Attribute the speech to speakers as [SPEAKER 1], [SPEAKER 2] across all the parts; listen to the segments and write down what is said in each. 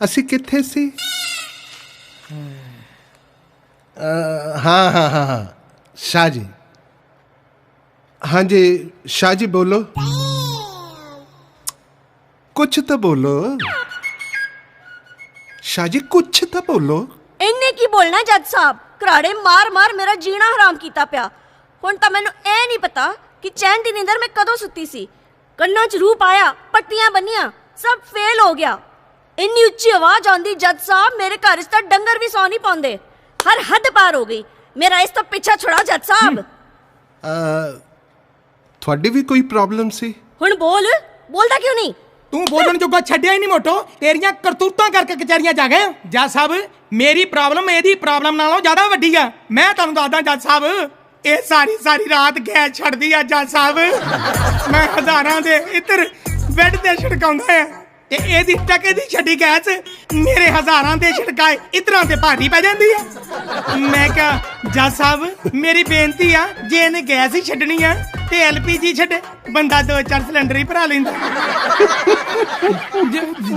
[SPEAKER 1] ਅਸੀਂ ਕਿੱਥੇ ਸੀ? हाँ हाँ हाँ हाँ शाह जी। हाँ जी शाह जी बोलो, कुछ तो बोलो शाह जी, कुछ तो बोलो।
[SPEAKER 2] इन्ने की बोलना जज साहब, घराड़े मार मार मेरा जीना हराम कीता पिया। हुण तां मैनूं ऐ नहीं पता कि चैन दी नींदर मैं कदों सुत्ती सी। कन्नां च रूप आया, पट्टियां बन्नियां, सब फेल हो गया। इन्नी उच्ची आवाज आंदी जज साहब, मेरे घर च तां डंगर भी सौ नहीं पाउंदे। हर हद पार हो गई। मेरा इस तो पीछा छुड़ा जज साहब।
[SPEAKER 1] थोड़ी भी कोई प्रॉब्लम सी? हुण
[SPEAKER 2] बोल, बोलदा क्यों नहीं?
[SPEAKER 3] तू बोलण जोगा छड्डिया ही नहीं मोटो, तेरियां करतूतां करके कचहरियां जा गए। जज साहब मेरी प्रॉब्लम एदी प्रॉब्लम नालों ज्यादा वड्डी आ। मैं तुहानूं दसदा जज साहब, ये सारी सारी रात गैस छड्डदी आ जज साहब। मैं हज़ारां दे इत्र बैड ते छिड़काउंदा है ते एदी टके दी छड्डी गैस मेरे हज़ारां दे छिड़काए इत्रां ते भारी पै जांदी है। मैं क्या जज साहब मेरी बेनती आ, जे इहने गैस ही छड्डनी आ ते LPG छड्डे, बंदा 2-4 सिलेंडर ही भरा लैंदा।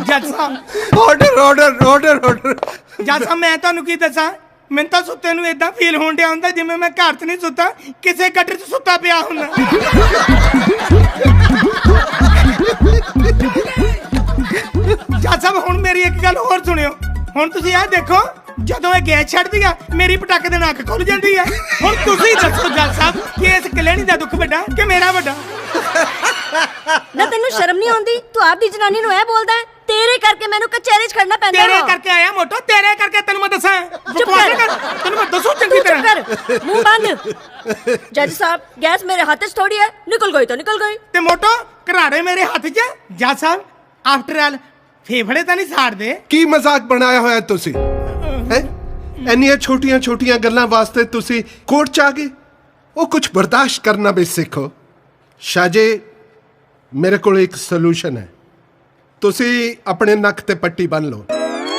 [SPEAKER 3] जज साहब
[SPEAKER 1] ऑर्डर ऑर्डर ऑर्डर ऑर्डर।
[SPEAKER 3] जज साहब मैं तुहानूं की दसां, मैनूं तां सुत्ते नूं इदां फील होण डिया हुंदा जिवें मैं घर 'च नहीं सुत्ता, किसे गटर 'ਚ सुत्ता पिया हुंदा। जज साहब हुण मेरी एक गल होर सुणियो, हुण तुसीं आ देखो, ਜਦੋਂ ਇਹ ਗੈਸ ਛੱਡਦੀ ਆ ਮੇਰੀ ਪਟਾਕ ਦੇ ਨੱਕ ਖੁੱਲ ਜਾਂਦੀ ਆ। ਹੁਣ ਤੁਸੀਂ ਦੱਸੋ ਜੱਜ ਸਾਹਿਬ ਕਿ ਇਸ ਕਲੇਣੀ ਦਾ ਦੁੱਖ ਵੱਡਾ ਕਿ ਮੇਰਾ ਵੱਡਾ?
[SPEAKER 2] ਨਾ ਤੈਨੂੰ ਸ਼ਰਮ ਨਹੀਂ ਆਉਂਦੀ? ਤੂੰ ਆਪਦੀ ਜਨਾਨੀ ਨੂੰ ਇਹ ਬੋਲਦਾ ਹੈ? ਤੇਰੇ ਕਰਕੇ ਮੈਨੂੰ ਕਚਹਿਰੀ 'ਚ ਖੜਨਾ ਪੈਂਦਾ।
[SPEAKER 3] ਤੇਰੇ ਕਰਕੇ ਆਇਆ ਮੋਟੋ, ਤੇਰੇ ਕਰਕੇ ਤੈਨੂੰ ਮੈਂ ਦੱਸਾਂ।
[SPEAKER 2] ਚੁੱਪ ਕਰ,
[SPEAKER 3] ਤੈਨੂੰ ਮੈਂ ਦੱਸੂ ਚੰਗੀ ਤਰ੍ਹਾਂ।
[SPEAKER 2] ਮੂੰਹ ਬੰਦ। ਜੱਜ ਸਾਹਿਬ ਗੈਸ ਮੇਰੇ ਹੱਥ 'ਚ ਥੋੜੀ ਹੈ, ਨਿਕਲ ਗਈ ਤਾਂ ਨਿਕਲ ਗਈ।
[SPEAKER 3] ਤੇ ਮੋਟੋ ਘਰਾੜੇ ਮੇਰੇ ਹੱਥ 'ਚ। ਜੱਜ ਸਾਹਿਬ ਆਫਟਰ ਆਲ ਫੇਫੜੇ ਤਾਂ ਨਹੀਂ ਸਾੜਦੇ।
[SPEAKER 1] ਕੀ ਮਜ਼ਾਕ ਬਣਾਇਆ ਹੋਇਆ ਤੁਸੀਂ? ਇੰਨੀਆਂ ਛੋਟੀਆਂ ਛੋਟੀਆਂ ਗੱਲਾਂ ਵਾਸਤੇ ਤੁਸੀਂ ਕੋਰਟ 'ਚ ਆ ਗਏ? ਉਹ ਕੁਝ ਬਰਦਾਸ਼ਤ ਕਰਨਾ ਵੀ ਸਿੱਖੋ। ਸ਼ਾਹਜੇ ਮੇਰੇ ਕੋਲ ਇੱਕ ਸੋਲੂਸ਼ਨ ਹੈ। ਤੁਸੀਂ ਆਪਣੇ ਨੱਕ ਤੇ ਪੱਟੀ ਬੰਨ ਲਓ,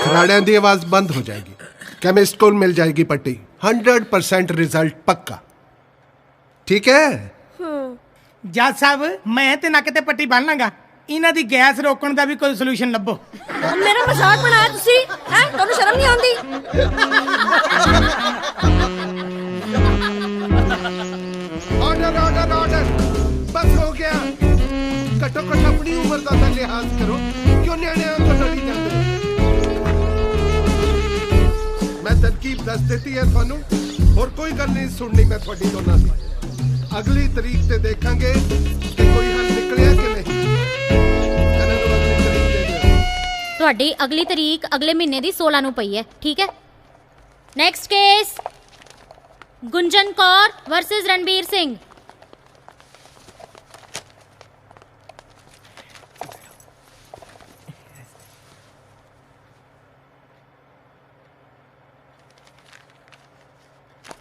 [SPEAKER 1] ਖਰਾੜਿਆਂ ਦੀ ਆਵਾਜ਼ ਬੰਦ ਹੋ ਜਾਏਗੀ। केमिस्ट को मिल जाएगी पट्टी, 100% रिजल्ट पक्का। ठीक है
[SPEAKER 3] जज साहब, मैं ते नक ते पट्टी बन लांगा, इन्हां दी गैस रोकण दा भी कोई सोल्यूशन लभो।
[SPEAKER 2] मेरा मजाक बनाया तुसी हैं? तुहानू शर्म नहीं आउंदी?
[SPEAKER 1] ऑर्डर ऑर्डर ऑर्डर, बस हो गया। घट्टो घट्ट अपनी उम्र दा तां लिहाज करो, क्यों न्याणियां को लड़ी जांदे? मैं तरकीब दस देती है थानू, और कोई गल नहीं सुननी मैं थोड़ी दोनों दी। अगली तरीक ते देखांगे कि कोई हल निकलिया कि नहीं।
[SPEAKER 4] ਤੁਹਾਡੀ ਅਗਲੀ ਤਰੀਕ ਅਗਲੇ ਮਹੀਨੇ ਦੀ 16 ਨੂੰ ਪਈ ਹੈ, ਠੀਕ ਹੈ? Next case Gunjan Kaur versus Ranbir Singh.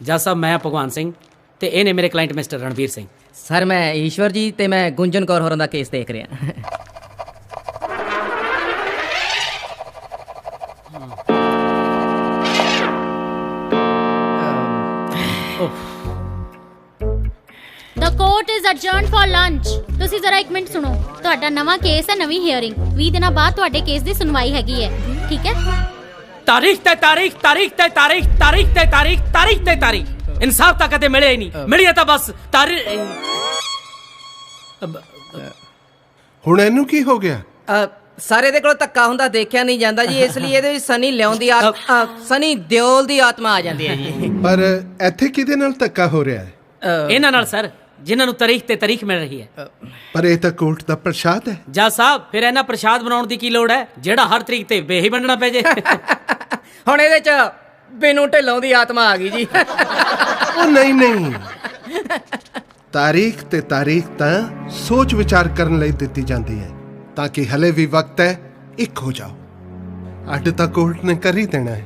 [SPEAKER 5] ਜੱਜ ਸਾਹਿਬ, ਮੈਂ ਭਗਵਾਨ ਸਿੰਘ ਤੇ ਇਹ ਨੇ ਮੇਰੇ client mister Ranbir Singh.
[SPEAKER 6] Sir ਮੈਂ ਈਸ਼ਵਰ ਜੀ ਤੇ ਮੈਂ ਗੁੰਜਨ ਕੌਰ ਹੋਰਾਂ ਦਾ ਕੇਸ ਦੇਖ ਰਿਹਾ।
[SPEAKER 4] The court is adjourned for lunch। ਤੁਸੀਂ ਜ਼ਰਾ ਇੱਕ ਮਿੰਟ ਸੁਣੋ, ਤੁਹਾਡਾ ਨਵਾਂ ਕੇਸ ਹੈ, ਨਵੀਂ ਹੀਅਰਿੰਗ। 20 ਦਿਨਾਂ ਬਾਅਦ ਤੁਹਾਡੇ ਕੇਸ ਦੀ ਸੁਣਵਾਈ ਹੈਗੀ ਹੈ, ਠੀਕ ਹੈ?
[SPEAKER 5] ਤਾਰੀਖ ਤੇ ਤਾਰੀਖ, ਤਾਰੀਖ ਤੇ ਤਾਰੀਖ, ਤਾਰੀਖ ਤੇ ਤਾਰੀਖ, ਤਾਰੀਖ ਤੇ ਤਾਰੀਖ। ਇਨਸਾਫ ਤਾਂ ਕਦੇ ਮਿਲਿਆ ਹੀ ਨਹੀਂ, ਮਿਲਿਆ ਤਾਂ ਬਸ ਤਾਰੀਖ।
[SPEAKER 1] ਹੁਣ ਇਹਨੂੰ ਕੀ ਹੋ ਗਿਆ?
[SPEAKER 6] ਸਾਰੇ ਦੇ ਕੋਲ ਧੱਕਾ ਹੁੰਦਾ ਦੇਖਿਆ ਨਹੀਂ ਜਾਂਦਾ ਜੀ, ਇਸ ਲਈ ਇਹਦੇ ਵਿੱਚ ਸਨੀ ਲਿਓਨ ਦੀ ਸਨੀ ਦਿਓਲ ਦੀ ਆਤਮਾ ਆ ਜਾਂਦੀ ਹੈ ਜੀ।
[SPEAKER 1] ਪਰ ਇੱਥੇ ਕਿਹਦੇ ਨਾਲ ਧੱਕਾ ਹੋ ਰਿਹਾ ਹੈ?
[SPEAKER 5] ਇਹਨਾਂ ਨਾਲ ਸਰ, ਜਿਨ੍ਹਾਂ ਨੂੰ ਤਾਰੀਖ ਤੇ ਤਾਰੀਖ ਮਿਲ ਰਹੀ ਹੈ।
[SPEAKER 1] ਪਰ ਇਹ ਤਾਂ ਕੋਰਟ ਦਾ ਪ੍ਰਸ਼ਾਦ ਹੈ।
[SPEAKER 5] ਜੱਜ ਸਾਹਿਬ, ਫਿਰ ਇਹਨਾਂ ਪ੍ਰਸ਼ਾਦ ਬਣਾਉਣ ਦੀ ਕੀ ਲੋੜ ਹੈ ਜਿਹੜਾ ਹਰ ਤਰੀਕ ਤੇ ਬੇਹੀ ਵੰਡਣਾ ਪੈ ਜੇ?
[SPEAKER 6] ਹੁਣ ਇਹਦੇ ਚ ਬਿਨੂ ਢਿੱਲੋਂ ਦੀ ਆਤਮਾ ਆ ਗਈ ਜੀ।
[SPEAKER 1] ਉਹ ਨਹੀਂ, ਤਾਰੀਖ ਤੇ ਤਾਰੀਖ ਤਾਂ ਸੋਚ ਵਿਚਾਰ ਕਰਨ ਲਈ ਦਿੱਤੀ ਜਾਂਦੀ ਹੈ ਤਾਂ ਕਿ ਹਲੇ ਵੀ ਵਕਤ ਹੈ ਇੱਕ ਹੋ ਜਾਓ। ਅੱਡ ਤਾਂ ਕੋਰਟ ਨੇ ਕਰ ਹੀ ਦੇਣਾ ਹੈ।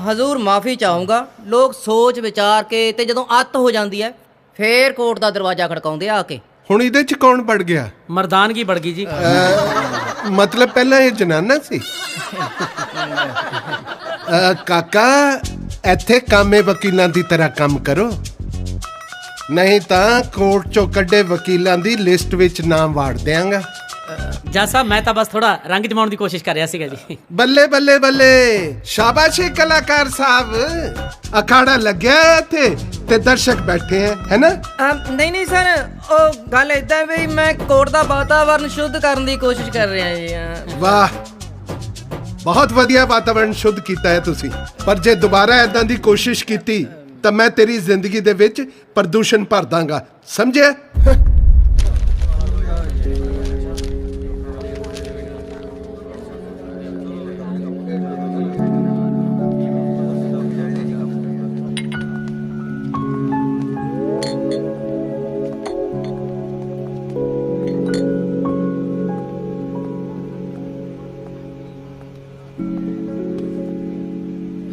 [SPEAKER 6] ਹਜ਼ੂਰ ਮਾਫੀ ਚਾਹੂੰਗਾ, ਲੋਕ ਸੋਚ ਵਿਚਾਰ ਕੇ ਤੇ ਜਦੋਂ ਅੱਤ ਹੋ ਜਾਂਦੀ ਹੈ ਫੇਰ ਕੋਰਟ ਦਾ ਦਰਵਾਜ਼ਾ ਖੜਕਾਉਂਦੇ ਆ ਕੇ।
[SPEAKER 1] ਹੁਣ ਇਹਦੇ ਚ ਕੌਣ ਵੜ ਗਿਆ?
[SPEAKER 5] ਮਰਦਾਨਗੀ ਵੜ ਗਈ ਜੀ।
[SPEAKER 1] ਮਤਲਬ ਪਹਿਲਾਂ ਇਹ ਜਨਾਨਾ ਸੀ। ਕਾਕਾ ਇੱਥੇ ਕਾਮੇ ਵਕੀਲਾਂ ਦੀ ਤਰ੍ਹਾਂ ਕੰਮ ਕਰੋ, ਨਹੀਂ ਤਾਂ ਕੋਰਟ ਚੋਂ ਕੱਢੇ ਵਕੀਲਾਂ ਦੀ ਲਿਸਟ ਵਿੱਚ ਨਾਮ ਵਾੜ ਦਿਆਂਗਾ।
[SPEAKER 5] ਜੱਜ ਸਾਹਿਬ, ਮੈਂ ਤਾਂ ਬਸ ਥੋੜਾ ਰੰਗ ਜਮਾਉਣ ਦੀ ਕੋਸ਼ਿਸ਼ ਕਰ ਰਿਹਾ ਸੀਗਾ ਜੀ।
[SPEAKER 1] ਬੱਲੇ ਬੱਲੇ ਬੱਲੇ, ਸ਼ਾਬਾਸ਼ੀ ਕਲਾਕਾਰ ਸਾਹਿਬ। ਅਖਾੜਾ ਲੱਗਿਆ ਇੱਥੇ ਤੇ ਦਰਸ਼ਕ ਬੈਠੇ ਹੈ ਨਾ?
[SPEAKER 6] ਨਹੀਂ ਸਰ, ਉਹ ਗੱਲ ਏਦਾਂ ਵੀ ਮੈਂ ਕੋਰਟ ਦਾ ਵਾਤਾਵਰਨ ਸ਼ੁੱਧ ਕਰਨ ਦੀ ਕੋਸ਼ਿਸ਼ ਕਰ ਰਿਹਾ ਜੀ।
[SPEAKER 1] ਵਾਹ, ਬਹੁਤ ਵਧੀਆ ਵਾਤਾਵਰਨ ਸ਼ੁੱਧ ਕੀਤਾ ਹੈ ਤੁਸੀਂ। ਪਰ ਜੇ ਦੁਬਾਰਾ ਏਦਾਂ ਦੀ ਕੋਸ਼ਿਸ਼ ਕੀਤੀ ਤਾਂ ਮੈਂ ਤੇਰੀ ਜ਼ਿੰਦਗੀ ਦੇ ਵਿੱਚ ਪ੍ਰਦੂਸ਼ਣ ਭਰ ਦਾਂਗਾ, ਸਮਝਿਆ?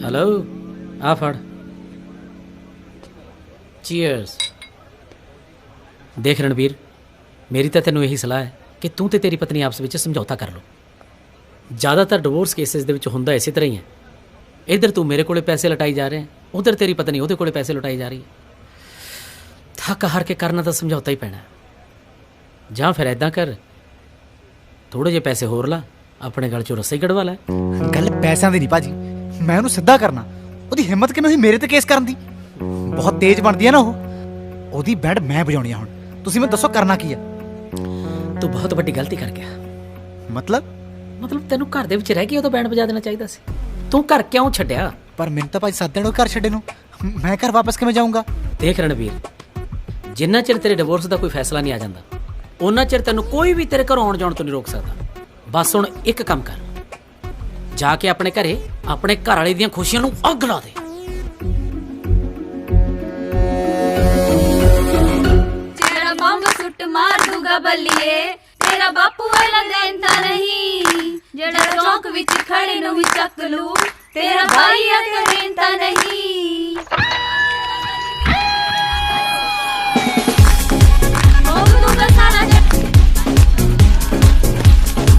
[SPEAKER 5] ਹੈਲੋ, ਆ ਫੜ। ਚੀਅਰਸ। ਦੇਖ ਰਣਵੀਰ, ਮੇਰੀ ਤਾਂ ਤੈਨੂੰ ਇਹੀ ਸਲਾਹ ਹੈ ਕਿ ਤੂੰ ਤੇ ਤੇਰੀ ਪਤਨੀ ਆਪਸ ਵਿੱਚ ਸਮਝੌਤਾ ਕਰ ਲਓ। ਜ਼ਿਆਦਾਤਰ ਡਿਵੋਰਸ ਕੇਸਿਸ ਦੇ ਵਿੱਚ ਹੁੰਦਾ ਇਸੇ ਤਰ੍ਹਾਂ ਹੀ ਹੈ। ਇੱਧਰ ਤੂੰ ਮੇਰੇ ਕੋਲੇ ਪੈਸੇ ਲਟਾਈ ਜਾ ਰਿਹਾ, ਉਧਰ ਤੇਰੀ ਪਤਨੀ ਉਹਦੇ ਕੋਲੇ ਪੈਸੇ ਲਟਾਈ ਜਾ ਰਹੀ ਹੈ। ਥੱਕ ਹਾਰ ਕੇ ਕਰਨਾ ਤਾਂ ਸਮਝੌਤਾ ਹੀ ਪੈਣਾ। ਜਾਂ ਫਿਰ ਐਦਾਂ ਕਰ, ਥੋੜੇ ਜਿਹੇ ਪੈਸੇ ਹੋਰ ਲਾ, ਆਪਣੇ ਗਲ ਚੋਂ ਰੱਸੇ ਕਢਵਾ ਲੈ।
[SPEAKER 7] ਗੱਲ ਪੈਸਿਆਂ ਦੀ ਨਹੀਂ ਭਾਜੀ, ਮੈਂ ਉਹਨੂੰ ਸਿੱਧਾ ਕਰਨਾ। ਉਹਦੀ ਹਿੰਮਤ ਕਿਵੇਂ ਹੋਈ ਮੇਰੇ ਤੇ ਕੇਸ ਕਰਨ ਦੀ? ਬਹੁਤ ਤੇਜ਼ ਬਣਦੀ ਹੈ ਨਾ ਉਹ। ਉਹਦੀ ਬੈਂਡ ਮੈਂ ਵਜਾਉਣੀ ਆ। ਹੁਣ ਤੁਸੀਂ ਮੈਨੂੰ ਦੱਸੋ ਕਰਨਾ ਕੀ ਆ?
[SPEAKER 5] ਤੂੰ ਬਹੁਤ ਵੱਡੀ ਗਲਤੀ ਕਰ ਗਿਆ।
[SPEAKER 7] ਮਤਲਬ
[SPEAKER 5] ਤੈਨੂੰ ਘਰ ਦੇ ਵਿੱਚ ਰਹਿ ਕੇ ਉਦੋਂ ਬੈਂਡ ਵਜਾ ਦੇਣਾ ਚਾਹੀਦਾ ਸੀ। ਤੂੰ ਘਰ ਕਿਉਂ ਛੱਡਿਆ?
[SPEAKER 7] ਪਰ ਮੈਨੂੰ ਤਾਂ ਭਾਈ 7 ਦਿਨ ਹੋ ਘਰ ਛੱਡੇ ਨੂੰ, ਮੈਂ ਘਰ ਵਾਪਸ ਕਿਵੇਂ ਜਾਊਂਗਾ?
[SPEAKER 5] ਦੇਖ ਰਣਵੀਰ, ਜਿੰਨਾ ਚਿਰ ਤੇਰੇ ਡਿਵੋਰਸ ਦਾ ਕੋਈ ਫੈਸਲਾ ਨਹੀਂ ਆ ਜਾਂਦਾ, ਉਹਨਾਂ ਚਿਰ ਤੈਨੂੰ ਕੋਈ ਵੀ ਤੇਰੇ ਘਰੋਂ ਆਉਣ ਜਾਣ ਤੋਂ ਨਹੀਂ ਰੋਕ ਸਕਦਾ। ਬਸ ਹੁਣ ਇੱਕ ਕੰਮ ਕਰ, ਜਾ ਕੇ ਆਪਣੇ ਘਰੇ ਆਪਣੇ ਘਰ ਵਾਲੇ ਦੀਆਂ ਖੁਸ਼ੀਆਂ ਨੂੰ ਅੱਗ ਲਾ ਦੇ।
[SPEAKER 2] ਜਿਹੜਾ ਬੰਬ ਸੁੱਟ ਮਾਰ ਦੂਗਾ ਬੱਲੀਏ, ਤੇਰਾ ਬਾਪੂ ਵਾਲਾ ਦੇਂਦਾ ਨਹੀਂ। ਜਿਹੜਾ ਚੌਂਕ ਵਿੱਚ ਖੜੇ ਨੂੰ ਵੀ ਚੱਕ ਲੂ, ਤੇਰਾ ਭਾਈ ਆ ਦੇਂਦਾ ਨਹੀਂ। ਉਹ ਦੂਗਾ ਸਾਰਾ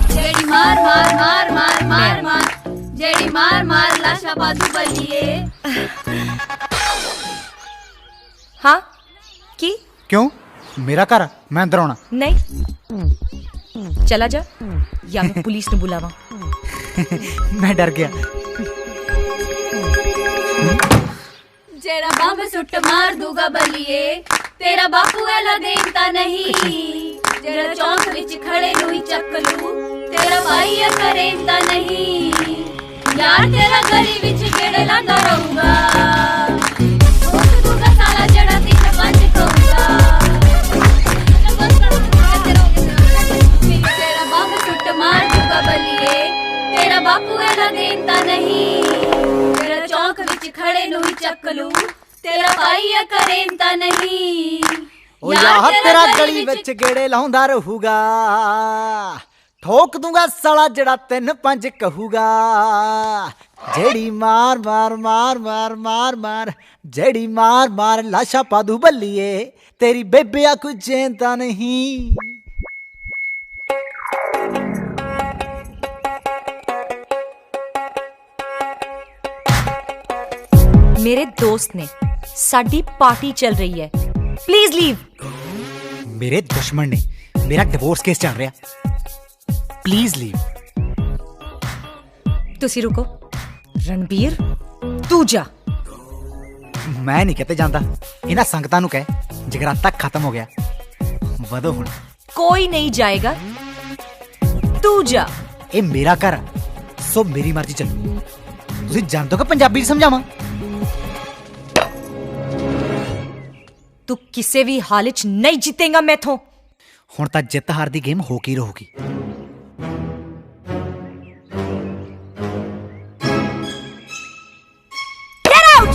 [SPEAKER 2] ਜਿਹੜੀ ਮਾਰ ਮਾਰ ਮਾਰ ਮਾਰ ਮਾਰ ਮਾਰ, ਜਿਹੜੀ ਮਾਰ ਮਾਰ ਲਾਸ਼ਾ ਬਾਦੂ ਬੱਲੀਏ।
[SPEAKER 8] हाँ की
[SPEAKER 7] क्यों? मेरा घर मैं अंदर आना
[SPEAKER 8] नहीं, चला जा या मैं पुलिस ने बुलावा।
[SPEAKER 7] मैं डर गया।
[SPEAKER 2] जेड़ा बम सुट मार दूगा बलिए, तेरा बापू एला देंदा नहीं। जेड़ा चौंक विच खड़े नूं ही चक लू, तेरा भाई करेंदा नहीं। यार तेरा गली विच गेड़े लांदा रहूगा, रोक दूगा साला जेड़ा 3-5 कहूगा। तेरा बम सुट मार दूगा बलिए, तेरा बापू एला देंदा नहीं। तेरा चौंक विच खड़े नूं ही चक लू, तेरा भाई करेंदा नहीं।
[SPEAKER 7] ओ यार तेरा गली विच गेड़े लाउंदा रहूगा, ठोक दूंगा साला जड़ा 3-5 कहूगा। जेड़ी मार मार मार मार मार मार, जेड़ी मार मार लाशा पादू बल्लिए, तेरी बेबे कोई चेंता नहीं।
[SPEAKER 8] मेरे दोस्त ने, साडी पार्टी चल रही है, प्लीज लीव।
[SPEAKER 7] मेरे दुश्मन ने, मेरा डिवोर्स केस चल रहा, प्लीज लीव।
[SPEAKER 8] तुसी रुको, रणबीर तू जा।
[SPEAKER 7] मैं नहीं कहते जाता, इन्हां संगतां नूं कह जगराता खत्म हो गया, वधो हुण।
[SPEAKER 8] कोई नहीं जाएगा, तू जा।
[SPEAKER 7] ਇਹ ਮੇਰਾ ਘਰ ਆ, ਸੋ ਮੇਰੀ ਮਰਜ਼ੀ ਚੱਲੂ। ਤੁਸੀਂ ਜਾਣਦੇ ਹੋ ਕਿ ਪੰਜਾਬੀ 'ਚ ਸਮਝਾਵਾਂ?
[SPEAKER 8] तू किसी भी हाल च नहीं जीतेगा मैथों।
[SPEAKER 7] ਹੁਣ ਤਾਂ ਜਿੱਤ ਹਾਰ ਦੀ ਗੇਮ ਹੋ ਕੇ ਹੀ ਰਹੂਗੀ।
[SPEAKER 8] Get out!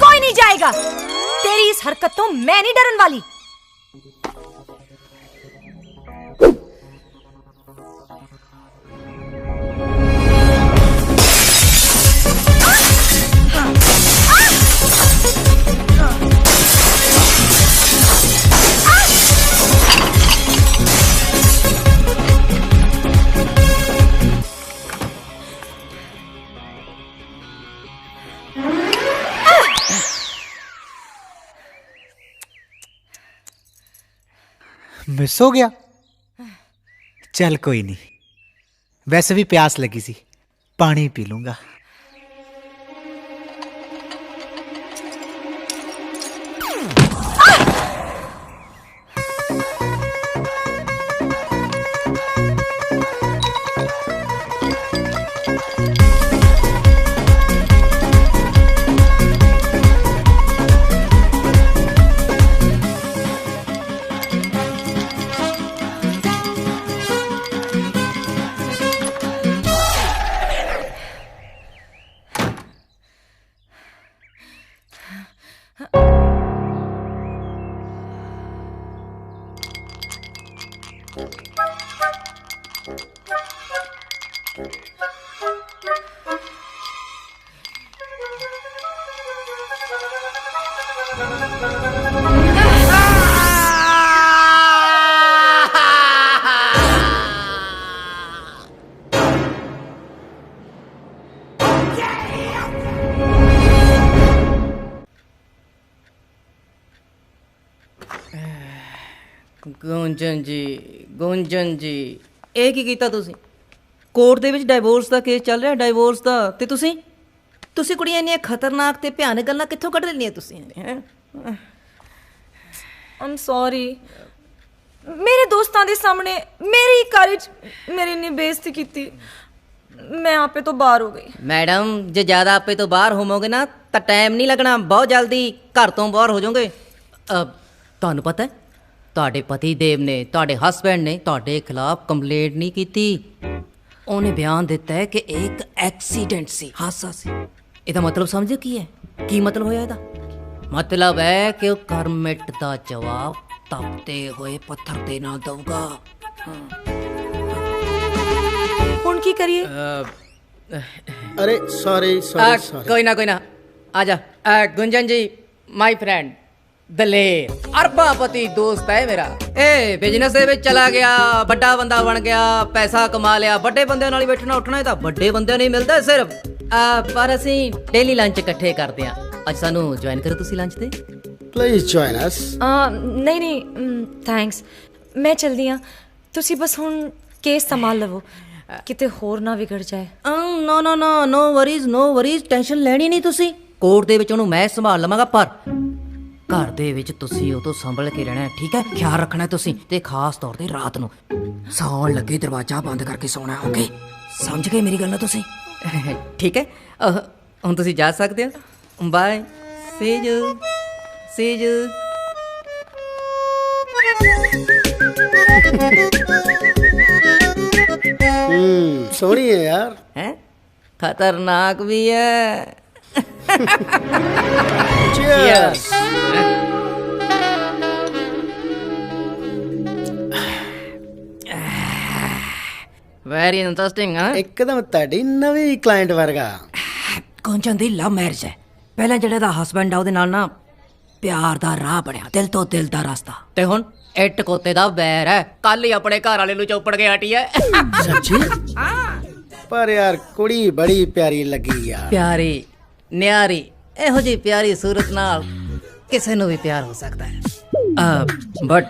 [SPEAKER 8] कोई नहीं जाएगा। तेरी इस हरकत तो मैं नहीं डरने वाली।
[SPEAKER 7] मिस हो गया? चल कोई नहीं, वैसे भी प्यास लगी सी, पानी पी लूंगा।
[SPEAKER 6] ਗੁੰਜਨ ਜੀ ਇਹ ਕੀ ਕੀਤਾ ਤੁਸੀਂ? ਕੋਰਟ ਦੇ ਵਿੱਚ ਡਾਈਵੋਰਸ ਦਾ ਕੇਸ ਚੱਲ ਰਿਹਾ, ਡਾਈਵੋਰਸ ਦਾ, ਤੇ ਤੁਸੀਂ ਕੁੜੀਆਂ ਇੰਨੀਆਂ ਖਤਰਨਾਕ ਤੇ ਭਿਆਨਕ ਗੱਲਾਂ ਕਿੱਥੋਂ ਕੱਢ ਲੈਣੀਆਂ ਤੁਸੀਂ ਹੈਂ?
[SPEAKER 8] I'm sorry। मेरे दोस्तां दे सामने मेरी घर च मेरी इन्नी बेइज्जती कीती, मैं आपे तो बाहर हो गई।
[SPEAKER 6] ਮੈਡਮ ਜੇ ਜ਼ਿਆਦਾ ਆਪੇ ਤੋਂ ਬਾਹਰ ਹੋਵੋਗੇ ਨਾ ਤਾਂ ਟਾਈਮ ਨਹੀਂ ਲੱਗਣਾ, ਬਹੁਤ ਜਲਦੀ ਘਰ ਤੋਂ ਬਾਹਰ ਹੋ ਜਾਓਗੇ। ਤੁਹਾਨੂੰ ਪਤਾ ਹੈ ਤੁਹਾਡੇ ਪਤੀ ਦੇਵ ਨੇ, ਤੁਹਾਡੇ ਹਸਬੈਂਡ ਨੇ ਤੁਹਾਡੇ ਖਿਲਾਫ ਕੰਪਲੇਂਟ ਨਹੀਂ ਕੀਤੀ। ਉਹਨੇ ਬਿਆਨ ਦਿੱਤਾ ਹੈ ਕਿ ਇਹ ਇੱਕ ਐਕਸੀਡੈਂਟ ਸੀ, ਹਾਦਸਾ ਸੀ। ਇਹਦਾ ਮਤਲਬ ਸਮਝੋ ਕੀ ਹੈ? ਕੀ ਮਤਲਬ ਹੋਇਆ ਇਹਦਾ? ਮਤਲਬ ਹੈ ਕਿ ਉਹ ਕਰਮਿਟ ਦਾ ਜਵਾਬ ਤਪਤੇ ਹੋਏ ਪੱਥਰ ਦੇ ਨਾਲ ਦਊਗਾ।
[SPEAKER 8] ਹੁਣ ਕੀ ਕਰੀਏ?
[SPEAKER 9] अरे सॉरी सॉरी सॉरी
[SPEAKER 6] ਕੋਈ ਨਾ ਆ ਜਾ। ਗੁੰਜਨ ਜੀ ਮਾਈ ਫਰੈਂਡ ਦਲੇਰ ਅਰਬਾਪਤੀ ਦੋਸਤ ਹੈ ਮੇਰਾ। ਇਹ ਬਿਜ਼ਨਸ ਦੇ ਵਿੱਚ ਚਲਾ ਗਿਆ, ਵੱਡਾ ਬੰਦਾ ਬਣ ਗਿਆ, ਪੈਸਾ ਕਮਾ ਲਿਆ। ਵੱਡੇ ਬੰਦਿਆਂ ਨਾਲ ਹੀ ਬੈਠਣਾ ਉੱਠਣਾ ਇਹ ਤਾਂ ਵੱਡੇ ਬੰਦਿਆਂ ਨੂੰ ਹੀ ਮਿਲਦਾ ਸਿਰਫ। ਪਰ ਅਸੀਂ ਡੇਲੀ ਲੰਚ ਇਕੱਠੇ ਕਰਦੇ ਹਾਂ। ਅੱਜ ਸਾਨੂੰ ਜੁਆਇਨ ਕਰੋ ਤੁਸੀਂ ਲੰਚ ਤੇ।
[SPEAKER 9] Please join us.
[SPEAKER 8] नहीं थैंक्स, मैं चलदी हाँ। तुसी बस हुण केस संभाल लवो, किते होर ना विगड़ जाए।
[SPEAKER 6] ਨੋ ਵਰੀਜ਼ ਟੈਨਸ਼ਨ ਲੈਣੀ ਨਹੀਂ ਤੁਸੀਂ। ਕੋਰਟ ਦੇ ਵਿੱਚ ਉਹਨੂੰ ਮੈਂ ਸੰਭਾਲ ਲਵਾਂਗਾ, ਪਰ ਘਰ ਦੇ ਵਿੱਚ ਤੁਸੀਂ ਉਹ ਤੋਂ ਸੰਭਲ ਕੇ ਰਹਿਣਾ, ਠੀਕ ਹੈ? ਖਿਆਲ ਰੱਖਣਾ ਤੁਸੀਂ, ਤੇ ਖਾਸ ਤੌਰ ਤੇ ਰਾਤ ਨੂੰ ਸੌਣ ਲੱਗੇ ਦਰਵਾਜ਼ਾ ਬੰਦ ਕਰਕੇ ਸੌਣਾ। ਓਕੇ, ਸਮਝ ਗਏ ਮੇਰੀ ਗੱਲ ਨਾ ਤੁਸੀਂ? ਠੀਕ ਹੈ, ਹੁਣ ਤੁਸੀਂ ਜਾ ਸਕਦੇ ਹੋ। Bye, C you.
[SPEAKER 9] सोनी है यार।
[SPEAKER 6] हैं? खतरनाक भी है।
[SPEAKER 9] Cheers।
[SPEAKER 6] Very interesting.
[SPEAKER 9] एकदम ਤੁਹਾਡੀ ਨਵੀਂ ਕਲਾਇੰਟ ਵਰਗਾ।
[SPEAKER 6] ਗੁੰਜਨ ਦੀ ਲਵ ਮੈਰਿਜ ਹੈ। ਪਹਿਲਾਂ ਜਿਹੜਾ ਦਾ ਹਸਬੈਂਡ ਆ ਉਹਦੇ ਨਾਲ ਨਾ ਪਿਆਰ ਦਾ ਰਾਹ ਬਣਿਆ, ਦਿਲ ਤੋਂ ਦਿਲ ਦਾ ਰਸਤਾ, ਤੇ ਹੁਣ ਇੱਟ ਕੋਤੇ ਦਾ ਵੈਰ ਹੈ। ਕੱਲ ਹੀ ਆਪਣੇ ਘਰ ਵਾਲੇ ਨੂੰ ਚੌਪੜ ਕੇ ਹਟੀ ਹੈ।
[SPEAKER 9] ਸੱਚੀ? ਪਰ ਯਾਰ ਕੁੜੀ ਬੜੀ ਪਿਆਰੀ ਲੱਗੀ ਯਾਰ।
[SPEAKER 6] ਪਿਆਰੀ ਨਿਆਰੀ, ਇਹੋ ਜਿਹੀ ਪਿਆਰੀ ਸੂਰਤ ਨਾਲ ਕਿਸੇ ਨੂੰ ਵੀ ਪਿਆਰ ਹੋ ਸਕਦਾ ਹੈ, ਬਟ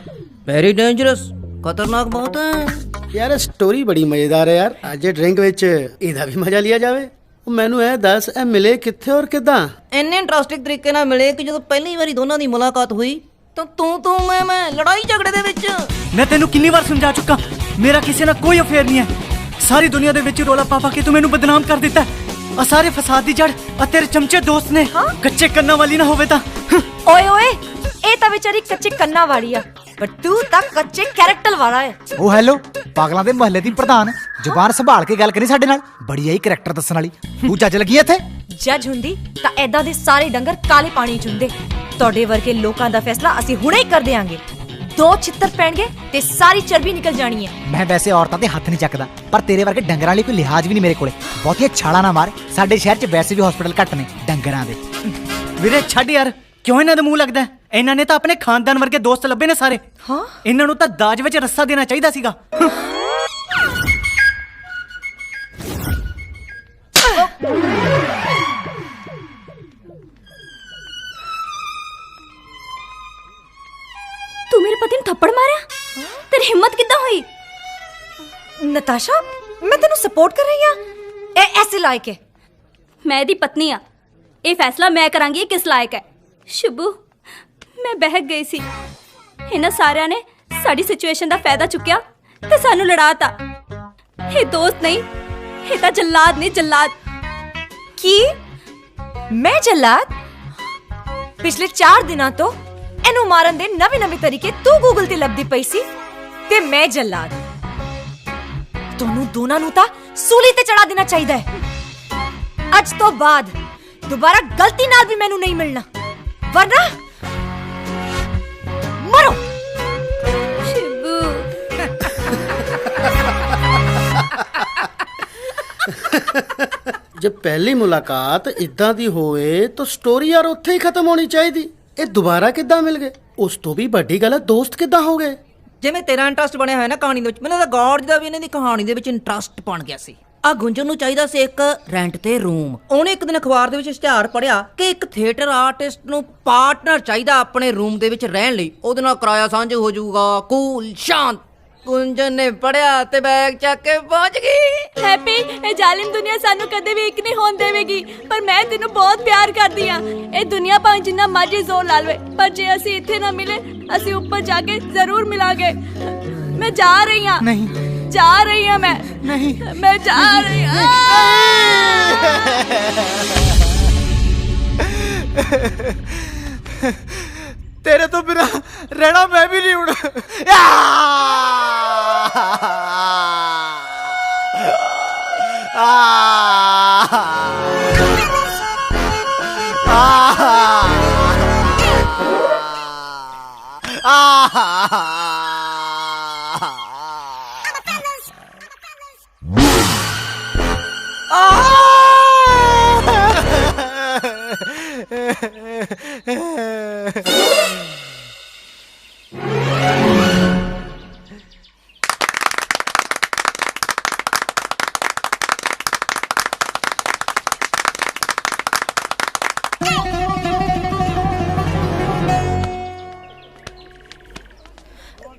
[SPEAKER 6] ਵੈਰੀ ਡੇਂਜਰਸ, ਖਤਰਨਾਕ ਬਹੁਤ ਹੈ।
[SPEAKER 9] ਯਾਰ ਸਟੋਰੀ ਬੜੀ ਮਜ਼ੇਦਾਰ ਹੈ ਯਾਰ। ਅੱਜ ਡਰਿੰਕ ਵਿੱਚ ਇਹਦਾ ਵੀ ਮਜ਼ਾ ਲਿਆ ਜਾਵੇ। ਉਹ ਮੈਨੂੰ ਇਹ ਦੱਸ ਇਹ ਮਿਲੇ ਕਿੱਥੇ ਔਰ ਕਿਦਾਂ?
[SPEAKER 6] ਇੰਨੇ ਇੰਟਰਸਟਿੰਗ ਤਰੀਕੇ ਨਾਲ ਮਿਲੇ ਕਿ ਜਦੋਂ ਪਹਿਲੀ ਵਾਰੀ ਦੋਨਾਂ ਦੀ ਮੁਲਾਕਾਤ ਹੋਈ ਤਾਂ ਤੂੰ ਮੈਂ ਲੜਾਈ ਝਗੜੇ ਦੇ ਵਿੱਚ।
[SPEAKER 7] ਮੈਂ ਤੈਨੂੰ ਕਿੰਨੀ ਵਾਰ ਸਮਝਾ ਚੁੱਕਾ, ਮੇਰਾ ਕਿਸੇ ਨਾਲ ਕੋਈ ਅਫੇਅਰ ਨਹੀਂ ਹੈ। ਸਾਰੀ ਦੁਨੀਆ ਦੇ ਵਿੱਚ ਰੋਲਾ ਪਾ ਕੇ ਤੂੰ ਮੈਨੂੰ ਬਦਨਾਮ ਕਰ ਦਿੱਤਾ। ਆ ਸਾਰੇ ਫਸਾਦ ਦੀ ਜੜ ਆ ਤੇਰੇ ਚਮਚੇ ਦੋਸਤ ਨੇ। ਕੱਚੇ ਕੰਨਾਂ ਵਾਲੀ ਨਾ ਹੋਵੇ ਤਾਂ।
[SPEAKER 8] ਓਏ ਓਏ, ਇਹ ਤਾਂ ਵਿਚਾਰੀ ਕੱਚੇ ਕੰਨਾਂ ਵਾਲੀ ਆ, ਪਰ ਤੂੰ ਤਾਂ ਕੱਚੇ ਕੈਰੈਕਟਰ ਵਾਲਾ ਹੈ।
[SPEAKER 7] ਉਹ ਹੈਲੋ, ਪਾਗਲਾਂ ਦੇ ਮਹੱਲੇ ਦੀ ਪ੍ਰਧਾਨ, ਜ਼ੁਬਾਨ ਸੰਭਾਲ ਕੇ ਗੱਲ ਕਰੀ ਸਾਡੇ ਨਾਲ। ਬੜੀ ਆਈ ਕੈਰੈਕਟਰ ਦੱਸਣ ਵਾਲੀ। ਤੂੰ ਜੱਜ ਲੱਗੀ ਇੱਥੇ?
[SPEAKER 8] ਜੱਜ ਹੁੰਦੀ ਤਾਂ ਐਦਾਂ ਦੇ ਸਾਰੇ ਡੰਗਰ ਕਾਲੇ ਪਾਣੀ ਚ ਹੁੰਦੇ। ਤੁਹਾਡੇ ਵਰਗੇ ਲੋਕਾਂ ਦਾ ਫੈਸਲਾ ਅਸੀਂ ਹੁਣੇ ਹੀ ਕਰ ਦਿਆਂਗੇ। 2 ਛਿੱਤਰ ਪੈਣਗੇ ਤੇ ਸਾਰੀ ਚਰਬੀ ਨਿਕਲ ਜਾਣੀ ਹੈ।
[SPEAKER 7] ਮੈਂ ਵੈਸੇ ਔਰਤਾਂ ਤੇ ਹੱਥ ਨਹੀਂ ਚੱਕਦਾ, ਪਰ ਤੇਰੇ ਵਰਗੇ ਡੰਗਰਾਂ ਲਈ ਕੋਈ ਲਿਹਾਜ਼ ਵੀ ਨਹੀਂ ਮੇਰੇ ਕੋਲੇ। ਬਹੁਤੀਆਂ ਛਾਲਾਂ ਨਾ ਮਾਰ, ਸਾਡੇ ਸ਼ਹਿਰ 'ਚ ਵੈਸੇ ਵੀ ਹਸਪੀਟਲ ਘੱਟ ਨੇ ਡੰਗਰਾਂ ਦੇ। ਵੀਰੇ ਛੱਡ ਯਾਰ, ਕਿਉਂ ਇਹਨਾਂ ਦਾ ਮੂੰਹ ਲੱਗਦਾ? ਇਹਨਾਂ ਨੇ ਤਾਂ ਆਪਣੇ ਖਾਨਦਾਨ ਵਰਗੇ ਦੋਸਤ ਲੱਭੇ ਨੇ ਸਾਰੇ।
[SPEAKER 8] ਹਾਂ,
[SPEAKER 7] ਇਹਨਾਂ ਨੂੰ ਤਾਂ ਦਾਜ ਵਿੱਚ ਰੱਸਾ ਦੇਣਾ ਚਾਹੀਦਾ ਸੀਗਾ।
[SPEAKER 2] ਤੂੰ ਮੇਰੇ ਪਤੀ ਨੂੰ ਥੱਪੜ ਮਾਰਿਆ? ਤੇਰੀ ਹਿੰਮਤ ਕਿੱਦਾਂ ਹੋਈ?
[SPEAKER 8] ਨਤਾਸ਼ਾ, ਮੈਂ ਤੈਨੂੰ ਸਪੋਰਟ ਕਰ ਰਹੀ ਹਾਂ। ਇਹ ਐਸੇ ਲਾਇਕ ਹੈ।
[SPEAKER 2] ਮੈਂ ਇਹਦੀ ਪਤਨੀ ਆ, ਇਹ ਫੈਸਲਾ ਮੈਂ ਕਰਾਂਗੀ ਇਹ ਕਿਸ ਲਾਇਕ ਹੈ। ਸ਼ੁਭੂ, ਮੈਂ ਬਹਿਕ ਗਈ ਸੀ। ਇਹਨਾਂ ਸਾਰਿਆਂ ਨੇ ਸਾਡੀ ਸਿਚੁਏਸ਼ਨ ਦਾ ਫਾਇਦਾ ਚੁੱਕਿਆ ਤੇ ਸਾਨੂੰ ਲੜਾਤਾ। ਇਹ ਦੋਸਤ ਨਹੀਂ, ਇਹ ਤਾਂ ਜੱਲਾਦ ਨੇ, ਜੱਲਾਦ।
[SPEAKER 8] ਕੀ ਮੈਂ ਜੱਲਾਦ? ਪਿਛਲੇ 4 ਦਿਨਾਂ ਤੋਂ ਇਹਨੂੰ ਮਾਰਨ ਦੇ ਨਵੇਂ ਤਰੀਕੇ ਤੂੰ ਗੂਗਲ ਤੇ ਲੱਭਦੀ ਪਈ ਸੀ ਤੇ ਮੈਂ ਜੱਲਾਦ। ਤੁਹਾਨੂੰ ਦੋਨਾਂ ਨੂੰ ਤਾਂ ਸੂਲੀ ਤੇ ਚੜਾ ਦੇਣਾ ਚਾਹੀਦਾ ਹੈ। ਅੱਜ ਤੋਂ ਬਾਅਦ ਦੁਬਾਰਾ ਗਲਤੀ ਨਾਲ ਵੀ ਮੈਨੂੰ ਨਹੀਂ ਮਿਲਣਾ, ਵਰਨਾ ਮਰੋ।
[SPEAKER 2] ਸ਼ੁਭੂ,
[SPEAKER 9] ਜੇ ਪਹਿਲੀ ਮੁਲਾਕਾਤ ਇਦਾਂ ਦੀ ਹੋਵੇ ਤਾਂ ਸਟੋਰੀ ਯਾਰ ਉੱਥੇ ਹੀ ਖਤਮ ਹੋਣੀ ਚਾਹੀਦੀ। ਇਹ ਦੁਬਾਰਾ ਕਿੱਦਾਂ ਮਿਲ ਗਏ? ਉਸ ਤੋਂ ਵੀ ਵੱਡੀ ਗੱਲ ਹੈ ਦੋਸਤ ਕਿੱਦਾਂ ਹੋ ਗਏ?
[SPEAKER 6] ਜਿਵੇਂ ਤੇਰਾ ਇੰਟਰਸਟ ਬਣਿਆ ਹੋਇਆ ਨਾ ਕਹਾਣੀ ਦੇ ਵਿੱਚ, ਮੈਨੂੰ ਤਾਂ ਗੌਰਜ ਦਾ ਵੀ ਇਹਨਾਂ ਦੀ ਕਹਾਣੀ ਦੇ ਵਿੱਚ ਇੰਟਰਸਟ ਬਣ ਗਿਆ ਸੀ। ਆ ਗੁੰਜਨ ਨੂੰ ਚਾਹੀਦਾ ਸੀ ਇੱਕ ਰੈਂਟ ਤੇ ਰੂਮ। ਉਹਨੇ ਇੱਕ ਦਿਨ ਅਖਬਾਰ ਦੇ ਵਿੱਚ ਇਸ਼ਤਿਹਾਰ ਪੜਿਆ ਕਿ ਇੱਕ ਥੀਏਟਰ ਆਰਟਿਸਟ ਨੂੰ ਪਾਰਟਨਰ ਚਾਹੀਦਾ ਆਪਣੇ ਰੂਮ ਦੇ ਵਿੱਚ ਰਹਿਣ ਲਈ। ਉਹਦੇ ਨਾਲ ਕਿਰਾਇਆ ਸਾਂਝਾ ਹੋ ਜਾਊਗਾ, ਕੂਲ ਸ਼ਾਂਤ। ਗੁੰਜਨ ਨੇ ਪੜਿਆ ਤੇ ਬੈਗ ਚੱਕ ਕੇ ਪਹੁੰਚ ਗਈ।
[SPEAKER 2] ਹੈਪੀ, ਇਹ ਜ਼ਾਲਿਮ ਦੁਨੀਆ ਸਾਨੂੰ ਕਦੇ ਵੀ ਇੱਕ ਨਹੀਂ ਹੋਣ ਦੇਵੇਗੀ, ਪਰ ਮੈਂ ਤੈਨੂੰ ਬਹੁਤ ਪਿਆਰ ਕਰਦੀ ਆ। ਇਹ ਦੁਨੀਆ ਭਾਵੇਂ ਜਿੰਨਾ ਮਰਜ਼ੀ ਜ਼ੋਰ ਲਾ ਲਵੇ, ਪਰ ਜੇ ਅਸੀਂ ਇੱਥੇ ਨਾ ਮਿਲੇ, ਅਸੀਂ ਉੱਪਰ ਜਾ ਕੇ ਜ਼ਰੂਰ ਮਿਲਾਂਗੇ। ਮੈਂ ਜਾ ਰਹੀ ਹਾਂ।
[SPEAKER 7] ਨਹੀਂ,
[SPEAKER 2] ਜਾ ਰਹੀ ਹਾਂ ਮੈਂ।
[SPEAKER 7] ਨਹੀਂ,
[SPEAKER 2] ਮੈਂ ਜਾ ਰਹੀ ਹਾਂ।
[SPEAKER 7] ਤੇਰੇ ਤੋਂ ਬਿਨਾ ਰਹਿਣਾ ਮੈਂ ਵੀ ਨਹੀਂ ਹੁਣ।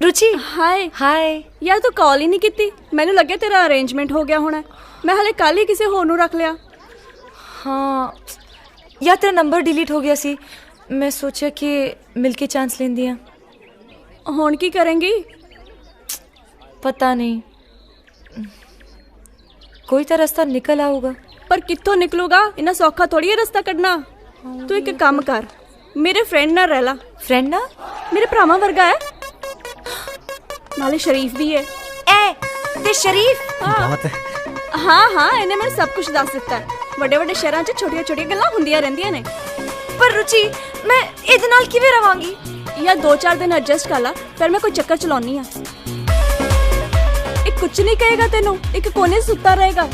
[SPEAKER 8] रुचि,
[SPEAKER 2] हाय
[SPEAKER 8] हाय।
[SPEAKER 2] यार तू कॉल ही नहीं की। मैंने लगे तेरा अरेंजमेंट हो गया होना। मैं हले कल ही किसी होर नूं रख लिया।
[SPEAKER 8] हाँ यार, तेरा नंबर डिलीट हो गया सी। मैं सोचा कि मिलके चांस लेंदी हां।
[SPEAKER 2] हुण की करेंगी?
[SPEAKER 8] पता नहीं, कोई तो रास्ता निकल आऊगा।
[SPEAKER 2] पर कित्थों निकलूगा? इन्ना सौखा थोड़ी है रास्ता कढना। तू एक काम कर, मेरे फ्रेंड नाल रह ला।
[SPEAKER 8] फ्रेंड ना?
[SPEAKER 2] मेरे भरावां वर्गा है, नाले शरीफ भी है।
[SPEAKER 8] ए ते शरीफ?
[SPEAKER 7] बहुत।
[SPEAKER 2] हाँ हाँ, इन्हें मैंने सब कुछ दस दिता है। ਵੱਡੇ ਵੱਡੇ ਸ਼ਹਿਰਾਂ 'ਚ ਛੋਟੀਆਂ ਛੋਟੀਆਂ ਗੱਲਾਂ ਹੁੰਦੀਆਂ ਰਹਿੰਦੀਆਂ ਨੇ।
[SPEAKER 8] पर रुचि, मैं ਇਹਦੇ ਨਾਲ ਕਿਵੇਂ ਰਵਾਂਗੀ?
[SPEAKER 2] ਯਾਰ 2-4 ਦਿਨ ਐਡਜਸਟ ਕਰ ਲਾ, ਫਿਰ ਮੈਂ ਕੋਈ ਚੱਕਰ ਚਲਾਉਣੀ ਆ। ਇਹ ਕੁਝ ਨਹੀਂ ਕਹੇਗਾ ਤੈਨੂੰ, ਇੱਕ ਕੋਨੇ 'ਚ ਸੁੱਤਾ ਰਹੇਗਾ।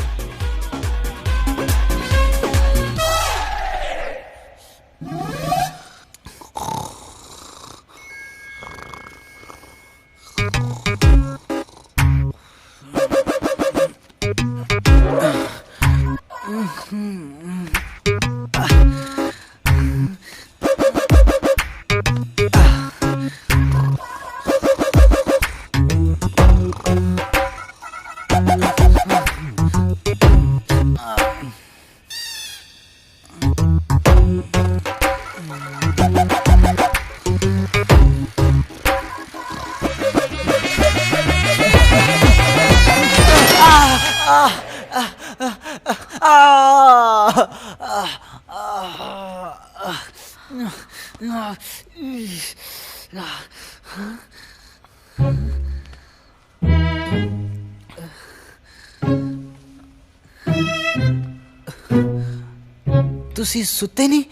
[SPEAKER 7] ਤੁਸੀਂ ਸੁੱਤੇ ਨਹੀਂ?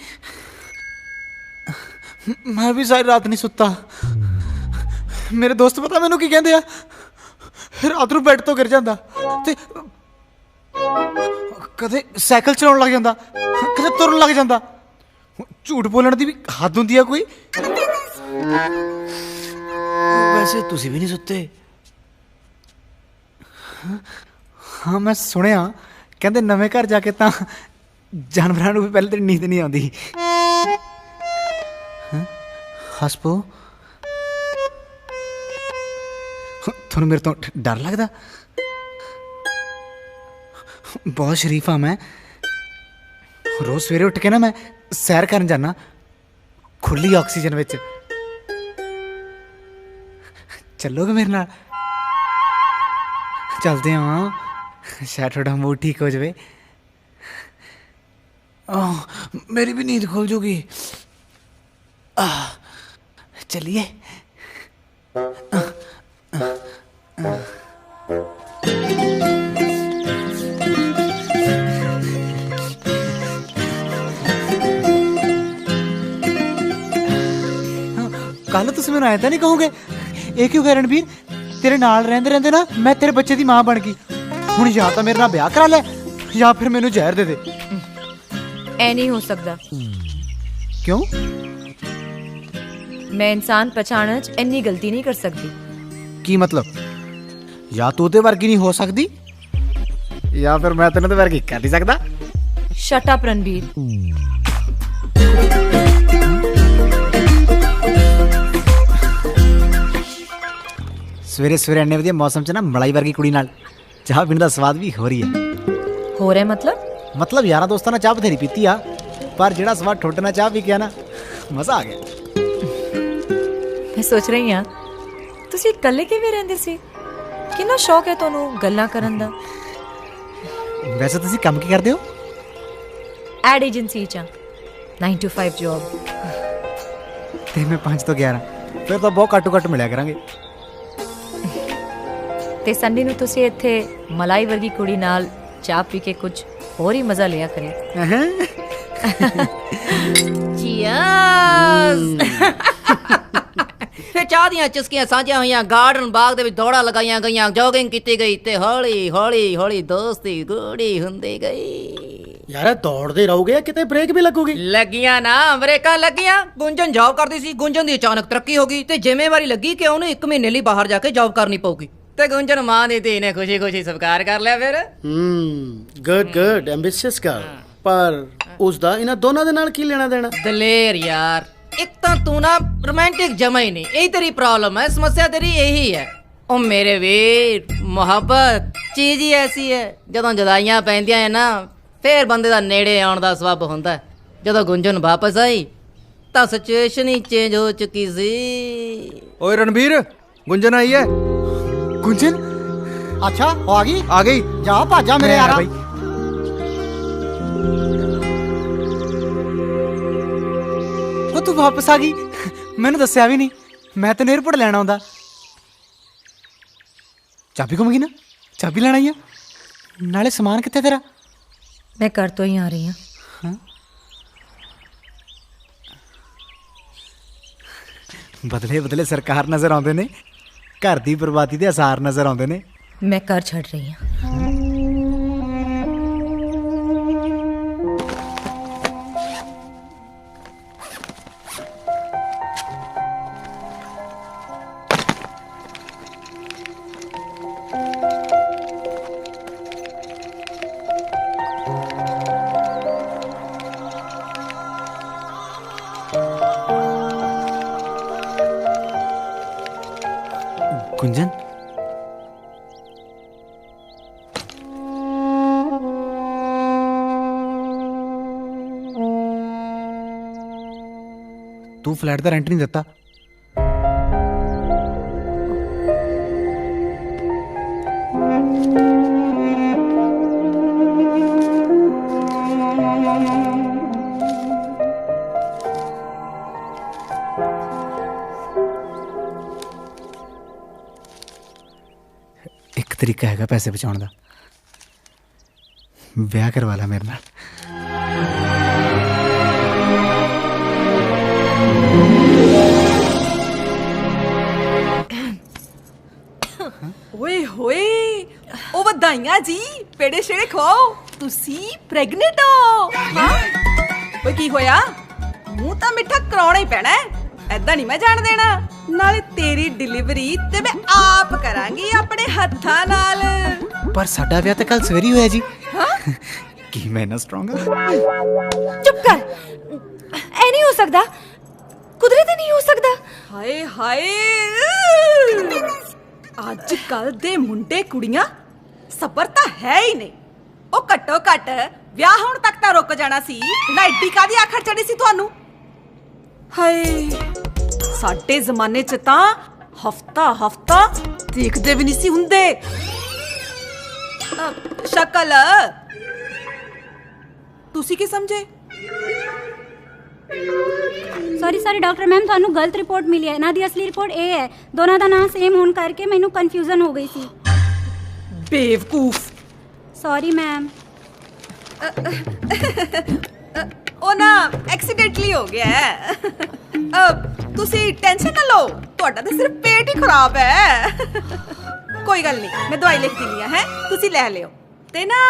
[SPEAKER 7] ਮੈਂ ਵੀ ਸਾਰੀ ਰਾਤ ਨਹੀਂ ਸੁੱਤਾ। ਮੇਰੇ ਦੋਸਤ ਪਤਾ ਮੈਨੂੰ ਕੀ ਕਹਿੰਦੇ ਆ, ਰਾਤ ਨੂੰ ਬੈੱਡ ਤੋਂ ਗਿਰ ਜਾਂਦਾ ਤੇ ਕਦੇ ਸਾਈਕਲ ਚਲਾਉਣ ਲੱਗ ਜਾਂਦਾ, ਕਦੇ ਤੁਰਨ ਲੱਗ ਜਾਂਦਾ। ਝੂਠ ਬੋਲਣ ਦੀ ਵੀ ਹੱਦ ਹੁੰਦੀ ਆ ਕੋਈ। ਵੈਸੇ ਤੁਸੀਂ ਵੀ ਨਹੀਂ ਸੁੱਤੇ? ਹਾਂ ਮੈਂ ਸੁਣਿਆ, ਕਹਿੰਦੇ ਨਵੇਂ ਘਰ ਜਾ ਕੇ ਤਾਂ ਜਾਨਵਰਾਂ ਨੂੰ ਵੀ ਪਹਿਲੇ ਦਿਨ ਨੀਂਦ ਨਹੀਂ ਆਉਂਦੀ। ਹਸਪੋ, ਤੁਹਾਨੂੰ ਮੇਰੇ ਤੋਂ ਡਰ ਲੱਗਦਾ? ਬਹੁਤ ਸ਼ਰੀਫ ਹਾਂ ਮੈਂ। ਰੋਜ਼ ਸਵੇਰੇ ਉੱਠ ਕੇ ਨਾ ਮੈਂ ਸੈਰ ਕਰਨ ਜਾਣਾ ਖੁੱਲੀ ਆਕਸੀਜਨ ਵਿੱਚ। ਚੱਲੋਗੇ ਮੇਰੇ ਨਾਲ? ਚੱਲਦੇ ਹਾਂ, ਸ਼ਾਇਦ ਤੁਹਾਡਾ ਮੂਡ ਠੀਕ ਹੋ ਜਾਵੇ। मेरी भी नींद खुल जाएगी। चलिए। कल तुम मैंने आया था नहीं कहोगे, ये क्यों कह रणबीर? तेरे नाल रहंदे रहंदे ना मैं तेरे बच्चे की मां बन गई। हुण या तो मेरे नाल ब्याह करा ले या फिर मैनू जहर दे दे।
[SPEAKER 8] ऐ नहीं हो सकता।
[SPEAKER 7] क्यों?
[SPEAKER 8] मैं इंसान पहचानने च इन्नी गलती नहीं कर सकती।
[SPEAKER 7] की मतलब? या तू ते वर्गी नहीं हो सकती या फिर मैं तेरे ते वर्गी कर नहीं सकता।
[SPEAKER 8] Shut up Ranbir.
[SPEAKER 7] सवेरे सवेरे इन्ने वधिया मौसम च ना मलाई वर्गी कुड़ी नाल चाह पीने का स्वाद भी हो रही है।
[SPEAKER 8] हो रहा है
[SPEAKER 7] मतलब यारा दोस्तों ने चाह बथेरी पीती आ, पर जेड़ा स्वाद ठुट ना चाह पी के ना मजा आ गया।
[SPEAKER 8] मैं सोच रही हाँ तुसी कल्ले किवें रहंदे सी? किन्ना शौक है तुहानू गल्लां करन दा?
[SPEAKER 7] वैसे तुसी काम की करदे हो?
[SPEAKER 8] एड एजेंसी च 9 to 5 जॉब।
[SPEAKER 7] ते मैं 5 तो 11 फिर तो बहुत घट्टो घट्ट मिलिया करांगे।
[SPEAKER 8] ते संडे नू तुसी इत्थे मलाई वर्गी कुड़ी नाल चाह पी के कुछ और ही मजा लिया करें।
[SPEAKER 6] फिर चाह दियां चुस्कियां साझियां होईयां, गार्डन बाग दे विच दौड़ां लगाईयां गईयां, जॉगिंग कीती गई ते हौली हौली हौली दोस्ती गूढ़ी हुंदी गई।
[SPEAKER 9] यार दौड़दे रहोगे या किते ब्रेक भी लगोगी?
[SPEAKER 6] लगियां ना ब्रेकां लगियां। गुंजन जॉब करदी सी, गुंजन दी अचानक तरक्की हो गई ते जिम्मेवारी लगी कि ओनू 1 महीने ਲਈ बाहर जाके जॉब करनी पऊगी ते गुंजन मां दी धी ने खुशी खुशी स्वीकार कर लिया। फिर
[SPEAKER 9] गुड गुड एम्बिशियस गर्ल। पर ਉਸ ਦਾ ਇਹਨਾਂ ਦੋਨਾਂ ਦੇ ਨਾਲ ਕੀ ਲੈਣਾ ਦੇਣਾ?
[SPEAKER 6] ਦਲੇਰ यार, एक तो तू ना रोमांटिक जमा ही नहीं, यही तेरी प्रॉब्लम है, समस्या तेरी यही है। ओ मेरे वीर, मोहब्बत चीज ही ऐसी है, ਜਦੋਂ ਜਦਾਈਆਂ ਪੈਂਦੀਆਂ ਹੈ ਨਾ ਫੇਰ ਬੰਦੇ ਦਾ ਨੇੜੇ ਆਉਣ ਦਾ ਸਬਬ ਹੁੰਦਾ ਹੈ। ਜਦੋਂ ਗੁੰਜਨ ਵਾਪਸ ਆਈ ਤਾਂ ਸਿਚੁਏਸ਼ਨ ਹੀ ਚੇਂਜ ਹੋ ਚੁੱਕੀ ਸੀ।
[SPEAKER 10] ओए रणबीर, गुंजन आई है।
[SPEAKER 7] गुंजन? अच्छा आ गई?
[SPEAKER 10] आ गई।
[SPEAKER 7] जा भाजा मेरे यारा। ਉਹ ਤੂੰ ਵਾਪਸ ਆ ਗਈ? ਮੈਨੂੰ ਦੱਸਿਆ ਵੀ ਨਹੀਂ। ਮੈਂ ਤੈਨੂੰ 에어ਪੋਰਟ ਲੈਣ ਆਉਂਦਾ। ਚਾਬੀ ਗੁੰਮ ਗਈ ਨਾ? ਚਾਬੀ ਲੈਣ ਆਈ ਆ? ਨਾਲੇ ਸਮਾਨ ਕਿੱਥੇ ਤੇਰਾ?
[SPEAKER 8] मैं कर तो ही आ रही हूँ।
[SPEAKER 7] ਬਦਲੇ ਬਦਲੇ ਸਰਕਾਰ ਨਜ਼ਰ ਆਉਂਦੇ ਨੇ, ਘਰ ਦੀ ਬਰਬਾਦੀ ਦੇ ਅਸਾਰ ਨਜ਼ਰ ਆਉਂਦੇ ਨੇ।
[SPEAKER 8] मैं कर छड़ रही हूँ।
[SPEAKER 7] गुंजन, तू फ्लैट का रेंट नहीं देता? ਤਰੀਕਾ ਹੈਗਾ ਪੈਸੇ ਬਚਾਉਣ ਦਾ। ਵਿਆਹ ਕਰਵਾ ਲਾ ਮੇਰੇ ਨਾਲ।
[SPEAKER 8] ਓਏ ਹੋਏ, ਉਹ ਵਧਾਈਆਂ ਜੀ, ਪੇੜੇ ਛੇੜੇ ਖਵਾਓ। ਤੁਸੀਂ ਪ੍ਰੈਗਨੈਂਟ ਹੋ? ਹਾਂ। ਓਏ ਕੀ ਹੋਇਆ? ਮੂੰਹ ਤਾਂ ਮਿੱਠਾ ਕਰਾਉਣਾ ਹੀ ਪੈਣਾ ਹੈ, ਐਦਾਂ ਨਹੀਂ ਮੈਂ ਜਾਣ ਦੇਣਾ। ਨਾਲੇ ਤੇਰੀ ਡਿਲੀਵਰੀ ਤੇ ਮੈਂ ਆਪ ਕਰਾਂਗੀ ਆਪਣੇ ਹੱਥਾਂ ਨਾਲ।
[SPEAKER 7] ਪਰ ਸਾਡਾ ਵਿਆਹ ਤਾਂ ਕੱਲ ਸਵੇਰੇ ਹੋਇਆ ਜੀ। ਕੀ ਮੈਂ ਨਾ ਸਟਰੋਂਗ?
[SPEAKER 8] ਚੁੱਪ ਕਰ, ਐ ਨਹੀਂ ਹੋ ਸਕਦਾ, ਕੁਦਰਤੀ ਨਹੀਂ ਹੋ ਸਕਦਾ। ਹਾਏ ਹਾਏ, ਅੱਜ ਕੱਲ ਦੇ ਮੁੰਡੇ ਕੁੜੀਆਂ ਸਬਰ ਤਾਂ ਹੈ ਹੀ ਨਹੀਂ। ਉਹ ਘੱਟੋ ਘੱਟ ਵਿਆਹ ਹੋਣ ਤੱਕ ਤਾਂ ਰੁਕ ਜਾਣਾ ਸੀ, ਨਾ ਏਡੀ ਕਾਹਦੀ ਆਖਰ ਚੜੀ ਸੀ ਤੁਹਾਨੂੰ? ਹਾਏ, ਸਾਡੇ ਜ਼ਮਾਨੇ 'ਚ ਤਾਂ ਹਫਤਾ ਹਫਤਾ ਦੇਖਦੇ ਵੀ ਨਹੀਂ ਸੀ ਹੁੰਦੇ। ਸ਼ਕਲ ਤੁਸੀਂ ਕੀ ਸਮਝੇ?
[SPEAKER 11] ਸੌਰੀ ਡਾਕਟਰ ਮੈਮ, ਤੁਹਾਨੂੰ ਗਲਤ ਰਿਪੋਰਟ ਮਿਲੀ ਹੈ। ਇਹਨਾਂ ਦੀ ਅਸਲੀ ਰਿਪੋਰਟ ਇਹ ਹੈ। ਦੋਨਾਂ ਦਾ ਨਾਮ ਸੇਮ ਹੋਣ ਕਰਕੇ ਮੈਨੂੰ ਕਨਫਿਊਜ਼ਨ ਹੋ ਗਈ ਸੀ।
[SPEAKER 8] ਬੇਵਕੂਫ।
[SPEAKER 11] Sorry ma'am.
[SPEAKER 8] ਉਹ ਨਾ ਐਕਸੀਡੈਂਟਲੀ ਹੋ ਗਿਆ ਹੈ। ਤੁਸੀਂ ਟੈਨਸ਼ਨ ਨਾ ਲਓ, ਤੁਹਾਡਾ ਤਾਂ ਸਿਰਫ ਪੇਟ ਹੀ ਖਰਾਬ ਹੈ। ਕੋਈ ਗੱਲ ਨਹੀਂ, ਮੈਂ ਦਵਾਈ ਲਿਖ ਦਿੰਦੀ ਹਾਂ, ਤੁਸੀਂ ਲੈ ਲਿਓ। ਤੇ ਨਾ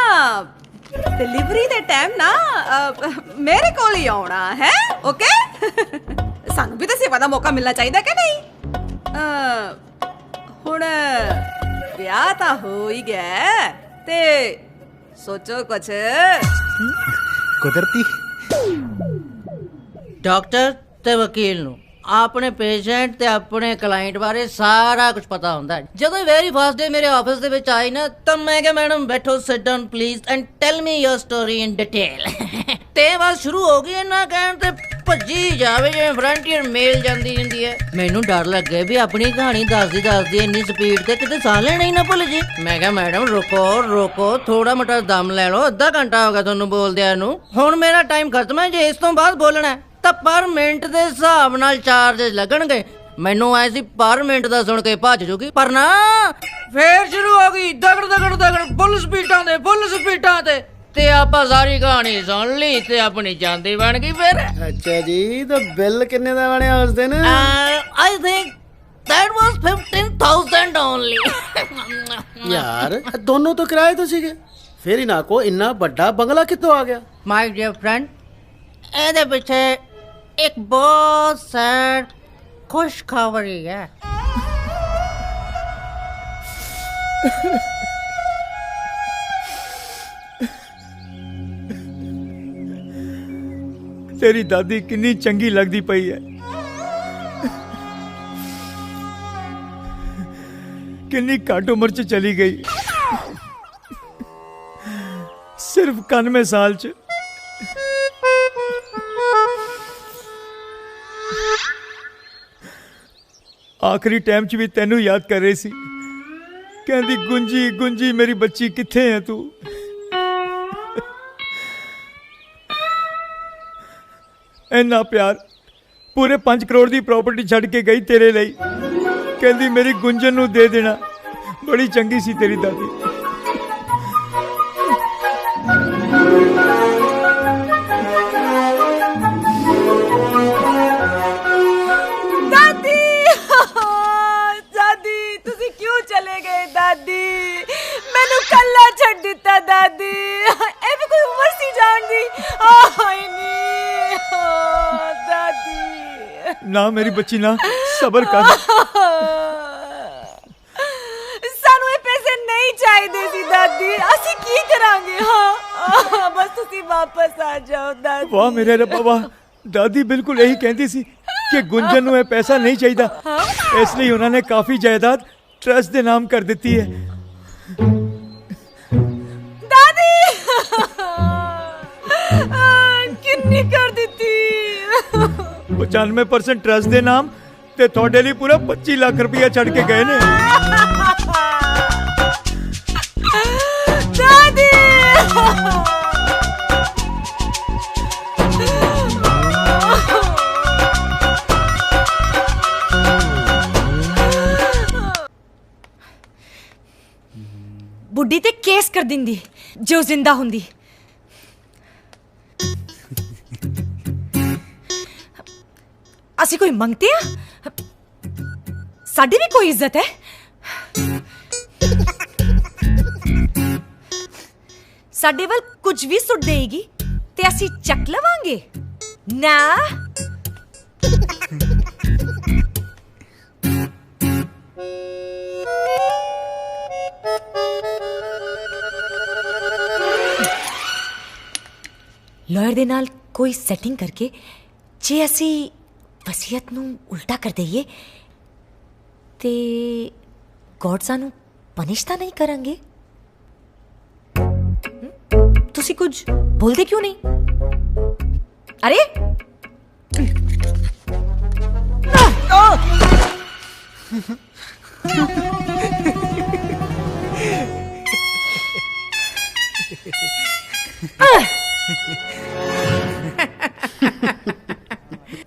[SPEAKER 8] ਡਿਲੀਵਰੀ ਦੇ ਟਾਈਮ ਨਾ ਮੇਰੇ ਕੋਲ ਹੀ ਆਉਣਾ ਹੈ, ਓਕੇ? ਸਾਨੂੰ ਵੀ ਤਾਂ ਸੇਵਾ ਦਾ ਮੌਕਾ ਮਿਲਣਾ ਚਾਹੀਦਾ ਕਿ ਨਹੀਂ? ਹੁਣ ਵਿਆਹ ਤਾਂ ਹੋ ਹੀ ਗਿਆ ਤੇ ਸੋਚੋ ਕੁਛ।
[SPEAKER 7] ਕੁਦਰਤੀ।
[SPEAKER 6] ਡਾਕਟਰ ਤੇ ਵਕੀਲ ਨੂੰ ਆਪਣੇ ਪੇਸ਼ੈਂਟ ਤੇ ਆਪਣੇ ਕਲਾਇੰਟ ਬਾਰੇ ਸਾਰਾ ਕੁਝ ਪਤਾ ਹੁੰਦਾ ਹੈ। ਜਦੋਂ ਵੈਰੀ ਫਸਟ ਡੇ ਮੇਰੇ ਆਫਿਸ ਦੇ ਵਿੱਚ ਆਈ ਨਾ, ਤਾਂ ਮੈਂ ਕਿਹਾ ਮੈਡਮ ਬੈਠੋ, sit down please and tile me your story in detail. ਤੇ ਬਸ ਸ਼ੁਰੂ ਹੋ ਗਈ ਇਹਨਾਂ ਕਹਿਣ ਤੇ ਭੱਜੀ ਜਾਵੇ ਜਿਵੇਂ ਫਰੰਟੀਅਰ ਮੇਲ ਜਾਂਦੀ ਹੁੰਦੀ ਹੈ। ਮੈਨੂੰ ਡਰ ਲੱਗੇ ਵੀ ਆਪਣੀ ਕਹਾਣੀ ਦੱਸਦੀ ਇੰਨੀ ਸਪੀਡ ਤੇ ਕਿਤੇ ਸਾਹ ਲੈਣਾ ਹੀ ਨਾ ਭੁੱਲ ਜੀ। ਮੈਂ ਕਿਹਾ ਮੈਡਮ ਰੁਕੋ, ਥੋੜਾ ਮੋਟਾ ਦਮ ਲੈ ਲਓ, ਅੱਧਾ ਘੰਟਾ ਹੋ ਗਿਆ ਤੁਹਾਨੂੰ ਬੋਲਦਿਆਂ ਨੂੰ। ਹੁਣ ਮੇਰਾ ਟਾਈਮ ਖਤਮ ਹੈ, ਜੇ ਇਸ ਤੋਂ ਬਾਅਦ ਬੋਲਣਾ ਤਾਂ ਪਰ ਮਿੰਟ ਦੇ ਹਿਸਾਬ ਨਾਲ ਚਾਰਜਸ ਲੱਗਣਗੇ। ਮੈਨੂੰ ਐ ਸੀ ਪਰ ਮਿੰਟ ਦਾ ਸੁਣ ਕੇ ਭੱਜ ਜੂਗੀ, ਪਰ ਨਾ ਫੇਰ ਸ਼ੁਰੂ ਹੋ ਗਈ ਦਗੜ ਫੁੱਲ ਸਪੀਡਾਂ ਤੇ ਆਪਾਂ ਸਾਰੀ ਕਹਾਣੀ ਸੁਣ ਲਈ ਤੇ ਆਪਣੀ ਜਾਂਦੀ ਬਣ ਗਈ। ਫਿਰ
[SPEAKER 9] ਅੱਛਾ ਜੀ, ਤਾਂ ਬਿੱਲ ਕਿੰਨੇ ਦਾ ਬਣਿਆ ਉਸ ਦਿਨ?
[SPEAKER 6] I think that was 15,000 only।
[SPEAKER 9] ਯਾਰ ਦੋਨੋਂ ਤਾਂ ਕਿਰਾਏ ਤੋਂ ਸੀਗੇ, ਫੇਰ ਹੀ ਨਾ ਕੋ ਇੰਨਾ ਵੱਡਾ ਬੰਗਲਾ ਕਿੱਥੋਂ ਆ ਗਿਆ?
[SPEAKER 6] ਮਾਈ ਡੀਅਰ ਫਰੈਂਡ, ਇਹਦੇ ਪਿੱਛੇ ਇੱਕ ਬਹੁਤ ਸੈਡ ਖੁਸ਼ਖਬਰੀ ਹੈ।
[SPEAKER 3] ਤੇਰੀ ਦਾਦੀ ਕਿੰਨੀ ਚੰਗੀ ਲੱਗਦੀ ਪਈ ਹੈ, ਕਿੰਨੀ ਘੱਟ ਉਮਰ 'ਚ ਚਲੀ ਗਈ, ਸਿਰਫ 91 ਸਾਲ 'ਚ। ਆਖਰੀ ਟਾਈਮ 'ਚ ਵੀ ਤੈਨੂੰ ਯਾਦ ਕਰ ਰਹੀ ਸੀ, ਕਹਿੰਦੀ ਗੁੰਜੀ ਮੇਰੀ ਬੱਚੀ ਕਿੱਥੇ ਹੈ ਤੂੰ? ਇੰਨਾ ਪਿਆਰ, ਪੂਰੇ 5 ਕਰੋੜ ਦੀ ਪ੍ਰਾਪਰਟੀ ਛੱਡ ਕੇ ਗਈ ਤੇਰੇ ਲਈ, ਕਹਿੰਦੀ ਮੇਰੀ ਗੁੰਜਨ ਨੂੰ ਦੇ ਦੇਣਾ। ਬੜੀ ਚੰਗੀ ਸੀ ਤੇਰੀ ਦਾਦੀ।
[SPEAKER 8] ਦਾਦੀ ਤੁਸੀਂ ਕਿਉਂ ਚਲੇ ਗਏ? ਦਾਦੀ ਮੈਨੂੰ ਕੱਲਾ ਛੱਡ ਦਿੱਤਾ। ਦਾਦੀ ਇਹ ਵੀ ਕੋਈ ਉਮਰ ਸੀ ਜਾਣ ਦੀ? ਹਾਏ ਨੀ ਦਾਦੀ।
[SPEAKER 3] ਨਾ ਮੇਰੀ ਬੱਚੀ, ਨਾ ਸਬਰ ਕਰ।
[SPEAKER 8] ਸਾਨੂੰ ਇਹ ਪੈਸੇ ਨਹੀਂ ਚਾਹੀਦੇ ਸੀ ਦਾਦੀ, ਅਸੀਂ ਕੀ ਕਰਾਂਗੇ? ਹਾਂ ਬਸ ਤੁਸੀਂ ਵਾਪਸ ਆ ਜਾਓ ਦਾਦੀ।
[SPEAKER 3] ਵਾਹ ਮੇਰੇ ਰੱਬਾ ਵਾਹ, ਦਾਦੀ ਬਿਲਕੁਲ ਇਹੀ ਕਹਿੰਦੀ ਸੀ ਕਿ ਗੁੰਜਨ ਨੂੰ ਇਹ ਪੈਸਾ ਨਹੀਂ ਚਾਹੀਦਾ, ਇਸ ਲਈ ਉਹਨਾਂ ਨੇ ਕਾਫੀ ਜਾਇਦਾਦ ਟਰਸਟ ਦੇ ਨਾਮ ਕਰ ਦਿੱਤੀ ਹੈ।
[SPEAKER 8] ਦਾਦੀ ਕਿੰਨੀ ਕਰ ਦਿੱਤੀ?
[SPEAKER 3] 95% ਟਰਸਟ ਦੇ ਨਾਮ ਤੇ ਤੁਹਾਡੇ ਲਈ ਪੂਰਾ 25 ਲੱਖ ਰੁਪਇਆ ਛੱਡ ਕੇ ਗਏ ਨੇ।
[SPEAKER 8] ਦਾਦੀ बुढ़ी ते केस कर दिंदी जो जिंदा हुंदी। ਅਸੀਂ ਕੋਈ ਮੰਗਤੇ ਆ? ਸਾਡੀ ਵੀ ਕੋਈ ਇੱਜ਼ਤ ਹੈ? ਸਾਡੇ ਵੱਲ ਕੁਝ ਵੀ ਸੁੱਟ ਦੇਗੀ ਤੇ ਅਸੀਂ ਚੱਕ ਲਵਾਂਗੇ ਨਾ। ਲਾਇਰ ਦੇ ਨਾਲ ਕੋਈ ਸੈਟਿੰਗ ਕਰਕੇ ਜੇ ਅਸੀਂ ਵਸੀਅਤ ਨੂੰ ਉਲਟਾ ਕਰ ਦਈਏ ਤੇ ਗੋਡ ਸਾਨੂੰ ਪਨਿਸ਼ ਤਾਂ ਨਹੀਂ ਕਰਾਂਗੇ? ਤੁਸੀਂ ਕੁਝ ਬੋਲਦੇ ਕਿਉਂ ਨਹੀਂ? ਅਰੇ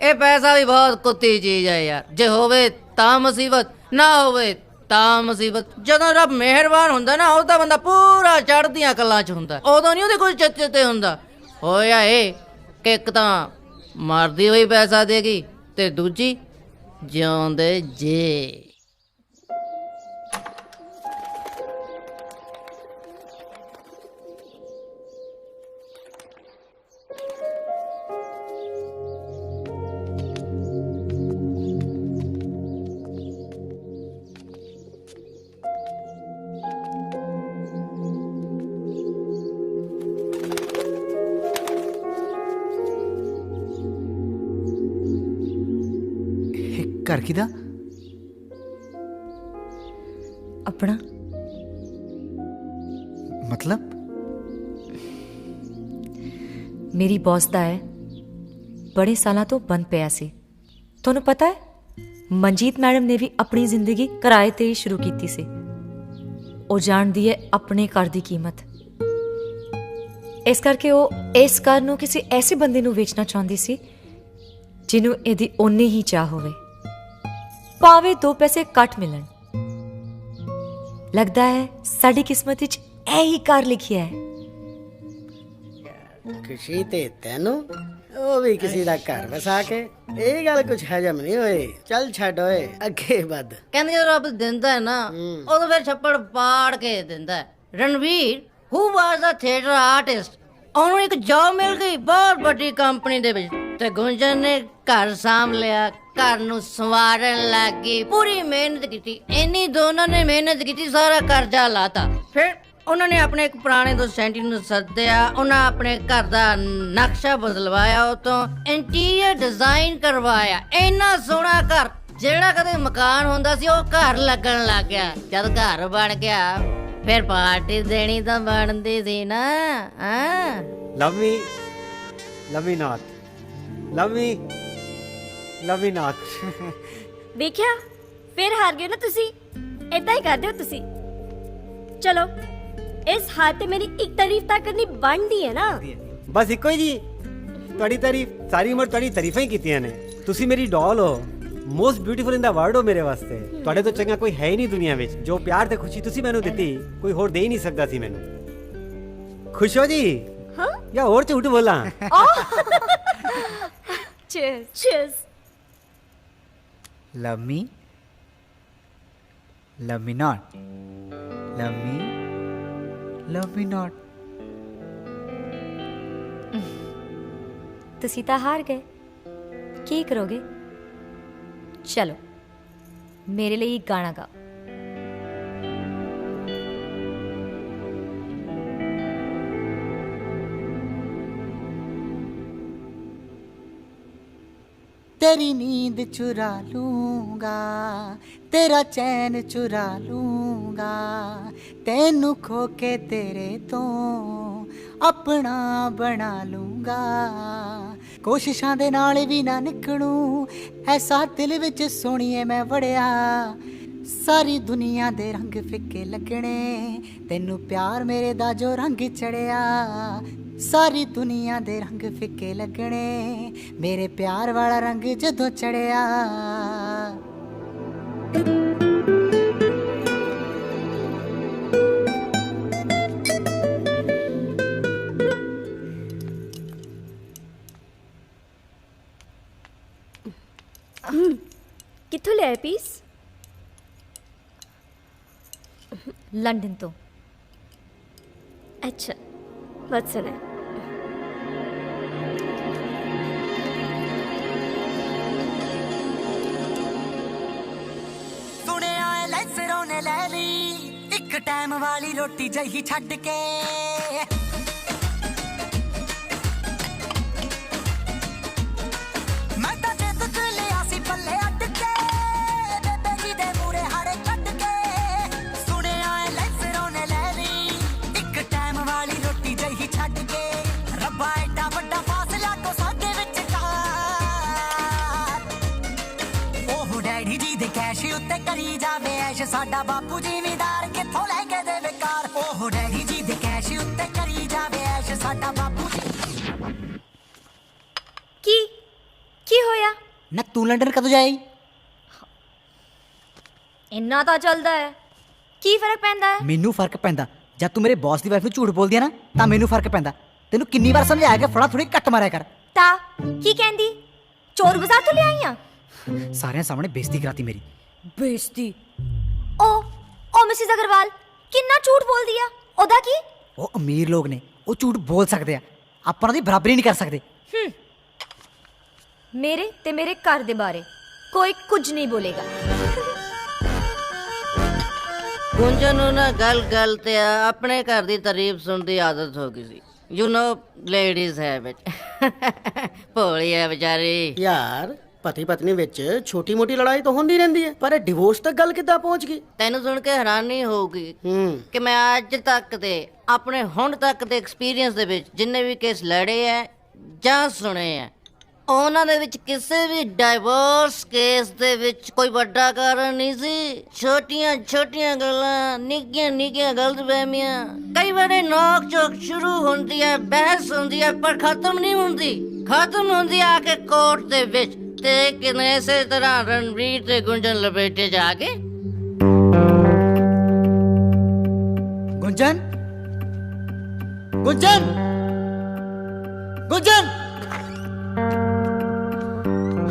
[SPEAKER 6] ਇਹ ਪੈਸਾ ਵੀ ਬਹੁਤ ਕੁੱਤੀ ਚੀਜ਼ ਹੈ ਯਾਰ। ਜੇ ਹੋਵੇ ਤਾਂ ਮੁਸੀਬਤ, ਨਾ ਹੋਵੇ ਤਾਂ ਮੁਸੀਬਤ। ਜਦੋਂ ਰੱਬ ਮਿਹਰਬਾਨ ਹੁੰਦਾ ਨਾ ਉਹ ਤਾਂ ਬੰਦਾ ਪੂਰਾ ਚੜ੍ਹਦੀਆਂ ਕਲਾਂ 'ਚ ਹੁੰਦਾ, ਉਦੋਂ ਨਹੀਂ ਉਹਦੇ ਕੁਝ ਚੱਚੇ ਤੇ ਹੁੰਦਾ। ਹੋਇਆ ਇਹ ਕਿ ਇੱਕ ਤਾਂ ਮਰਦੀ ਹੋਈ ਪੈਸਾ ਦੇਗੀ ਤੇ ਦੂਜੀ ਜਿਉਂਦੇ ਜੇ।
[SPEAKER 7] ਘਰ ਕਿਦਾ?
[SPEAKER 8] ਆਪਣਾ।
[SPEAKER 7] ਮਤਲਬ?
[SPEAKER 8] ਮੇਰੀ ਬੌਸ ਦਾ ਹੈ, ਬੜੇ ਸਾਲਾਂ ਤੋਂ ਬੰਦ ਪਿਆ ਸੀ। ਤੁਹਾਨੂੰ ਪਤਾ ਹੈ ਮਨਜੀਤ ਮੈਡਮ ਨੇ ਵੀ ਆਪਣੀ ਜ਼ਿੰਦਗੀ ਕਿਰਾਏ ਤੇ ਹੀ ਸ਼ੁਰੂ ਕੀਤੀ ਸੀ। ਉਹ ਜਾਣਦੀ ਹੈ ਆਪਣੇ ਘਰ ਦੀ ਕੀਮਤ। ਇਸ ਕਰਕੇ ਉਹ ਇਸ ਘਰ ਨੂੰ ਕਿਸੇ ਐਸੇ ਬੰਦੇ ਨੂੰ ਵੇਚਣਾ ਚਾਹੁੰਦੀ ਸੀ ਜਿਹਨੂੰ ਇਹਦੀ ਓਨੀ ਹੀ ਚਾਹ ਹੋਵੇ, ਭਾਵੇਂ 2 ਪੈਸੇ ਘੱਟ ਮਿਲਣ। ਲੱਗਦਾ ਹੈ ਸਾਡੀ ਕਿਸਮਤ ਵਿੱਚ ਇਹ ਹੀ ਘਰ ਲਿਖਿਆ ਹੈ।
[SPEAKER 9] ਖੁਸ਼ੀ ਤੇ ਤੈਨੂੰ, ਉਹ ਵੀ ਕਿਸੇ ਦਾ ਘਰ ਵਸਾ ਕੇ। ਇਹ ਗੱਲ ਕੁਛ ਹਜਮ ਨਹੀਂ ਹੋਏ। ਚੱਲ ਛੱਡ ਓਏ, ਅੱਗੇ ਵੱਧ।
[SPEAKER 6] ਕਹਿੰਦੇ ਜਦੋਂ ਰੱਬ ਦਿੰਦਾ ਹੈ ਨਾ ਉਦੋਂ ਫਿਰ ਛੱਪੜ ਪਾੜ ਕੇ ਦਿੰਦਾ ਹੈ। ਰਣਵੀਰ ਹੂ ਵਾਜ਼ ਦਾ ਥੀਏਟਰ ਆਰਟਿਸਟ, ਉਹਨੂੰ ਇੱਕ ਜੌਬ ਮਿਲ ਗਈ ਬਹੁਤ ਵੱਡੀ ਕੰਪਨੀ ਦੇ ਵਿੱਚ ਤੇ ਗੁੰਜਨ ਨੇ ਘਰ ਸਾਂਭ ਲਿਆ, ਘਰ ਨੂੰ ਸੰਵਾਰਨ ਲੱਗ ਗਈ, ਪੂਰੀ ਮਿਹਨਤ ਕੀਤੀ। ਇੰਨੀ ਦੋਨਾਂ ਨੇ ਮਿਹਨਤ ਕੀਤੀ, ਸਾਰਾ ਕਰਜ਼ਾ ਲਾਤਾ। ਫਿਰ ਉਹਨਾਂ ਨੇ ਆਪਣੇ ਇੱਕ ਪੁਰਾਣੇ ਦੋਸਤ ਸੈਂਟੀ ਨੂੰ ਸੱਦਿਆ, ਉਹਨਾਂ ਆਪਣੇ ਘਰ ਦਾ ਨਕਸ਼ਾ ਬਦਲਵਾਇਆ, ਉਹ ਤੋਂ ਇੰਟੀਰੀਅਰ ਡਿਜ਼ਾਈਨ ਕਰਵਾਇਆ। ਇੰਨਾ ਸੋਹਣਾ ਘਰ, ਜਿਹੜਾ ਕਦੇ ਮਕਾਨ ਹੁੰਦਾ ਸੀ ਉਹ ਘਰ ਲੱਗਣ ਲੱਗ ਗਿਆ। ਜਦ ਘਰ ਬਣ ਗਿਆ ਫਿਰ ਪਾਰਟੀ ਦੇਣੀ ਤਾਂ ਬਣਦੀ ਸੀ ਨਾ।
[SPEAKER 12] ਲਵ ਮੀ ਨਾਟ, ਲਵ ਮੀ ਨਾਟ।
[SPEAKER 2] ਵੇਖਿਆ, ਫਿਰ ਹਾਰ ਗਏ ਨਾ ਤੁਸੀਂ। ਏਦਾਂ ਹੀ ਕਰਦੇ ਹੋ ਤੁਸੀਂ। ਚਲੋ, ਇਸ ਹੱਥ ਤੇ ਮੇਰੀ ਇੱਕ ਤਾਰੀਫ ਤਾਂ ਕਰਨੀ ਬਣਦੀ ਹੈ ਨਾ।
[SPEAKER 12] ਬਸ ਇੱਕੋ ਹੀ ਜੀ, ਤੁਹਾਡੀ ਤਾਰੀਫ। ਸਾਰੀ ਉਮਰ ਤੁਹਾਡੀ ਤਾਰੀਫਾਂ ਹੀ ਕੀਤੀਆਂ ਨੇ। ਤੁਸੀਂ ਮੇਰੀ ਡੋਲ ਹੋ, ਮੋਸਟ ਬਿਊਟੀਫੁਲ ਇਨ ਦਾ ਵਰਲਡ ਹੋ ਮੇਰੇ ਵਾਸਤੇ। ਤੁਹਾਡੇ ਤੋਂ ਚੰਗਾ ਕੋਈ ਹੈ ਹੀ ਨਹੀਂ ਦੁਨੀਆ ਵਿੱਚ। ਜੋ ਪਿਆਰ ਤੇ ਖੁਸ਼ੀ ਤੁਸੀਂ ਮੈਨੂੰ ਦਿੱਤੀ, ਕੋਈ ਹੋਰ ਦੇ ਹੀ ਨਹੀਂ ਸਕਦਾ ਸੀ ਮੈਨੂੰ। ਖੁਸ਼ ਹੋ ਜੀ?
[SPEAKER 2] ਹਾਂ?
[SPEAKER 12] ਜਾਂ ਹੋਰ ਝੂਠ ਬੋਲਾਂ?
[SPEAKER 2] Cheers.
[SPEAKER 7] Love me not. Love me not.
[SPEAKER 8] ਤੁਸੀਂ ਤਾਂ ਹਾਰ ਗਏ, ਕੀ ਕਰੋਗੇ? ਚਲੋ ਮੇਰੇ ਲਈ ਗਾਣਾ ਗਾਓ।
[SPEAKER 7] तेरी नींद चुरा लूंगा, तेरा चैन चुरा लूंगा, तेनू खो के तेरे तो अपना बना लूंगा। कोशिशां दे नाल भी ना निकलूं, ऐसा दिल विच सोहणीए मैं वड़िया। सारी दुनिया दे रंग फिक्के लगने, तेनू प्यार मेरे दा जो रंग चढ़िया। सारी दुनिया दे रंग फिक्के लगने, मेरे प्यार वाला रंग जदों चढ़िया।
[SPEAKER 2] ਆਏ ਪੀਸ?
[SPEAKER 8] ਲੰਡਨ ਤੋਂ।
[SPEAKER 2] ਅੱਛਾ, ਵਾਟਸਨ ਹੈ।
[SPEAKER 13] ਸੁਣਿਆ ਲੈਸਰੋਂ ਨੇ ਲੈ ਲਈ ਇੱਕ ਟਾਈਮ ਵਾਲੀ ਰੋਟੀ ਜਹੀ ਛੱਡ ਕੇ। ਮੈਂ ਤਾਂ ਜੇ ਤੁਝ ਲਿਆ ਸੀ ਪੱਲੇ ਅੱਡ ਕੇ, ਬੇਬੇ ਜੀ ਦੇ ਮੂਰੇ ਹਾੜੇ ਕੱਢ ਕੇ। ਸੁਣਿਆ ਲੈਸਰੋਂ ਨੇ ਲੈ ਲਈ ਇੱਕ ਟਾਈਮ ਵਾਲੀ ਰੋਟੀ ਜਹੀ ਛੱਡ ਕੇ। ਰੱਬਾ ਐਡਾ ਵੱਡਾ ਫਾਸਲਾ ਕੋ ਸਾਡੇ ਵਿਚਕਾਰ। ਉਹ ਡੈਡੀ ਜੀ ਦੇ ਕੈਸ਼ ਉੱਤੇ ਕਰੀ ਜਾਵੇ ਐਸ਼, ਸਾਡਾ ਬਾਪੂ ਜ਼ਿਮੀਦਾਰ ਕਿੱਥੋਂ ਲੈ ਕੇ ਦੇਵੇ ਕਾਰ। ਉਹ ਡੈਡੀ ਜੀ ਦੇ ਕੈਸ਼ ਉੱਤੇ ਕਰੀ ਜਾਵੇ ਐਸ਼, ਸਾਡਾ ਬਾਪੂ ਜੀ।
[SPEAKER 8] ਕੀ ਹੋਇਆ?
[SPEAKER 7] ਨਾ ਤੂੰ ਲੰਡਨ ਕਦੋਂ ਜਾਈ?
[SPEAKER 8] ਇੰਨਾ ਤਾਂ ਚੱਲਦਾ ਹੈ, ਕੀ ਫਰਕ ਪੈਂਦਾ ਹੈ?
[SPEAKER 7] ਮੈਨੂੰ ਫਰਕ ਪੈਂਦਾ। ਜਦ ਤੂੰ ਮੇਰੇ ਬੌਸ ਦੀ ਵਾਈਫ ਨੂੰ ਝੂਠ ਬੋਲਦੀ ਆ ਨਾ ਤਾਂ ਮੈਨੂੰ ਫਰਕ ਪੈਂਦਾ। ਤੈਨੂੰ ਕਿੰਨੀ ਵਾਰ ਸਮਝਾਇਆ ਕਿ ਫੜਾ ਥੋੜੀ ਕੱਟ ਮਾਰਿਆ ਕਰ।
[SPEAKER 8] ਤਾਂ ਕੀ ਕਹਿੰਦੀ? ਚੋਰ ਬਾਜ਼ਾਰ ਤੋਂ ਲਿਆਈ ਆ?
[SPEAKER 7] ਸਾਰਿਆਂ ਸਾਹਮਣੇ ਬੇਇੱਜ਼ਤੀ ਕਰਾਤੀ ਮੇਰੀ।
[SPEAKER 8] ਬੇਇੱਜ਼ਤੀ? ਉਹ ਮਿਸਿਸ ਅਗਰਵਾਲ ਕਿੰਨਾ ਝੂਠ ਬੋਲਦੀ ਆ। ਉਹਦਾ ਕੀ?
[SPEAKER 7] ਉਹ ਅਮੀਰ ਲੋਕ ਨੇ, ਉਹ ਝੂਠ ਬੋਲ ਸਕਦੇ ਆ, ਆਪਾਂ ਉਹਨਾਂ ਦੀ ਬਰਾਬਰੀ ਨਹੀਂ ਕਰ ਸਕਦੇ।
[SPEAKER 8] ਮੇਰੇ ਤੇ ਮੇਰੇ ਘਰ ਦੇ ਬਾਰੇ ਕੋਈ ਕੁਝ ਨਹੀਂ ਬੋਲੇਗਾ।
[SPEAKER 6] ਗੁੰਜਨ ਨੂੰ ਨਾ ਗੱਲ ਤੇ ਆਪਣੇ ਘਰ ਦੀ ਤਾਰੀਫ ਸੁਣਨ ਦੀ ਆਦਤ ਹੋ ਗਈ ਸੀ। You know ladies habit. ਭੋਲੀ ਹੈ ਵਿਚਾਰੀ।
[SPEAKER 9] ਯਾਰ ਪਤੀ ਪਤਨੀ ਵਿੱਚ ਛੋਟੀ ਮੋਟੀ ਲੜਾਈ ਤਾਂ ਹੁੰਦੀ ਰਹਿੰਦੀ ਹੈ, ਪਰ ਇਹ ਡਿਵੋਰਸ ਤੱਕ ਗੱਲ ਕਿੱਦਾਂ ਪਹੁੰਚ ਗਈ?
[SPEAKER 6] ਤੈਨੂੰ ਸੁਣ ਕੇ ਹੈਰਾਨੀ ਹੋਊਗੀ ਕਿ ਮੈਂ ਅੱਜ ਤੱਕ ਦੇ ਆਪਣੇ ਹੁਣ ਤੱਕ ਦੇ ਐਕਸਪੀਰੀਅੰਸ ਦੇ ਵਿੱਚ ਜਿੰਨੇ ਵੀ ਕੇਸ ਲੜੇ ਹੈ ਜਾਂ ਸੁਣੇ ਹੈ, ਉਹਨਾਂ ਦੇ ਵਿੱਚ ਕਿਸੇ ਵੀ ਡਾਈਵੋਰਸ ਕੇਸ ਦੇ ਵਿੱਚ ਕੋਈ ਵੱਡਾ ਕਾਰਨ ਨਹੀਂ ਸੀ। ਛੋਟੀਆਂ ਛੋਟੀਆਂ ਗੱਲਾਂ, ਨਿੱਕੀਆਂ ਨਿੱਕੀਆਂ ਗਲਤਫਹਿਮੀਆਂ, ਕਈ ਵਾਰੀ ਨੋਕ ਝੋਕ ਸ਼ੁਰੂ ਹੁੰਦੀ ਹੈ, ਬਹਿਸ ਹੁੰਦੀ ਹੈ, ਪਰ ਖਤਮ ਨਹੀਂ ਹੁੰਦੀ। ਖਤਮ ਹੁੰਦੀ ਆ ਕੇ ਕੋਰਟ ਦੇ ਵਿੱਚ। ਤੇ ਕਿਨੇ ਇਸੇ ਤਰ੍ਹਾਂ ਰਣਵੀਰ ਤੇ ਗੁੰਜਨ ਲਪੇਟੇ ਜਾ ਕੇ।
[SPEAKER 7] ਗੁੰਜਨ, ਗੁੰਜਨ, ਗੁੰਜਨ।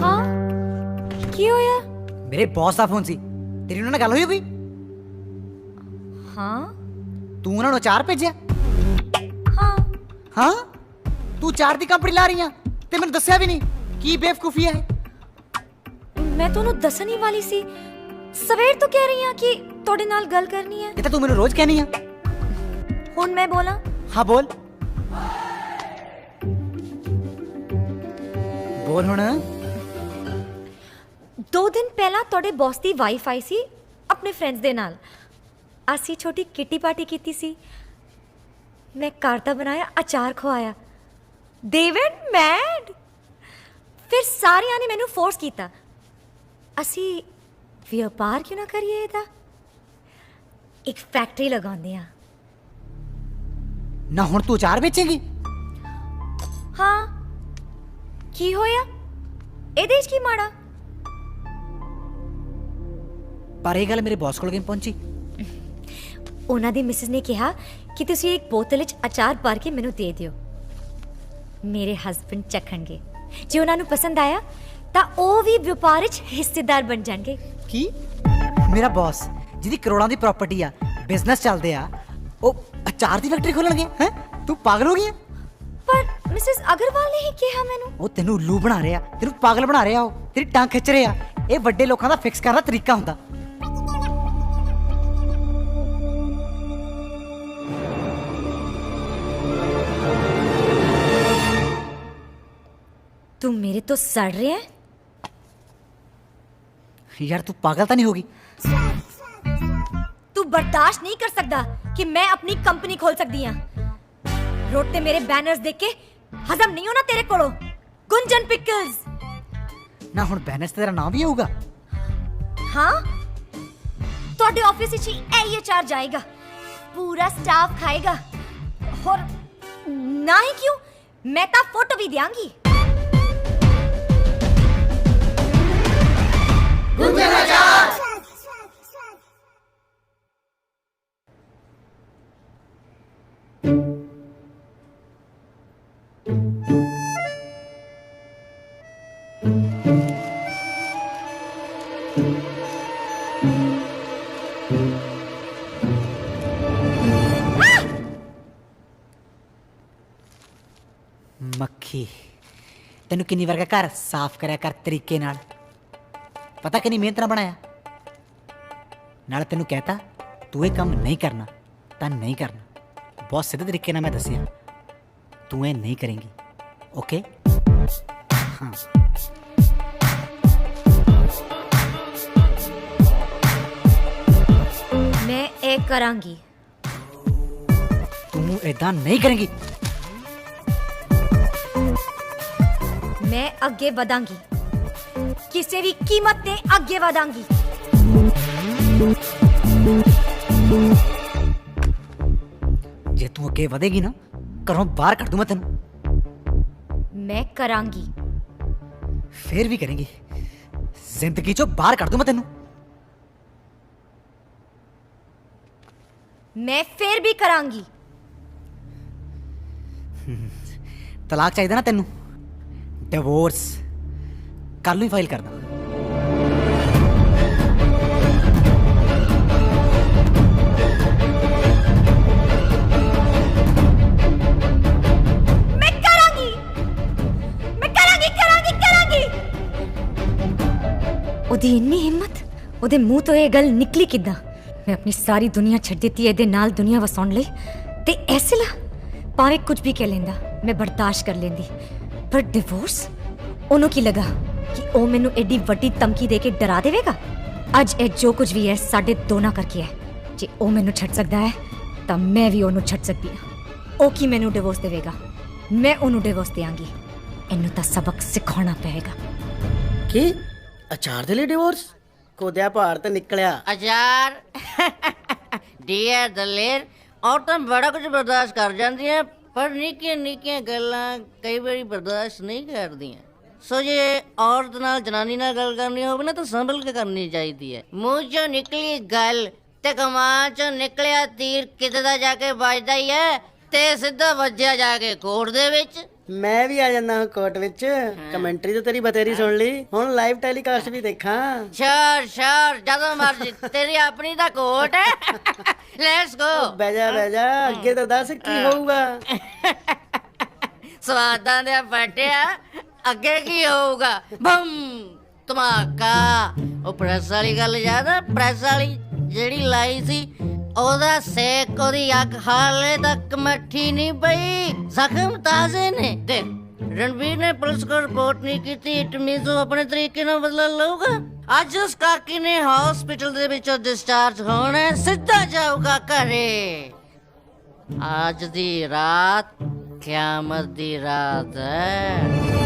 [SPEAKER 8] ਹਾਂ, ਕੀ ਹੋਇਆ?
[SPEAKER 7] ਮੇਰੇ ਬੌਸ ਦਾ ਫੋਨ ਸੀ। ਤੇਰੀ ਉਹਨਾਂ ਨਾਲ ਗੱਲ ਹੋਈ ਕੋਈ?
[SPEAKER 8] ਹਾਂ।
[SPEAKER 7] ਤੂੰ ਉਹਨਾਂ ਨੂੰ ਅਚਾਰ ਭੇਜਿਆ?
[SPEAKER 8] ਹਾਂ।
[SPEAKER 7] ਹਾਂ, ਤੂੰ ਅਚਾਰ ਦੀ ਕੰਪਨੀ ਲਾ ਰਹੀ ਆ ਤੇ ਮੈਨੂੰ ਦੱਸਿਆ ਵੀ ਨਹੀਂ। ਕੀ ਬੇਵਕੂਫੀ ਹੈ?
[SPEAKER 8] ਮੈਂ ਤੁਹਾਨੂੰ ਦੱਸਣ ਹੀ ਵਾਲੀ ਸੀ। ਸਵੇਰ ਤੋਂ ਕਹਿ ਰਹੀ ਹਾਂ ਕਿ ਤੁਹਾਡੇ ਨਾਲ ਗੱਲ ਕਰਨੀ ਹੈ।
[SPEAKER 7] ਇਹ ਤਾਂ ਤੂੰ ਮੈਨੂੰ ਰੋਜ਼ ਕਹਿਨੀ ਆ।
[SPEAKER 8] ਹੁਣ ਮੈਂ ਬੋਲਾਂ?
[SPEAKER 7] ਹਾਂ ਬੋਲ। ਬੋਲ ਹੁਣ।
[SPEAKER 8] 2 ਦਿਨ ਪਹਿਲਾਂ ਤੁਹਾਡੇ ਬੌਸ ਦੀ ਵਾਈਫ ਆਈ ਸੀ ਆਪਣੇ ਫਰੈਂਡਸ ਦੇ ਨਾਲ। ਅਸੀਂ ਛੋਟੀ ਕਿੱਟੀ ਪਾਰਟੀ ਕੀਤੀ ਸੀ। ਮੈਂ ਘਰ ਦਾ ਬਣਾਇਆ ਅਚਾਰ ਖਵਾਇਆ। ਦੇ ਵੈਂਟ ਮੈਡ। ਫਿਰ ਸਾਰਿਆਂ ਨੇ ਮੈਨੂੰ ਫੋਰਸ ਕੀਤਾ, ਅਸੀਂ ਵਪਾਰ ਕਿਉਂ ਨਾ ਕਰੀਏ ਇਹਦਾ? ਇੱਕ ਫੈਕਟਰੀ ਲਗਾਉਂਦੇ ਆ।
[SPEAKER 7] ਨਾ ਹੁਣ ਤੂੰ ਅਚਾਰ ਵੇਚੇਂਗੀ?
[SPEAKER 8] ਹਾਂ, ਕੀ ਹੋਇਆ? ਇਹਦੇ 'ਚ ਕੀ ਮਾੜਾ?
[SPEAKER 7] ਪਰ ਇਹ ਗੱਲ ਮੇਰੇ ਬੌਸ ਕੋਲ ਕਿਵੇਂ ਪਹੁੰਚੀ?
[SPEAKER 8] ਉਹਨਾਂ ਦੀ ਮਿਸਿਸ ਨੇ ਕਿਹਾ ਕਿ ਤੁਸੀਂ ਇੱਕ ਬੋਤਲ ਵਿੱਚ ਅਚਾਰ ਭਰ ਕੇ ਮੈਨੂੰ ਦੇ ਦਿਓ। ਮੇਰੇ ਹਸਬੰਡ ਚੱਖਣਗੇ। ਜੇ ਉਹਨਾਂ ਨੂੰ ਪਸੰਦ ਆਇਆ ਤਾਂ ਉਹ ਵੀ ਵਪਾਰ ਵਿੱਚ ਹਿੱਸੇਦਾਰ ਬਣ ਜਾਣਗੇ।
[SPEAKER 7] ਕੀ? ਮੇਰਾ ਬੌਸ ਜਿਹਦੀ ਕਰੋੜਾਂ ਦੀ ਪ੍ਰਾਪਰਟੀ ਆ, ਬਿਜ਼ਨਸ ਚੱਲਦੇ ਆ, ਉਹ ਅਚਾਰ ਦੀ ਫੈਕਟਰੀ ਖੋਲਣਗੇ? ਹੈ ਤੂੰ ਪਾਗਲ ਹੋ ਗਈ ਹੈ?
[SPEAKER 8] ਪਰ ਮਿਸਿਸ ਅਗਰਵਾਲ ਨੇ ਹੀ ਕਿਹਾ ਮੈਨੂੰ।
[SPEAKER 7] ਉਹ ਤੈਨੂੰ ਉੱਲੂ ਬਣਾ ਰਿਹਾ, ਤੈਨੂੰ ਪਾਗਲ ਬਣਾ ਰਿਹਾ, ਉਹ ਤੇਰੀ ਟੰਗ ਖਿੱਚ ਰਿਹਾ। ਇਹ ਵੱਡੇ ਲੋਕਾਂ ਦਾ ਫਿਕਸ ਕਰਨ ਦਾ ਤਰੀਕਾ ਹੁੰਦਾ।
[SPEAKER 8] ਤੂੰ ਮੇਰੇ ਤੋਂ ਸੜ ਰਿਹਾ ਹੈ?
[SPEAKER 7] ਯਾਰ ਤੂੰ ਪਾਗਲ ਤਾਂ ਨਹੀਂ ਹੋਗੀ?
[SPEAKER 8] ਤੂੰ ਬਰਦਾਸ਼ਤ ਨਹੀਂ ਕਰ ਸਕਦਾ ਕਿ ਮੈਂ ਆਪਣੀ ਕੰਪਨੀ ਖੋਲ ਸਕਦੀ ਹਾਂ। ਰੋਡ ਤੇ ਮੇਰੇ ਬੈਨਰਸ ਦੇਖ ਕੇ ਹਜ਼ਮ ਨਹੀਂ ਹੋਣਾ ਤੇਰੇ ਕੋਲੋਂ। ਗੁੰਜਨ ਪਿਕਲਸ।
[SPEAKER 7] ਨਾ ਹੁਣ ਬੈਨਰਸ ਤੇ ਤੇਰਾ ਨਾਮ ਵੀ ਹੋਊਗਾ?
[SPEAKER 8] ਹਾਂ, ਤੁਹਾਡੇ ਆਫਿਸ ਵਿੱਚ ਇਹ ਅਚਾਰ ਜਾਏਗਾ, ਪੂਰਾ ਸਟਾਫ ਖਾਏਗਾ। और ना ही क्यों, मैं तो फोटो भी देंगी।
[SPEAKER 2] Thank you.
[SPEAKER 7] ਦੇਖੀ ਤੈਨੂੰ ਕਿੰਨੀ ਵਾਰ ਘਰ ਸਾਫ਼ ਕਰਿਆ ਕਰ ਤਰੀਕੇ ਨਾਲ, ਪਤਾ ਕਿੰਨੀ ਮਿਹਨਤ ਨਾਲ ਬਣਾਇਆ। ਨਾਲ ਤੈਨੂੰ ਕਹਿਤਾ ਤੂੰ ਇਹ ਕੰਮ ਨਹੀਂ ਕਰਨਾ ਤਾਂ ਨਹੀਂ ਕਰਨਾ, ਬਹੁਤ ਸਿੱਧੇ ਤਰੀਕੇ ਨਾਲ ਮੈਂ ਦੱਸਿਆ ਤੂੰ ਇਹ ਨਹੀਂ ਕਰੇਂਗੀ, ਓਕੇ? ਹਾਂ
[SPEAKER 8] मैं ए करांगी।
[SPEAKER 7] ਤੂੰ ਏਦਾਂ ਨਹੀਂ ਕਰੇਂਗੀ।
[SPEAKER 8] मैं अगे बढ़ांगी, किसी भी कीमत ते अगे बढ़ांगी।
[SPEAKER 7] ਜੇ ਤੂੰ ਅੱਗੇ ਵਧੇਗੀ ਨਾ ਘਰੋਂ ਬਾਹਰ ਕੱਢ ਦੂੰ ਮੈਂ ਤੈਨੂੰ।
[SPEAKER 8] मैं करांगी।
[SPEAKER 7] ਫੇਰ ਵੀ ਕਰੇਂਗੀ, ਜ਼ਿੰਦਗੀ ਚੋਂ ਬਾਹਰ ਕੱਢ ਦੂੰ ਮੈਂ ਤੈਨੂੰ।
[SPEAKER 8] मैं फिर भी करांगी।
[SPEAKER 7] ਤਲਾਕ ਚਾਹੀਦਾ ਨਾ ਤੈਨੂੰ, ਡਿਵੋਰਸ ਕੱਲ ਨੂੰ ਹੀ ਫਾਈਲ ਕਰਦਾ।
[SPEAKER 8] मैं करांगी, मैं करांगी करांगी करांगी। ओदी इन्नी हिम्मत, ओदे मुंह तो ये गल निकली किदां? मैं अपनी सारी दुनिया छड़ ਦਿੱਤੀ ਇਹਦੇ ਨਾਲ ਦੁਨੀਆ ਵਸਾਉਣ ਲਈ ਤੇ ਐਸੇ ਲਾ ਭਾਵੇਂ ਕੁਝ ਵੀ ਕਹਿ ਲੈਂਦਾ ਮੈਂ ਬਰਦਾਸ਼ਤ ਕਰ ਲੈਂਦੀ, ਪਰ ਡਿਵੋਰਸ ਉਹਨੂੰ ਕੀ ਲੱਗਾ ਕਿ ਉਹ ਮੈਨੂੰ ਐਡੀ ਵੱਡੀ ਧਮਕੀ ਦੇ ਕੇ ਡਰਾ ਦੇਵੇਗਾ? ਅੱਜ ਇਹ ਜੋ ਕੁਝ ਵੀ ਹੈ ਸਾਡੇ ਦੋਨਾਂ ਕਰਕੇ ਹੈ। ਜੇ ਉਹ ਮੈਨੂੰ ਛੱਡ ਸਕਦਾ ਹੈ ਤਾਂ ਮੈਂ ਵੀ ਉਹਨੂੰ ਛੱਡ ਸਕਦੀ ਹਾਂ। ਉਹ ਕੀ ਮੈਨੂੰ ਡਿਵੋਰਸ ਦੇਵੇਗਾ? ਮੈਂ ਉਹਨੂੰ ਡਿਵੋਰਸ ਦੇਵਾਂਗੀ। ਇਹਨੂੰ ਤਾਂ ਸਬਕ ਸਿਖਾਉਣਾ ਪਏਗਾ।
[SPEAKER 9] ਕੀ ਅਚਾਰ ਦੇ ਲਈ ਡਿਵੋਰਸ? ਕੋਦਿਆ ਭਾਰ ਤੇ ਨਿਕਲਿਆ
[SPEAKER 6] ਅਚਾਰ। ਡੀਅਰ ਦਲੇਰ, ਔਰਤਾਂ ਬੜਾ ਕੁਝ ਬਰਦਾਸ਼ਤ ਕਰ ਜਾਂਦੀਆਂ, ਪਰ ਨਿੱਕੀਆਂ ਨਿੱਕੀਆਂ ਗੱਲਾਂ ਕਈ ਵਾਰੀ ਬਰਦਾਸ਼ਤ ਨਹੀਂ ਕਰਦੀਆਂ। ਸੋ ਜੇ ਔਰਤ ਨਾਲ ਜਨਾਨੀ ਨਾਲ ਗੱਲ ਕਰਨੀ ਹੋਵੇ ਨਾ ਤਾਂ ਸੰਭਲ ਕੇ ਕਰਨੀ ਚਾਹੀਦੀ ਹੈ। ਮੂੰਹ ਚੋਂ ਨਿਕਲੀ ਗੱਲ ਤੇ ਕਮਾਨ ਚੋਂ ਨਿਕਲਿਆ ਤੀਰ ਕਿਤੇ ਦਾ ਜਾ ਕੇ ਵੱਜਦਾ ਹੀ ਹੈ ਤੇ ਸਿੱਧਾ ਵੱਜਿਆ ਜਾ ਕੇ ਕੋਰਟ ਦੇ ਵਿੱਚ।
[SPEAKER 9] ਮੈਂ ਵੀ ਆ ਜਾਂਦਾ ਹਾਂ ਕੋਰਟ ਵਿੱਚ। ਕਮੈਂਟਰੀ ਤਾਂ ਤੇਰੀ ਬਤੇਰੀ ਸੁਣ ਲਈ, ਹੁਣ ਲਾਈਵ ਟੈਲੀਕਾਸਟ ਵੀ ਦੇਖਾਂ।
[SPEAKER 6] ਸ਼ੋਰ ਸ਼ੋਰ, ਜਦੋਂ ਮਰਜ਼ੀ, ਤੇਰੀ ਆਪਣੀ ਤਾਂ ਕੋਰਟ ਹੈ। Let's go.
[SPEAKER 9] ਬਹਿ ਜਾ ਅੱਗੇ ਤਾਂ ਦੱਸ ਕੀ ਹੋਊਗਾ।
[SPEAKER 6] ਸਵਾਦਾਂ ਦੇ ਫਟਿਆ, ਅੱਗੇ ਕੀ ਹੋਊਗਾ? ਬੰਮ ਧਮਾਕਾ। ਉਹ ਪ੍ਰੈਸ ਵਾਲੀ ਗੱਲ ਯਾਦ ਆ? ਪ੍ਰੈਸ ਵਾਲੀ ਜਿਹੜੀ ਲਾਈ ਸੀ, ਉਹਦਾ ਸੇਕ, ਉਹਦੀ ਅੱਗ ਹਾਲੇ ਤੱਕ ਮੱਠੀ ਨਹੀਂ ਪਈ, ਜ਼ਖਮ ਤਾਜ਼ੇ ਨੇ। ਦੇਖ, ਰਣਵੀਰ ਨੇ ਪੁਲਿਸ ਕੋਲ ਰਿਪੋਰਟ ਨਹੀਂ ਕੀਤੀ, ਇਟ ਮੀਨਸ ਉਹ ਆਪਣੇ ਤਰੀਕੇ ਨਾਲ ਬਦਲਾ ਲਊਗਾ। ਅੱਜ ਉਸ ਕਾਕੀ ਨੇ ਹਸਪੀਟਲ ਦੇ ਵਿੱਚੋਂ ਡਿਸਚਾਰਜ ਹੋਣਾ, ਸਿੱਧਾ ਜਾਊਗਾ ਘਰੇ। ਅੱਜ ਦੀ ਰਾਤ ਕਿਆਮਤ ਦੀ ਰਾਤ ਹੈ।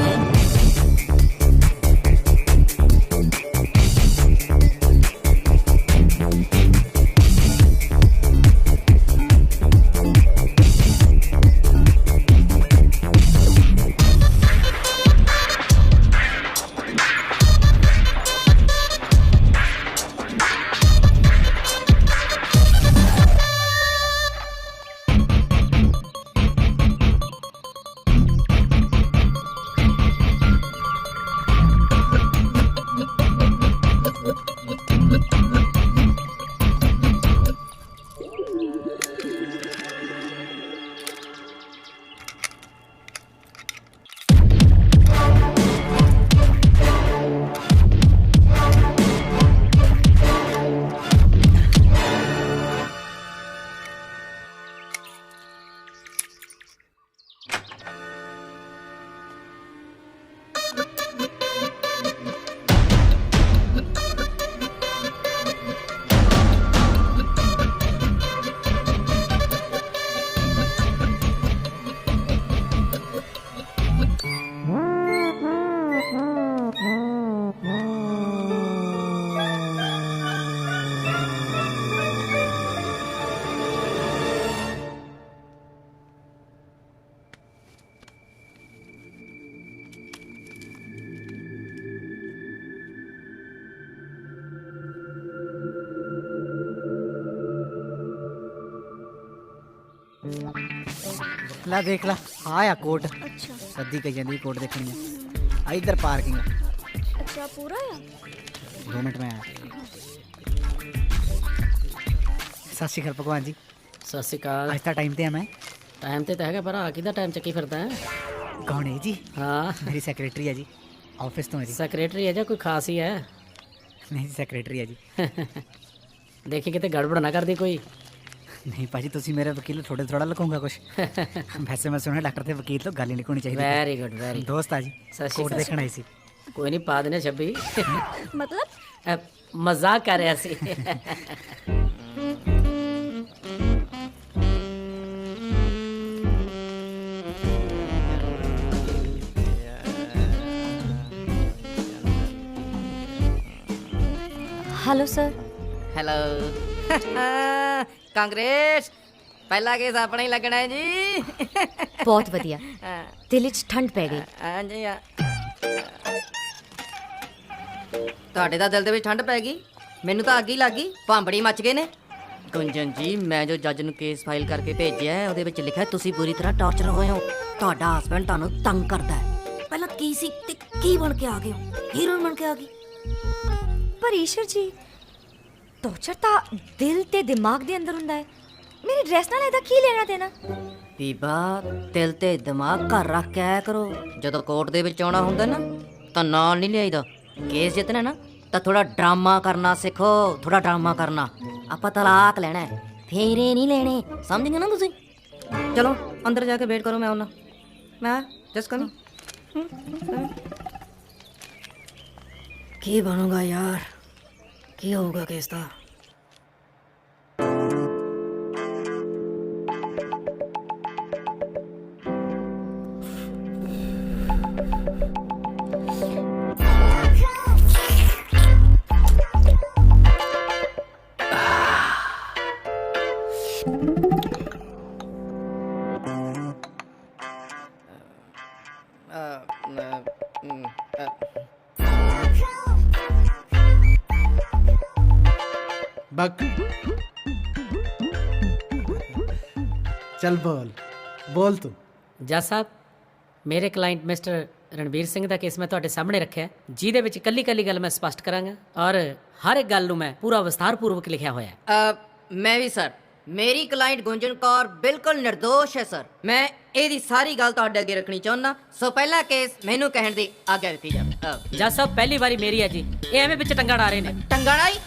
[SPEAKER 7] ਲੈ ਦੇਖ ਲਾ ਆ ਕੋਟ।
[SPEAKER 2] ਅੱਛਾ
[SPEAKER 7] ਸੱਦੀ ਕਹੀ ਜਾਂਦੀ ਕੋਟ ਦੇਖਣੀ ਆ। ਇਧਰ ਪਾਰਕਿੰਗ।
[SPEAKER 2] ਅੱਛਾ ਪੂਰਾ ਆ।
[SPEAKER 7] 2 ਮਿੰਟ ਮੈਂ ਆਇਆ। ਸਤਿ ਸ਼੍ਰੀ ਅਕਾਲ ਭਗਵਾਨ ਜੀ।
[SPEAKER 5] ਸਤਿ ਸ਼੍ਰੀ ਅਕਾਲ।
[SPEAKER 7] ਅੱਜ ਤਾਂ ਟਾਈਮ ਤੇ ਆ ਮੈਂ।
[SPEAKER 5] ਟਾਈਮ ਤੇ ਤਾਂ ਹੈਗਾ, ਪਰ ਆ ਕਿਹਦਾ ਟਾਈਮ ਚੱਕੀ ਫਿਰਦਾ ਹੈ?
[SPEAKER 7] कौन है जी?
[SPEAKER 5] हाँ
[SPEAKER 7] मेरी सेक्रेटरी है जी, ऑफिस तो है जी।
[SPEAKER 5] सैकरेटरी है ਜਾਂ ਕੋਈ ਖਾਸ ਹੀ ਹੈ?
[SPEAKER 7] नहीं सेक्रेटरी है जी।
[SPEAKER 5] ਦੇਖੀ ਕਿਤੇ ਗੜਬੜ ਨਾ ਕਰਦੀ ਕੋਈ।
[SPEAKER 7] नहीं भाजी तुसी मेरे वकील थोड़े थोड़ा लकूंगा कुछ। वैसे मैं सुना डॉक्टर थे वकील तो गल ही नहीं होनी चाहिए।
[SPEAKER 5] ਵੈਰੀ ਗੁੱਡ ਵੈਰੀ
[SPEAKER 7] दोस्त आ जी, कोर्ट देखना ही सी।
[SPEAKER 5] ਕੋਈ ਨਹੀਂ ਪਾ ਦੇਣੇ 26।
[SPEAKER 2] मतलब
[SPEAKER 5] ਮਜ਼ਾਕ ਕਰ ਰਿਹਾ ਸੀ।
[SPEAKER 8] Hello sir.
[SPEAKER 6] ਹੈਲੋ ਕਾਂਗਰਸ ਪਹਿਲਾ ਕੇਸ ਆਪਣਾ ਹੀ ਲੱਗਣਾ ਹੈ ਜੀ।
[SPEAKER 8] बहुत बढ़िया, दिल च ठंड पै गई।
[SPEAKER 6] ਹਾਂਜੀ ਆ ਤੁਹਾਡੇ ਤਾਂ ਦਿਲ ਦੇ ਵਿੱਚ ਠੰਡ ਪੈ ਗਈ, ਮੈਨੂੰ ਤਾਂ ਅੱਗ ਹੀ ਲੱਗ ਗਈ, ਭਾਂਬੜੀ ਮੱਚ ਗਏ ਨੇ। ਗੁੰਜਨ ਜੀ ਮੈਂ ਜੋ ਜੱਜ ਨੂੰ ਕੇਸ ਫਾਈਲ ਕਰਕੇ ਭੇਜਿਆ ਹੈ ਉਹਦੇ ਵਿੱਚ ਲਿਖਿਆ ਤੁਸੀਂ ਪੂਰੀ ਤਰ੍ਹਾਂ ਟਾਰਚਰ ਹੋਏ ਹੋ, ਤੁਹਾਡਾ ਹਸਬੈਂਡ ਤੁਹਾਨੂੰ ਤੰਗ ਕਰਦਾ ਹੈ। ਪਹਿਲਾਂ ਕੀ ਸੀ ਤੇ ਕੀ ਬਣ ਕੇ ਆ ਗਏ ਹੋ? ਹੀਰੋਇਨ ਬਣ ਕੇ ਆ ਗਈ।
[SPEAKER 8] पर ईश्वर जी टॉर्चर ਤਾਂ ਦਿਲ ਤੇ ਦਿਮਾਗ ਦੇ ਅੰਦਰ ਹੁੰਦਾ ਹੈ, ਮੇਰੀ ਡਰੈਸ ਨਾਲ ਇਹਦਾ ਕੀ ਲੈਣਾ ਦੇਣਾ?
[SPEAKER 6] ਬੀਬਾ ਦਿਲ ਤੇ ਦਿਮਾਗ ਘਰ ਰੱਖ ਕੇ ਆਇਆ ਕਰੋ, ਜਦੋਂ ਕੋਰਟ ਦੇ ਵਿੱਚ ਆਉਣਾ ਹੁੰਦਾ ਨਾ ਤਾਂ ਨਾਲ ਨਹੀਂ ਲਿਆਈਦਾ। ਕੇਸ ਜਿੱਤਣਾ ਨਾ ਤਾਂ ਥੋੜਾ ਡਰਾਮਾ ਕਰਨਾ ਸਿੱਖੋ, ਥੋੜਾ ਡਰਾਮਾ ਕਰਨਾ। ਆਪਾਂ ਤਲਾਕ ਲੈਣਾ ਹੈ, ਫੇਰੇ ਨਹੀਂ ਲੈਣੇ, ਸਮਝ ਗਏ ਨਾ ਤੁਸੀਂ? ਚਲੋ ਅੰਦਰ ਜਾ ਕੇ ਵੇਟ ਕਰੋ, ਮੈਂ ਆਉਣਾ। ਮੈਂ ਜਸ ਕਮੀ ਕੀ ਬਣੂਗਾ ਯਾਰ, ਕੀ ਹੋਊਗਾ ਕੇਸ ਦਾ?
[SPEAKER 1] बक चल बोल बोल तू।
[SPEAKER 5] ਜੱਜ ਸਾਹਿਬ ਮੇਰੇ ਕਲਾਇੰਟ ਮਿਸਟਰ ਰਣਬੀਰ ਸਿੰਘ ਦਾ ਕੇਸ ਮੈਂ ਤੁਹਾਡੇ ਸਾਹਮਣੇ ਰੱਖਿਆ, ਜਿਹਦੇ ਵਿੱਚ ਕੱਲੀ ਕੱਲੀ ਗੱਲ ਮੈਂ ਸਪਸ਼ਟ ਕਰਾਂਗਾ ਔਰ ਹਰ ਇੱਕ ਗੱਲ ਨੂੰ ਮੈਂ ਪੂਰਾ ਵਿਸਥਾਰਪੂਰਵਕ ਲਿਖਿਆ ਹੋਇਆ ਹੈ।
[SPEAKER 6] ਮੈਂ ਵੀ ਸਰ, ਮੇਰੀ ਕਲਾਇੰਟ ਗੁੰਜਨ ਕੌਰ ਬਿਲਕੁਲ ਨਿਰਦੋਸ਼ ਹੈ ਸਰ। ਮੈਂ ਇਹਦੀ ਸਾਰੀ ਗੱਲ ਤੁਹਾਡੇ ਅੱਗੇ ਰੱਖਣੀ ਚਾਹੁੰਦਾ, ਸੋ ਪਹਿਲਾ ਕੇਸ ਮੈਨੂੰ ਕਹਿਣ ਦੀ ਆਗਿਆ ਦਿੱਤੀ ਜਾਵੇ।
[SPEAKER 5] ਜੱਜ ਸਾਹਿਬ ਪਹਿਲੀ ਵਾਰੀ ਮੇਰੀ ਹੈ ਜੀ, ਇਹ ਐਵੇਂ ਵਿੱਚ ਟੰਗਾ ਡਾ ਰਹੇ ਨੇ।
[SPEAKER 6] ਟੰਗਾੜਾਈ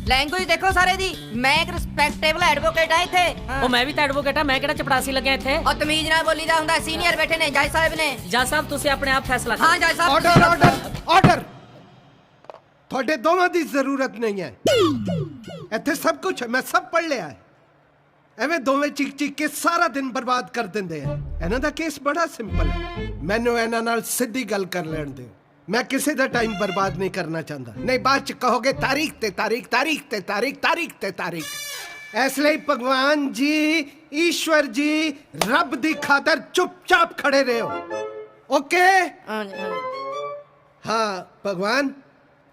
[SPEAKER 6] ਲੈਂਗੁਏਜ ਦੇਖੋ ਸਾਰੇ ਦੀ। ਮੈਂ ਇੱਕ ਰਿਸਪੈਕਟੇਬਲ ਐਡਵੋਕੇਟ ਆ ਇੱਥੇ।
[SPEAKER 5] ਉਹ ਮੈਂ ਵੀ ਤਾਂ ਐਡਵੋਕੇਟ ਆ, ਮੈਂ ਕਿਹੜਾ ਚਪੜਾਸੀ ਲੱਗਿਆ ਇੱਥੇ।
[SPEAKER 6] ਉਹ ਤਮੀਜ਼ ਨਾਲ ਬੋਲੀਦਾ ਹੁੰਦਾ, ਸੀਨੀਅਰ ਬੈਠੇ ਨੇ, ਜੱਜ ਸਾਹਿਬ ਨੇ।
[SPEAKER 5] ਜੱਜ ਸਾਹਿਬ ਤੁਸੀਂ ਆਪਣੇ ਆਪ ਫੈਸਲਾ ਕਰੋ।
[SPEAKER 6] ਹਾਂ ਜੱਜ ਸਾਹਿਬ।
[SPEAKER 1] ਆਰਡਰ ਆਰਡਰ ਆਰਡਰ, ਤੁਹਾਡੇ ਦੋਵਾਂ ਦੀ ਜ਼ਰੂਰਤ ਨਹੀਂ ਹੈ ਇੱਥੇ, ਸਭ ਕੁਝ ਹੈ, ਮੈਂ ਸਭ ਪੜ੍ਹ ਲਿਆ ਹੈ। ਐਵੇਂ ਦੋਵੇਂ ਚੀਕ ਚੀਕ ਕੇ ਸਾਰਾ ਦਿਨ ਬਰਬਾਦ ਕਰ ਦਿੰਦੇ ਆ। ਇਹਨਾਂ ਦਾ ਕੇਸ ਬੜਾ ਸਿੰਪਲ ਹੈ, ਮੈਨੂੰ ਇਹਨਾਂ ਨਾਲ ਸਿੱਧੀ ਗੱਲ ਕਰ ਲੈਣ ਦਿਓ। ਮੈਂ ਕਿਸੇ ਦਾ ਟਾਈਮ ਬਰਬਾਦ ਨਹੀਂ ਕਰਨਾ ਚਾਹੁੰਦਾ, ਨਹੀਂ ਬਾਅਦ ਚ ਕਹੋਗੇ ਤਾਰੀਖ ਤੇ ਤਾਰੀਖ, ਤਾਰੀਖ ਤੇ ਤਾਰੀਖ, ਤਾਰੀਖ ਤੇ ਤਾਰੀਖ। ਇਸ ਲਈ ਭਗਵਾਨ ਜੀ, ਈਸ਼ਵਰ ਜੀ, ਰੱਬ ਦੀ ਖਾਤਰ ਚੁੱਪਚਾਪ ਖੜੇ ਰਹੋ, ਓਕੇ? ਹਾਂ ਭਗਵਾਨ,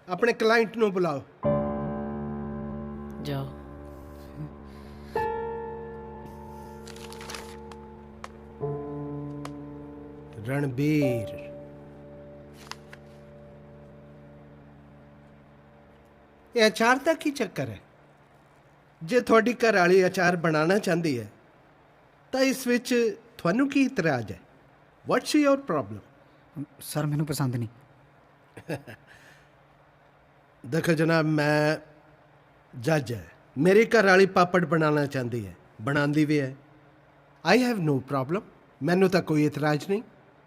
[SPEAKER 1] ਆਪਣੇ ਕਲਾਇੰਟ ਨੂੰ ਬੁਲਾਓ।
[SPEAKER 5] ਜਾਓ।
[SPEAKER 1] रणबीर, ਇਹ ਅਚਾਰ ਦਾ ਕੀ ਚੱਕਰ ਹੈ? ਜੇ ਤੁਹਾਡੀ ਘਰ ਵਾਲੀ ਅਚਾਰ ਬਣਾਉਣਾ ਚਾਹੁੰਦੀ ਹੈ ਤਾਂ ਇਸ ਵਿੱਚ ਤੁਹਾਨੂੰ ਕੀ ਇਤਰਾਜ਼ ਹੈ? ਵਾਟਸ ਯੋਰ ਪ੍ਰੋਬਲਮ?
[SPEAKER 7] सर मैनू पसंद नहीं।
[SPEAKER 1] देखो जनाब, मैं जज है, मेरी घर वाली पापड़ बनाना चाहती है, बनाती भी है। आई हैव नो प्रॉब्लम, मैनू तो कोई इतराज नहीं।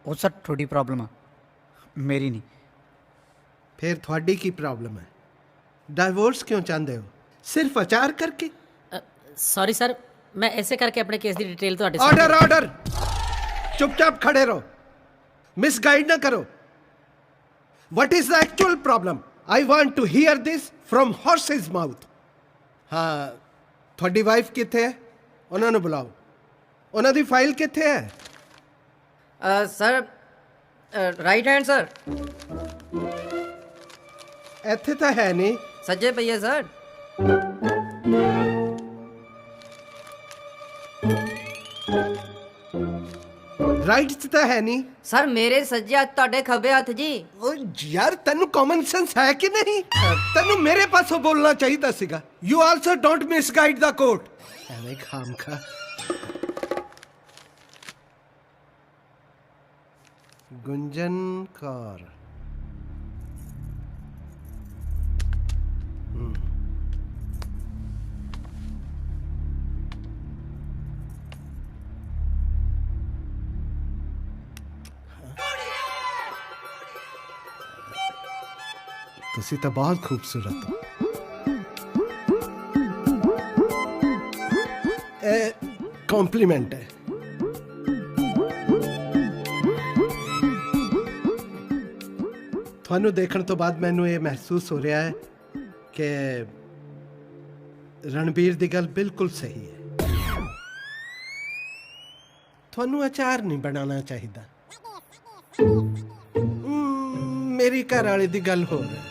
[SPEAKER 7] ਉਹ ਸਰ ਤੁਹਾਡੀ ਪ੍ਰੋਬਲਮ ਆ, ਮੇਰੀ ਨਹੀਂ।
[SPEAKER 1] फिर थोड़ी की प्रॉब्लम है? डाइवोर्स क्यों चाहते हो? सिर्फ अचार करके?
[SPEAKER 5] सॉरी सर, मैं ऐसे करके अपने केस की डिटेल ਤੁਹਾਡੇ
[SPEAKER 1] ऑर्डर ऑर्डर, चुपचाप खड़े रहो, मिसगाइड ना करो। What is the actual problem? I want to hear this from horses mouth. हाँ, थोड़ी वाइफ किथे है? उन्होंने बुलाओ। ਉਹਨਾਂ ਦੀ ਫਾਈਲ ਕਿੱਥੇ ਹੈ?
[SPEAKER 6] Sir right hand sir.
[SPEAKER 1] ਇੱਥੇ ਤਾਂ ਹੈ ਨਹੀਂ।
[SPEAKER 6] ਸੱਜੇ ਪਈ ਹੈ ਸਰ।
[SPEAKER 1] ਰਾਈਟ 'ਚ ਤਾਂ ਹੈ ਨਹੀਂ
[SPEAKER 6] ਸਰ। ਮੇਰੇ ਸੱਜੇ ਹੱਥ, ਤੁਹਾਡੇ ਖੱਬੇ ਹੱਥ ਜੀ।
[SPEAKER 1] ਓ ਯਾਰ, ਤੈਨੂੰ ਕਾਮਨ ਸੈਂਸ ਹੈ ਕਿ ਨਹੀਂ? ਤੈਨੂੰ ਮੇਰੇ ਪਾਸੋਂ ਬੋਲਣਾ ਚਾਹੀਦਾ ਸੀਗਾ। You also don't misguide the court. ਐਵੇਂ ਖਾਮਖਾ। गुंजन कौर। तुसी तो बहुत खूबसूरत हो। कॉम्प्लीमेंट है। ਤੁਹਾਨੂੰ ਦੇਖਣ ਤੋਂ ਬਾਅਦ ਮੈਨੂੰ ਇਹ ਮਹਿਸੂਸ ਹੋ ਰਿਹਾ ਹੈ ਕਿ ਰਣਬੀਰ ਦੀ ਗੱਲ ਬਿਲਕੁਲ ਸਹੀ ਹੈ। ਤੁਹਾਨੂੰ ਅਚਾਰ ਨਹੀਂ ਬਣਾਉਣਾ ਚਾਹੀਦਾ। ਮੇਰੀ ਘਰ ਵਾਲੇ ਦੀ ਗੱਲ ਹੋ ਰਹੀ ਹੈ।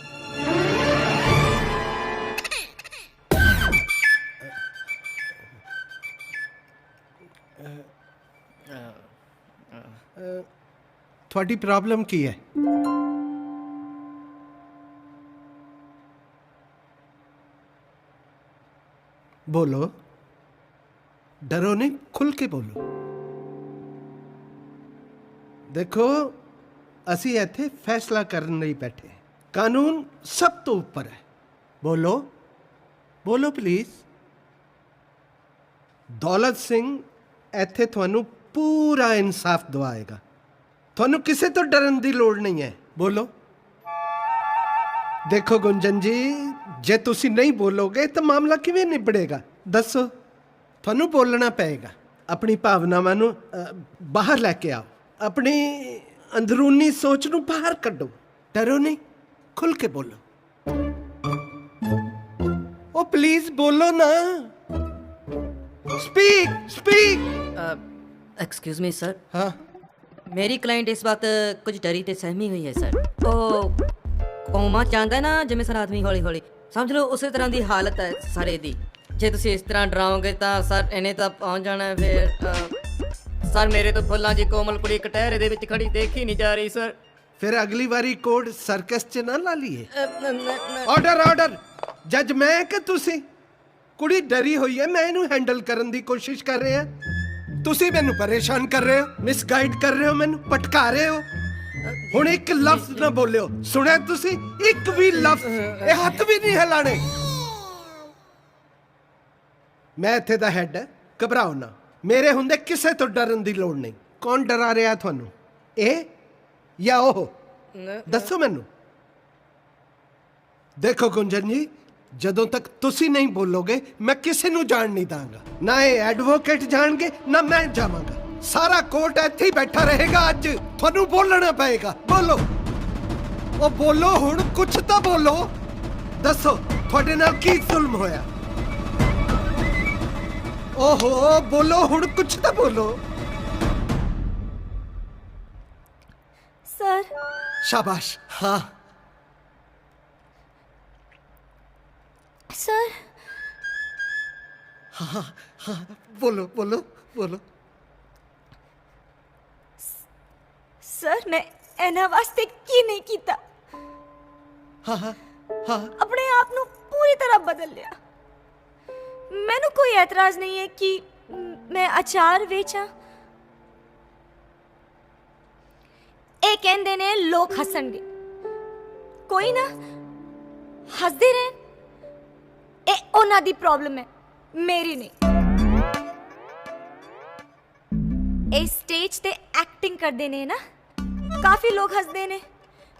[SPEAKER 1] ਤੁਹਾਡੀ ਪ੍ਰੋਬਲਮ ਕੀ ਹੈ? बोलो, डरो नहीं, खुल के बोलो। देखो ਅਸੀਂ ਇੱਥੇ ਫੈਸਲਾ ਕਰਨ ਲਈ ਬੈਠੇ। ਕਾਨੂੰਨ ਸਭ ਤੋਂ ਉੱਪਰ ਹੈ। ਬੋਲੋ ਬੋਲੋ ਪਲੀਜ਼। ਦੌਲਤ ਸਿੰਘ ਇੱਥੇ ਤੁਹਾਨੂੰ ਪੂਰਾ ਇਨਸਾਫ ਦਿਵਾਏਗਾ। ਤੁਹਾਨੂੰ ਕਿਸੇ ਤੋਂ ਡਰਨ ਦੀ ਲੋੜ ਨਹੀਂ ਹੈ। ਬੋਲੋ। ਦੇਖੋ ਗੁੰਜਨ ਜੀ, ਜੇ ਤੁਸੀਂ ਨਹੀਂ ਬੋਲੋਗੇ ਤਾਂ ਮਾਮਲਾ ਕਿਵੇਂ ਨਿਬੜੇਗਾ? ਦੱਸੋ। ਤੁਹਾਨੂੰ ਬੋਲਣਾ ਪਏਗਾ। ਆਪਣੀ ਭਾਵਨਾਵਾਂ ਨੂੰ ਬਾਹਰ ਲੈ ਕੇ ਆਓ। ਆਪਣੀ ਅੰਦਰੂਨੀ ਸੋਚ ਨੂੰ ਬਾਹਰ ਕੱਢੋ। ਡਰੋ ਨਹੀਂ, ਖੁੱਲ ਕੇ ਬੋਲੋ। ਉਹ ਪਲੀਜ਼ ਬੋਲੋ ਨਾ। स्पीक।
[SPEAKER 6] Excuse me sir.
[SPEAKER 1] हाँ
[SPEAKER 6] मेरी क्लाइंट इस वक्त कुछ डरी ते सहमी हुई है सर। ਉਹ ਕੋਮਾ ਚਾਹੁੰਦਾ ਨਾ ਜਿਵੇਂ ਸਰ ਆਦਮੀ ਹੌਲੀ ਹੌਲੀ, ਸਮਝ ਲਓ ਉਸੇ ਤਰ੍ਹਾਂ ਦੀ ਹਾਲਤ ਹੈ ਸਾਰੇ ਦੀ। ਜੇ ਤੁਸੀਂ ਇਸ ਤਰ੍ਹਾਂ ਡਰਾਓਗੇ ਤਾਂ ਸਰ ਇਹਨੇ ਤਾਂ ਪਹੁੰਚ ਜਾਣਾ। ਫਿਰ ਸਰ ਮੇਰੇ ਤੋਂ ਫੁੱਲਾਂ ਦੀ ਕੋਮਲ ਕੁੜੀ ਕਟਹਿਰੇ ਦੇ ਵਿੱਚ ਖੜੀ ਦੇਖੀ ਨਹੀਂ ਜਾ ਰਹੀ ਸਰ।
[SPEAKER 1] ਫਿਰ ਅਗਲੀ ਵਾਰੀ ਕੋਡ ਸਰਕਸ 'ਚ ਨਾ ਲਾ ਲਈਏ। ਆਰਡਰ ਜੱਜ ਮੈਂ ਕਿ ਤੁਸੀਂ? ਕੁੜੀ ਡਰੀ ਹੋਈ ਹੈ, ਮੈਂ ਇਹਨੂੰ ਹੈਂਡਲ ਕਰਨ ਦੀ ਕੋਸ਼ਿਸ਼ ਕਰ ਰਿਹਾ। ਤੁਸੀਂ ਮੈਨੂੰ ਪਰੇਸ਼ਾਨ ਕਰ ਰਹੇ ਹੋ, ਮਿਸਗਾਈਡ ਕਰ ਰਹੇ ਹੋ, ਮੈਨੂੰ ਭਟਕਾ ਰਹੇ ਹੋ। ਹੁਣ ਇੱਕ ਲਫ਼ਜ਼ ਨਾ ਬੋਲਿਓ। ਸੁਣਿਆ ਤੁਸੀਂ? ਇੱਕ ਵੀ ਲਫ਼ਜ਼। ਇਹ ਹੱਥ ਵੀ ਨਹੀਂ ਹਿਲਾਣੇ। ਮੈਂ ਇੱਥੇ ਦਾ ਹੈਡ ਹੈ, ਘਬਰਾਓ ਨਾ। ਮੇਰੇ ਹੁੰਦੇ ਕਿਸੇ ਤੋਂ ਡਰਨ ਦੀ ਲੋੜ ਨਹੀਂ। ਕੌਣ ਡਰਾ ਰਿਹਾ ਤੁਹਾਨੂੰ, ਇਹ ਜਾਂ ਉਹ? ਦੱਸੋ ਮੈਨੂੰ। ਦੇਖੋ ਗੁੰਜਨ ਜੀ, ਜਦੋਂ ਤੱਕ ਤੁਸੀਂ ਨਹੀਂ ਬੋਲੋਗੇ ਮੈਂ ਕਿਸੇ ਨੂੰ ਜਾਣ ਨਹੀਂ ਦਾਂਗਾ। ਨਾ ਇਹ ਐਡਵੋਕੇਟ ਜਾਣਗੇ ਨਾ ਮੈਂ ਜਾਵਾਂਗਾ। ਸਾਰਾ ਕੋਰਟ ਇੱਥੇ ਹੀ ਬੈਠਾ ਰਹੇਗਾ। ਅੱਜ ਤੁਹਾਨੂੰ ਬੋਲਣਾ ਪਏਗਾ। ਬੋਲੋ। ਉਹ ਬੋਲੋ ਹੁਣ, ਕੁਛ ਤਾਂ ਬੋਲੋ। ਦੱਸੋ ਤੁਹਾਡੇ ਨਾਲ ਕੀ ਜ਼ੁਲਮ ਹੋਇਆ? ਓਹੋ ਬੋਲੋ ਹੁਣ, ਕੁਛ ਤਾਂ ਬੋਲੋ।
[SPEAKER 2] सर
[SPEAKER 1] शाबाश। हाँ
[SPEAKER 2] सर।
[SPEAKER 1] हाँ हाँ बोलो बोलो बोलो।
[SPEAKER 8] सर मैं एना वास्ते की नहीं कीता।
[SPEAKER 1] हाँ हाँ हाँ
[SPEAKER 8] अपने आप ਨੂੰ पूरी तरह बदल लिया। मैनू कोई एतराज नहीं है कि मैं अचार वेचां। ਇਹ ਕਹਿੰਦੇ ਨੇ ਲੋਕ ਹੱਸਣਗੇ। ਕੋਈ ਨਾ, ਹੱਸਦੇ ਰਹਿਣ। ਇਹ ਉਹਨਾਂ ਦੀ ਪ੍ਰੋਬਲਮ ਹੈ, ਮੇਰੀ ਨਹੀਂ। ਇਹ ਸਟੇਜ ਤੇ ਐਕਟਿੰਗ ਕਰਦੇ ਨੇ ਨਾ, ਕਾਫੀ ਲੋਕ ਹੱਸਦੇ ਨੇ।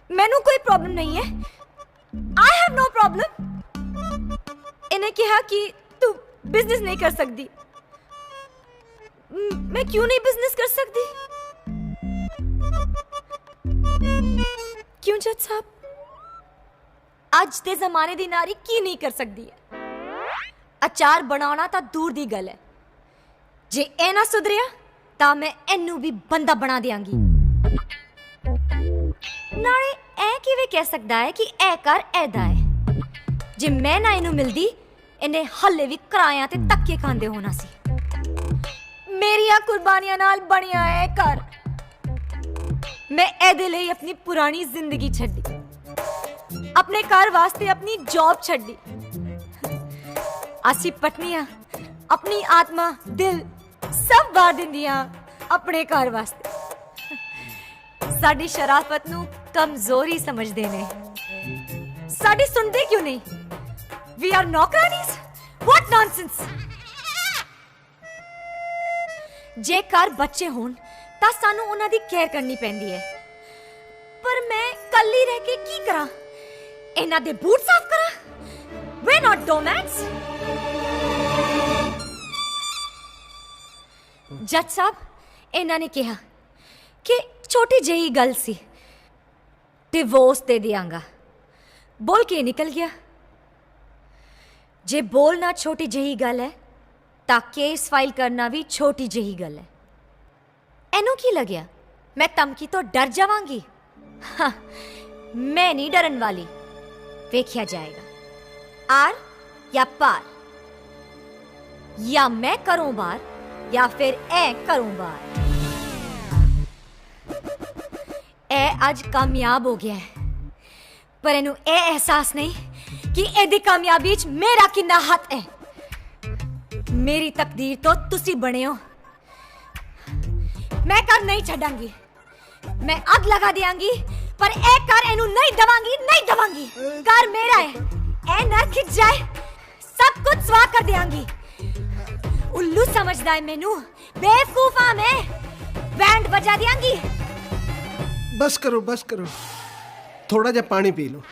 [SPEAKER 8] ਮੈਨੂੰ ਕੋਈ ਪ੍ਰੋਬਲਮ ਨਹੀਂ ਹੈ। I have no problem. ਇਹਨੇ ਕਿਹਾ ਕਿ ਤੂੰ ਬਿਜ਼ਨਸ ਨਹੀਂ ਕਰ ਸਕਦੀ। ਮੈਂ ਕਿਉਂ ਨਹੀਂ ਬਿਜ਼ਨਸ ਕਰ ਸਕਦੀ? क्यों जज साहब? ਅੱਜ ਦੇ ਜ਼ਮਾਨੇ ਦੀ ਨਾਰੀ ਕੀ ਨਹੀਂ ਕਰ ਸਕਦੀ ਹੈ? ਅਚਾਰ ਬਣਾਉਣਾ ਤਾਂ ਦੂਰ ਦੀ ਗੱਲ ਹੈ। ਜੇ ਇਹ ਨਾ ਸੁਧਰਿਆ ਤਾਂ ਮੈਂ ਇਹਨੂੰ ਵੀ ਬੰਦਾ ਬਣਾ ਦਿਆਂਗੀ। ਨਾਲੇ ਇਹ ਕਿਵੇਂ ਕਹਿ ਸਕਦਾ ਹੈ ਕਿ ਇਹ ਕਰ ਐਦਾ ਹੈ? ਜੇ ਮੈਂ ਨਾ ਇਹਨੂੰ ਮਿਲਦੀ, ਇਹਨੇ ਹੱਲੇ ਵੀ ਕਿਰਾਇਆਂ ਤੇ ਧੱਕੇ ਖਾਂਦੇ ਹੋਣਾ ਸੀ। ਮੇਰੀਆਂ ਕੁਰਬਾਨੀਆਂ ਨਾਲ ਬਣਿਆ ਹੈ ਘਰ। मैं ਇਹਦੇ ਲਈ ਆਪਣੀ ਪੁਰਾਣੀ ਜ਼ਿੰਦਗੀ ਛੱਡੀ, ਆਪਣੇ ਘਰ ਵਾਸਤੇ ਆਪਣੀ ਜੌਬ ਛੱਡੀ। ਅਸੀਂ ਪਤਨੀਆਂ ਆਪਣੀ ਆਤਮਾ, ਦਿਲ ਸਭ ਵਾਰ ਦਿੰਦੀਆਂ ਆਪਣੇ ਘਰ ਵਾਸਤੇ। ਸਾਡੀ ਸ਼ਰਾਫਤ ਨੂੰ ਕਮਜ਼ੋਰੀ ਸਮਝਦੇ ਨੇ। ਸਾਡੀ ਸੁਣਦੇ ਕਿਉਂ ਨਹੀਂ? ਵੀ ਆਰ ਨੌਕਰਾਨੀਜ਼। What nonsense. ਜੇ ਘਰ ਬੱਚੇ ਹੋਣ ਤਾਂ ਸਾਨੂੰ ਉਹਨਾਂ ਦੀ ਕੇਅਰ ਕਰਨੀ ਪੈਂਦੀ ਹੈ, ਪਰ ਮੈਂ ਕੱਲੀ ਰਹਿ ਕੇ ਕੀ ਕਰਾਂ? ਇਹਨਾਂ ਦੇ ਬੂਟ ਸਾਫ਼ ਕਰਾਂ? ਵੇ ਨਾਟ ਡੋਮੈਟਸ। ਜੱਜ ਸਾਹਿਬ, ਇਹਨਾਂ ਨੇ ਕਿਹਾ ਕਿ ਛੋਟੀ ਜਿਹੀ ਗੱਲ ਸੀ, ਡਿਵੋਰਸ ਦੇ ਦਿਆਂਗਾ। ਬੋਲ ਕੇ ਨਿਕਲ ਗਿਆ। ਜੇ ਬੋਲਣਾ ਛੋਟੀ ਜਿਹੀ ਗੱਲ ਹੈ ਤਾਂ ਕੇਸ ਫਾਈਲ ਕਰਨਾ ਵੀ ਛੋਟੀ ਜਿਹੀ ਗੱਲ ਹੈ। ਇਹਨੂੰ ਕੀ ਲੱਗਿਆ ਮੈਂ ਧਮਕੀ ਤੋਂ ਡਰ ਜਾਵਾਂਗੀ? ਹਾਂ, ਮੈਂ ਨਹੀਂ ਡਰਨ ਵਾਲੀ। ਵੇਖਿਆ ਜਾਏਗਾ ਆਰ ਜਾਂ ਪਾਰ, ਜਾਂ ਮੈਂ ਕਰੂੰ ਬਾਰ ਜਾਂ ਫਿਰ ਇਹ ਕਰੂੰ ਬਾਰ। ਇਹ ਅੱਜ ਕਾਮਯਾਬ ਹੋ ਗਿਆ ਹੈ, ਪਰ ਇਹਨੂੰ ਇਹ ਅਹਿਸਾਸ ਨਹੀਂ ਕਿ ਇਹਦੀ ਕਾਮਯਾਬੀ 'ਚ ਮੇਰਾ ਕਿੰਨਾ ਹੱਥ ਹੈ। ਮੇਰੀ ਤਕਦੀਰ ਤੋਂ ਤੁਸੀਂ ਬਣੇ ਹੋ। ਮੈਂ ਘਰ ਨਹੀਂ ਛੱਡਾਂਗੀ। ਮੈਂ ਅੱਗ ਲਗਾ ਦਿਆਂਗੀ, ਪਰ ਇਹ ਘਰ ਇਹਨੂੰ ਨਹੀਂ ਦਵਾਂਗੀ, ਨਹੀਂ ਦਵਾਂਗੀ। ਘਰ ਮੇਰਾ ਹੈ। ਇਹ ਨਾ ਖਿੱਚ ਜਾਏ, ਸਭ ਕੁਝ ਸਵਾਹ ਕਰ ਦਿਆਂਗੀ। उल्लू समझदा है मैनू, बेवकूफ हाँ मैं। बैंड बजा दियांगी।
[SPEAKER 1] बस करो, बस करो, थोड़ा जा पानी पी लो,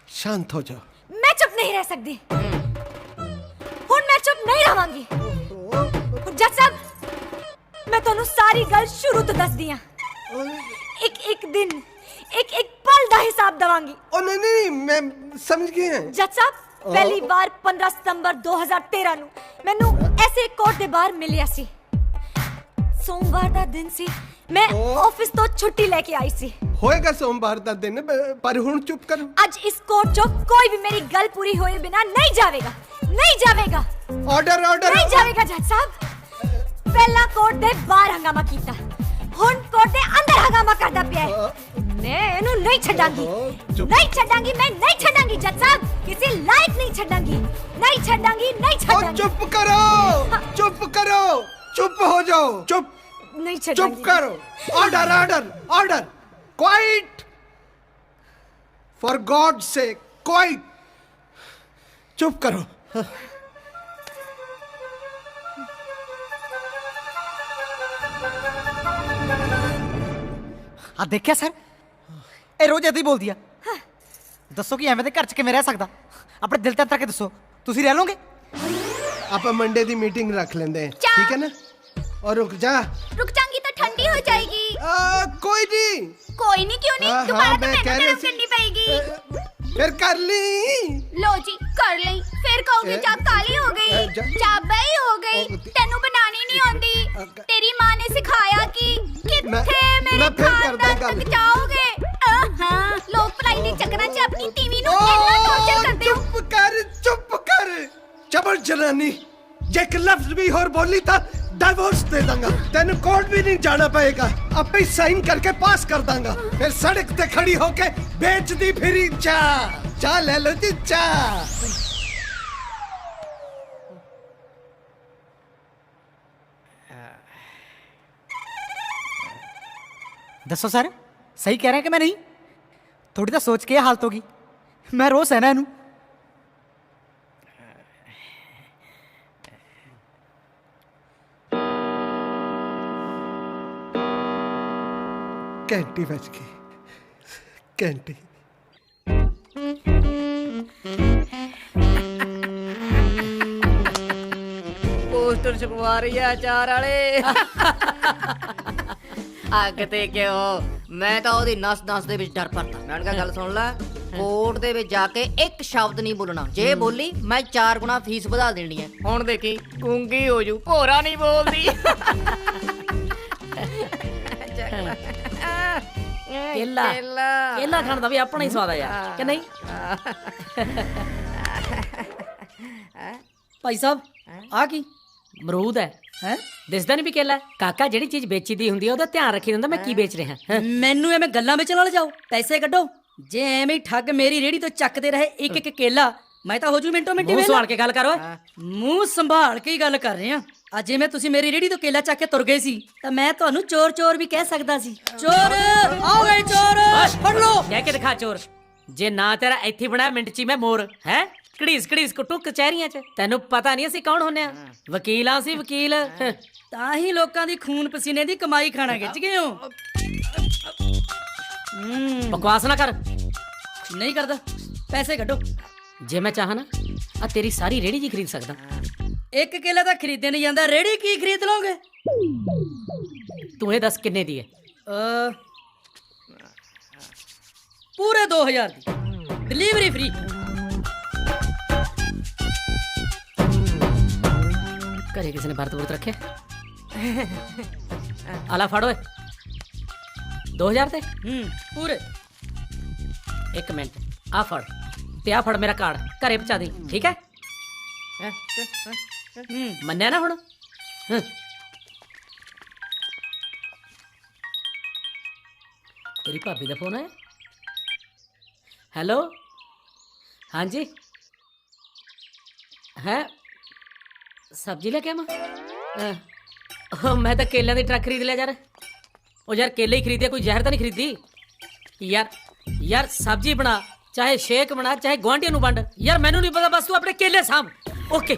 [SPEAKER 1] शांत हो जाओ।
[SPEAKER 8] मैं चुप नहीं रह सकती। हुण मैं चुप नहीं रहांगी। जज साहब, मैं तुहानू सारी गल शुरू तो दस दियां। एक एक दिन, एक एक पल दा हिसाब दवांगी।
[SPEAKER 1] ओ नहीं नहीं, मैं समझ गई।
[SPEAKER 8] जज साहब, पहली बार 15 सितंबर 2013 ਨੂੰ ਮੈਨੂੰ ਐਸੇ ਕੋਰਟ ਦੇ ਬਾਹਰ ਮਿਲਿਆ ਸੀ। ਸੋਮਵਾਰ ਦਾ ਦਿਨ ਸੀ। ਮੈਂ ਆਫਿਸ ਤੋਂ ਛੁੱਟੀ ਲੈ ਕੇ ਆਈ ਸੀ।
[SPEAKER 1] ਹੋਏਗਾ ਸੋਮਵਾਰ ਦਾ ਦਿਨ, ਪਰ ਹੁਣ ਚੁੱਪ ਕਰੋ।
[SPEAKER 8] ਅੱਜ ਇਸ ਕੋਰਟ 'ਚੋਂ ਕੋਈ ਵੀ ਮੇਰੀ ਗੱਲ ਪੂਰੀ ਹੋਏ ਬਿਨਾ ਨਹੀਂ ਜਾਵੇਗਾ, ਨਹੀਂ ਜਾਵੇਗਾ।
[SPEAKER 1] ਆਰਡਰ ਆਰਡਰ
[SPEAKER 8] ਨਹੀਂ ਜਾਵੇਗਾ ਜੱਜ ਸਾਹਿਬ। ਪਹਿਲਾਂ ਕੋਰਟ ਦੇ ਬਾਹਰ ਹੰਗਾਮਾ ਕੀਤਾ, ਹੁਣ ਕੋਰਟ ਦੇ ਅੰਦਰ ਹੰਗਾਮਾ ਕਰਦਾ ਪਿਆ ਹੈ। मैं ਇਹਨੂੰ नहीं ਛੱਡਾਂਗੀ, नहीं ਛੱਡਾਂਗੀ, मैं नहीं ਛੱਡਾਂਗੀ जज साहब। किसी लायक नहीं छड़ांगी, नहीं छड़ांगी, नहीं छड़ांगी।
[SPEAKER 1] चुप करो, चुप करो, चुप हो जाओ, चुप,
[SPEAKER 8] नहीं छड़ांगी।
[SPEAKER 1] चुप करो। Order order order, quite, for God sake, quite, चुप करो।
[SPEAKER 7] ਆ ਦੇਖਿਆ ਸਰ, ਇਹ ਰੋਜ਼ ਏਦਾਂ ਹੀ ਬੋਲਦੀ ਆ। ਦੱਸੋ ਕਿ ਐਵੇਂ ਦੇ ਘਰ 'ਚ ਕਿਵੇਂ ਰਹਿ ਸਕਦਾ? ਆਪਣੇ ਦਿਲ ਤੇ ਉਤਰ ਕੇ ਦੱਸੋ, ਤੁਸੀਂ ਰਹਿ ਲੋਗੇ?
[SPEAKER 1] ਆਪਾਂ मंडे ਦੀ ਮੀਟਿੰਗ ਰੱਖ ਲੈਂਦੇ हैं, ठीक है ना? और रुक जा।
[SPEAKER 2] रुक जाऊंगी तो ठंडी हो जाएगी।
[SPEAKER 1] कोई नहीं,
[SPEAKER 2] कोई नहीं, क्यों नहीं? दोबारा तो
[SPEAKER 1] मैं
[SPEAKER 2] मैंने गरम करनी पड़ेगी।
[SPEAKER 1] फिर कर ली।
[SPEAKER 2] लो जी, कर ली। फिर कहूंगी चाह काली हो गई, चाह बई हो गई, तेनू बनानी नहीं आती। तेरी माँ ने सिखाया कि किथे मेरे खानदान तक जाओगे। लोग पढ़ाई दी चक्करां च अपनी टीवी नू कितना टॉर्चर करते हो।
[SPEAKER 1] चुप कर, चुप कर, चबल जनानी। जे एक लफ्ज भी और बोली था डिवोर्स दे दूंगा। तेन कोर्ट भी नहीं जाना पड़ेगा, आपे ही साइन करके पास कर दूंगा। फिर सड़क ते खड़ी होके बेच दी फिरी चाह। चाह ले लो जी, चाह।
[SPEAKER 7] ਦੱਸੋ ਸਰ, ਸਹੀ ਕਹਿ ਰਹੇ ਕਿ ਮੈਂ ਨਹੀਂ? ਥੋੜੀ ਤਾਂ ਸੋਚ ਕੇ ਹਾਲਤ ਹੋ ਗਈ। ਮੈਂ ਰੋਜ਼ ਸਹਿਣਾ ਇਹਨੂੰ।
[SPEAKER 1] घंटी बज गई, घंटी।
[SPEAKER 6] पोस्टर छपवा रही है अचार वाले। ਅੱਗ ਤੇ ਕਿਉਂ? ਮੈਂ ਤਾਂ ਉਹਦੀ ਨਸ ਦੇ ਵਿੱਚ ਡਰ ਪਰਦਾ। ਮੈਂ ਕਿਹਾ ਗੱਲ ਸੁਣ ਲੈ, ਕੋਰਟ ਦੇ ਵਿੱਚ ਜਾ ਕੇ ਇੱਕ ਸ਼ਬਦ ਨਹੀਂ ਬੋਲਣਾ। ਜੇ ਬੋਲੀ ਮੈਂ 4 ਗੁਣਾ ਫੀਸ ਵਧਾ ਦੇਣੀ ਹੈ। ਹੁਣ ਦੇਖੀ ਗੂੰਗੀ ਹੋ ਜੂ, ਭੋਰਾ ਨਹੀਂ ਬੋਲਦੀ।
[SPEAKER 5] ਕੇਲਾ ਖਾਣ ਦਾ ਵੀ ਆਪਣਾ ਹੀ ਸਵਾਦ ਆ ਯਾਰ, ਕਿ ਨਹੀਂ? ਭਾਈ ਸਾਹਿਬ, ਆ ਕੀ ਅਮਰੂਦ ਹੈ? ਹੈ ਦਿਸਦਾ ਨਹੀਂ ਵੀ ਕੇਲਾ? ਕਾਕਾ, ਜਿਹੜੀ ਚੀਜ਼ ਵੇਚੀ ਦੀ ਹੁੰਦੀ ਹੈ ਉਹਦਾ ਧਿਆਨ ਰੱਖੀ ਹੁੰਦਾ ਮੈਂ ਕੀ ਵੇਚ ਰਿਹਾ।
[SPEAKER 14] ਮੈਨੂੰ ਐਵੇਂ ਗੱਲਾਂ ਵਿੱਚ ਨਾਲ ਜਾਓ, ਪੈਸੇ ਕੱਢੋ। ਜੇ ਐਵੇਂ ਠੱਗ ਮੇਰੀ ਰੇੜੀ ਤੋਂ ਚੱਕਦੇ ਰਹੇ ਇੱਕ ਇੱਕ ਕੇਲਾ, ਮੈਂ ਤਾਂ ਹੋ ਜੂ ਮਿੰਟੋ ਮਿੰਟੀ।
[SPEAKER 5] ਮੂੰਹ ਸੰਭਾਲ ਕੇ ਗੱਲ ਕਰੋ।
[SPEAKER 14] ਮੂੰਹ ਸੰਭਾਲ ਕੇ ਹੀ ਗੱਲ ਕਰ ਰਹੇ ਆ। ਅੱਜ ਜਿਵੇਂ ਤੁਸੀਂ ਮੇਰੀ ਰੇੜੀ ਤੋਂ ਕੇਲਾ ਚੱਕ ਕੇ ਤੁਰ ਗਏ ਸੀ ਤਾਂ ਮੈਂ ਤੁਹਾਨੂੰ ਚੋਰ ਚੋਰ ਵੀ ਕਹਿ ਸਕਦਾ ਸੀ। ਚੋਰ ਆਓ ਗਏ ਚੋਰ, ਫੜ ਲਓ।
[SPEAKER 5] ਕਹਿ ਕੇ ਦਿਖਾ ਚੋਰ। ਜੇ ਨਾ ਤੇਰਾ ਇੱਥੇ ਬਣਾਇਆ ਮਿੰਟ ਚ ਹੀ ਮੈਂ ਮੋਰ ਹੈ ਘੜੀਸ ਕੁੱਟੂ ਕਚਹਿਰੀਆਂ ਚ। ਤੈਨੂੰ ਪਤਾ ਨਹੀਂ ਅਸੀਂ ਕੌਣ ਹੁੰਨੇ ਆ? ਵਕੀਲ ਆ ਅਸੀਂ, ਵਕੀਲ।
[SPEAKER 14] ਤਾਂ ਹੀ ਲੋਕਾਂ ਦੀ ਖੂਨ ਪਸੀਨੇ ਦੀ ਕਮਾਈ ਖਾਣਾ ਖਿੱਚ ਗਏ ਹੋ।
[SPEAKER 5] ਬਕਵਾਸ ਨਾ ਕਰ।
[SPEAKER 14] ਨਹੀਂ ਕਰਦਾ, ਪੈਸੇ ਕੱਢੋ।
[SPEAKER 5] ਜੇ ਮੈਂ ਚਾਹਾਂ ਨਾ ਆ ਤੇਰੀ ਸਾਰੀ ਰੇੜੀ ਜੀ ਖਰੀਦ ਸਕਦਾ।
[SPEAKER 14] ਇੱਕ ਕੇਲਾ ਤਾਂ ਖਰੀਦੇ ਨਹੀਂ ਜਾਂਦਾ, ਰੇੜੀ ਕੀ ਖਰੀਦ ਲਓਗੇ?
[SPEAKER 5] ਤੂੰ ਇਹ ਦੱਸ ਕਿੰਨੇ ਦੀ ਹੈ?
[SPEAKER 14] ਪੂਰੇ 2000 ਦੀ, ਡਿਲੀਵਰੀ ਫ੍ਰੀ।
[SPEAKER 5] ਘਰੇ ਕਿਸੇ ਨੇ ਵਰਤ ਰੱਖਿਆ? ਆਲਾ ਫੜ ਓਏ 2000 ਤੇ
[SPEAKER 14] ਪੂਰੇ।
[SPEAKER 5] ਇੱਕ ਮਿੰਟ, ਆ ਫੜ ਤੇ ਆ ਫੜ ਮੇਰਾ ਕਾਰਡ, ਘਰੇ ਪਹੁੰਚਾ ਦੇ, ਠੀਕ ਹੈ? ਮੰਨਿਆ ਨਾ ਹੁਣ? ਤੇਰੀ ਭਾਬੀ ਦਾ ਫੋਨ ਹੈ? ਹੈਲੋ, ਹਾਂਜੀ ਹੈ ਸਬਜ਼ੀ ਲੈ ਕੇ ਆਵਾਂ? ਮੈਂ ਤਾਂ ਕੇਲਿਆਂ ਦੀ ਟਰੱਕ ਖਰੀਦ ਲਿਆ ਯਾਰ। ਉਹ ਯਾਰ ਕੇਲੇ ਹੀ ਖਰੀਦੇ, ਕੋਈ ਜ਼ਹਿਰ ਤਾਂ ਨਹੀਂ ਖਰੀਦੀ ਯਾਰ ਸਬਜ਼ੀ ਬਣਾ, ਚਾਹੇ ਸ਼ੇਕ ਬਣਾ, ਚਾਹੇ ਗੁਆਂਢੀਆਂ ਨੂੰ ਵੰਡ। ਯਾਰ ਮੈਨੂੰ ਨਹੀਂ ਪਤਾ, ਬਸ ਤੂੰ ਆਪਣੇ ਕੇਲੇ ਸਾਂਭ। ਓਕੇ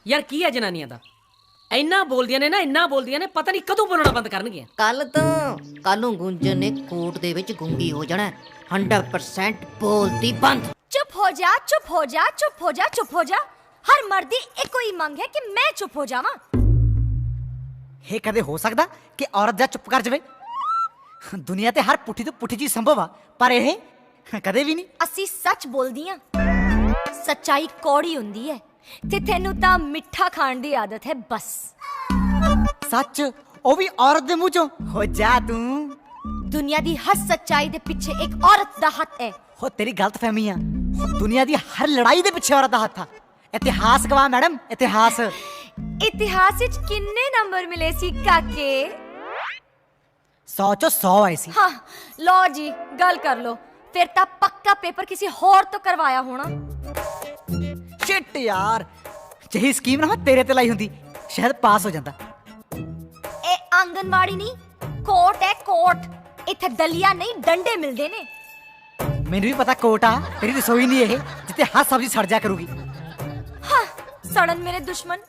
[SPEAKER 5] ਯਾਰ ਕੀ ਹੈ ਜਨਾਨੀਆਂ ਦਾ, ਇੰਨਾ ਬੋਲਦੀਆਂ ਨੇ ਨਾ, ਇੰਨਾ ਬੋਲਦੀਆਂ ਨੇ, ਪਤਾ ਨਹੀਂ ਕਦੋਂ ਬੋਲਣਾ ਬੰਦ ਕਰਨਗੀਆਂ।
[SPEAKER 6] ਕੱਲ ਨੂੰ ਗੁੰਜਨ ਨੇ ਕੋਰਟ ਦੇ ਵਿੱਚ ਗੁੰਗੀ ਹੋ ਜਾਣਾ। 100% ਬੋਲਤੀ ਬੰਦ।
[SPEAKER 2] चुप हो जा, चुप हो जा, चुप हो जा, चुप हो जा। हर मर्द दी एको ही मंग है कि मैं चुप हो जावां।
[SPEAKER 7] ਇਹ ਕਦੇ ਹੋ ਸਕਦਾ ਕਿ ਔਰਤ ਦਾ ਚੁੱਪ ਕਰ ਜਾਵੇ? ਦੁਨੀਆ ਤੇ ਹਰ ਪੁੱਠੀ ਤੋਂ ਪੁੱਠੀ ਚੀਜ਼ ਸੰਭਵ ਆ, ਪਰ ਇਹ ਕਦੇ ਵੀ ਨਹੀਂ।
[SPEAKER 2] ਅਸੀਂ ਸੱਚ ਬੋਲਦੀਆਂ। ਸੱਚਾਈ ਕੌੜੀ ਹੁੰਦੀ ਹੈ ਤੇ ਤੈਨੂੰ ਤਾਂ ਮਿੱਠਾ ਖਾਣ ਦੀ ਆਦਤ ਹੈ ਬਸ।
[SPEAKER 7] ਸੱਚ, ਉਹ ਵੀ ਔਰਤ ਦੇ ਮੂੰਹ ਚੋਂ। ਹੋ ਜਾ ਤੂੰ।
[SPEAKER 2] ਦੁਨੀਆ ਦੀ ਹਰ ਸੱਚਾਈ ਦੇ ਪਿੱਛੇ ਇੱਕ ਔਰਤ ਦਾ ਹੱਥ ਹੈ।
[SPEAKER 7] ਹੋ ਤੇਰੀ ਗਲਤਫਹਿਮੀ ਆ। ਦੁਨੀਆ ਦੀ ਹਰ ਲੜਾਈ ਦੇ ਪਿੱਛੇ ਔਰਤ ਦਾ ਹੱਥ ਆ। ਇਤਿਹਾਸ ਗਵਾਹ ਮੈਡਮ, ਇਤਿਹਾਸ।
[SPEAKER 2] ਇਤਿਹਾਸ ਵਿੱਚ ਕਿੰਨੇ ਨੰਬਰ ਮਿਲੇ ਸੀ ਕਾਕੇ?
[SPEAKER 7] 100 ਚੋਂ 100 ਆਏ ਸੀ।
[SPEAKER 2] ਹਾਂ ਲਓ ਜੀ, ਗੱਲ ਕਰ ਲਓ। ਫਿਰ ਤਾਂ ਪੱਕਾ ਪੇਪਰ ਕਿਸੇ ਹੋਰ ਤੋਂ ਕਰਵਾਇਆ ਹੋਣਾ।
[SPEAKER 7] ਸ਼ਿਟ ਯਾਰ, ਜਿਹੀ ਸਕੀਮ ਨਾ ਮੈਂ ਤੇਰੇ ਤੇ ਲਾਈ ਹੁੰਦੀ, ਸ਼ਾਇਦ ਪਾਸ ਹੋ ਜਾਂਦਾ।
[SPEAKER 2] ਇਹ ਆਂਗਨਵਾੜੀ ਨਹੀਂ, ਕੋਰਟ ਹੈ ਕੋਰਟ। ਇੱਥੇ ਦਲੀਆ ਨਹੀਂ, ਡੰਡੇ ਮਿਲਦੇ ਨੇ।
[SPEAKER 7] ਮੈਨੂੰ ਵੀ ਪਤਾ ਕੋਟ ਆ, ਤੇਰੀ ਰਸੋਈ ਨਹੀਂ ਇਹ ਜਿੱਥੇ ਹਰ ਸਬਜ਼ੀ ਸੜ ਜਾ ਕਰੂਗੀ।
[SPEAKER 2] ਹਾਂ ਸੜਨ ਮੇਰੇ ਦੁਸ਼ਮਨ।